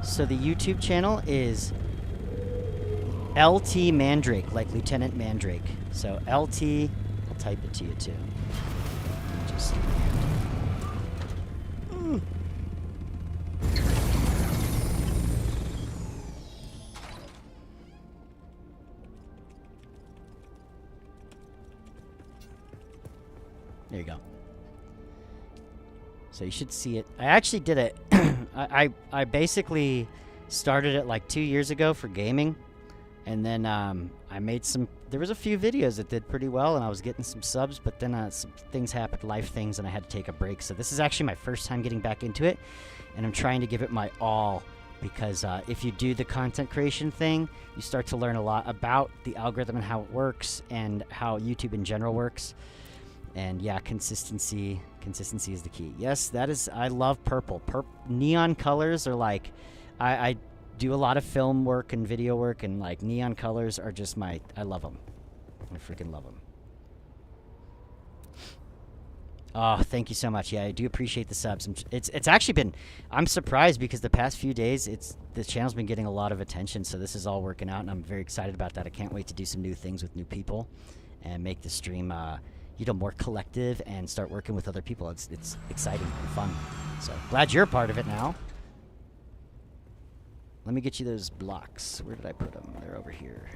So the YouTube channel is LT Mandrake, like Lieutenant Mandrake. So LT, I'll type it to you too. Just... There you go. So you should see it. I actually did it. I basically started it like 2 years ago for gaming, and then I made some. There was a few videos that did pretty well, and I was getting some subs. But then some things happened, life things, and I had to take a break. So this is actually my first time getting back into it, and I'm trying to give it my all. Because if you do the content creation thing, you start to learn a lot about the algorithm and how it works, and how YouTube in general works. And yeah, consistency is the key. Yes, that is, I love purple. Neon colors are like, I do a lot of film work and video work, and like neon colors are just I love them. I freaking love them. Oh, thank you so much. Yeah, I do appreciate the subs. It's actually been, I'm surprised because the past few days, the channel's been getting a lot of attention, so this is all working out, and I'm very excited about that. I can't wait to do some new things with new people and make the stream, more collective and start working with other people. It's exciting and fun. So glad you're a part of it now. Let me get you those blocks. Where did I put them? They're over here.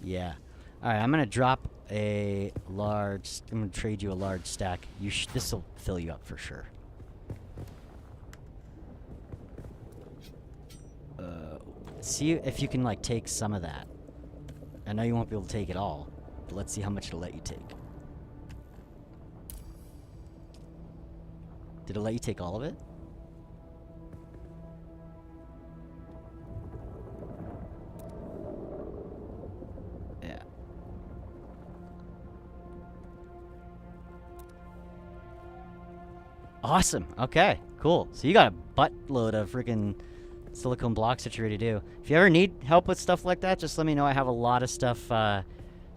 Yeah. All right, I'm gonna drop a large. I'm gonna trade you a large stack. This will fill you up for sure. See if you can like take some of that. I know you won't be able to take it all, but let's see how much it'll let you take. Did it let you take all of it? Yeah. Awesome. Okay, cool. So you got a buttload of freaking silicone blocks that you're ready to do. If you ever need help with stuff like that, just let me know. I have a lot of stuff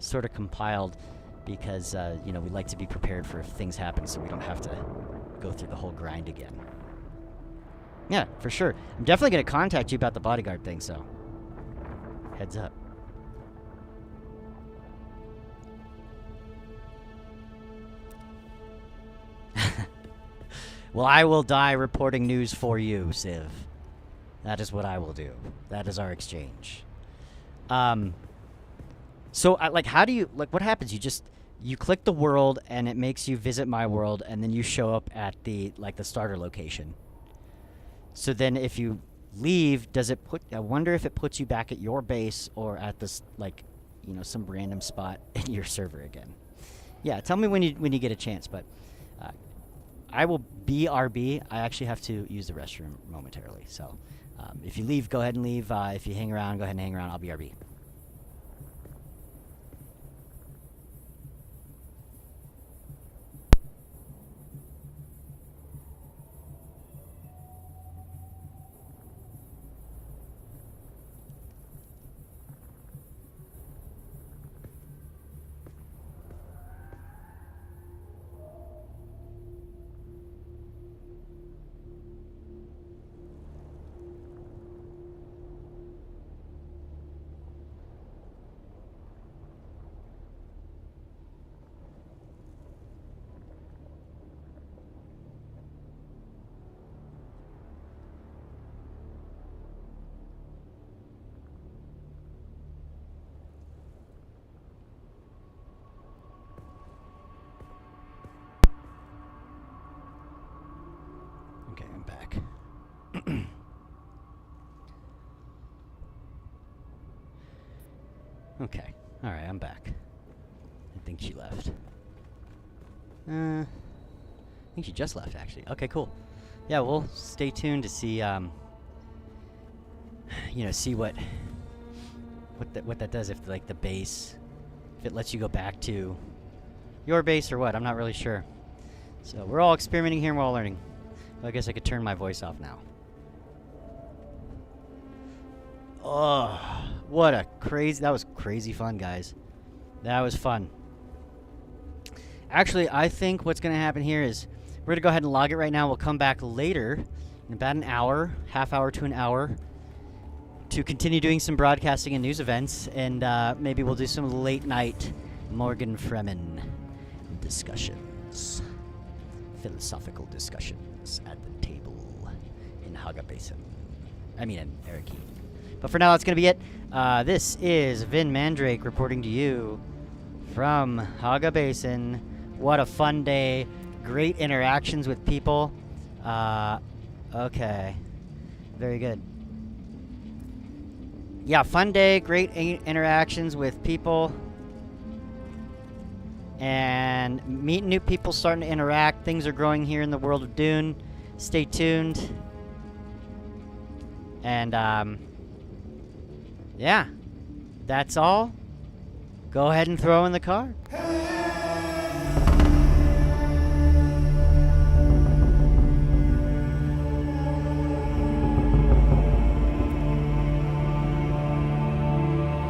sort of compiled because, we like to be prepared for if things happen so we don't have to go through the whole grind again. Yeah, for sure. I'm definitely going to contact you about the bodyguard thing, so heads up. Well, I will die reporting news for you, Civ. That is what I will do. That is our exchange. So, how do you, what happens? You click the world, and it makes you visit my world, and then you show up at the starter location. So then if you leave, I wonder if it puts you back at your base or at this, some random spot in your server again. Yeah, tell me when you get a chance, but I will BRB. I actually have to use the restroom momentarily, so if you leave, go ahead and leave. If you hang around, go ahead and hang around. I'll BRB. I'm back. Okay. Alright, I'm back. I think she left. I think she just left, actually. Okay, cool. Yeah, we'll stay tuned to see, you know, see what that does, if, like, the base, if it lets you go back to your base or what. I'm not really sure. So, we're all experimenting here and we're all learning. Well, I guess I could turn my voice off now. Oh, what a crazy... That was crazy fun, guys. That was fun. Actually, I think what's going to happen here is we're going to go ahead and log it right now. We'll come back later in about an hour, half hour to an hour, to continue doing some broadcasting and news events. And maybe we'll do some late night Morgan Freeman discussions. Philosophical discussions at the table in Hagga Basin. I mean, in Eriki. But for now, that's going to be it. This is Vin Mandrake reporting to you from Hagga Basin. What a fun day. Great interactions with people. Okay. Very good. Yeah, fun day. Great interactions with people. And meeting new people, starting to interact. Things are growing here in the world of Dune. Stay tuned. And, yeah. That's all. Go ahead and throw in the card.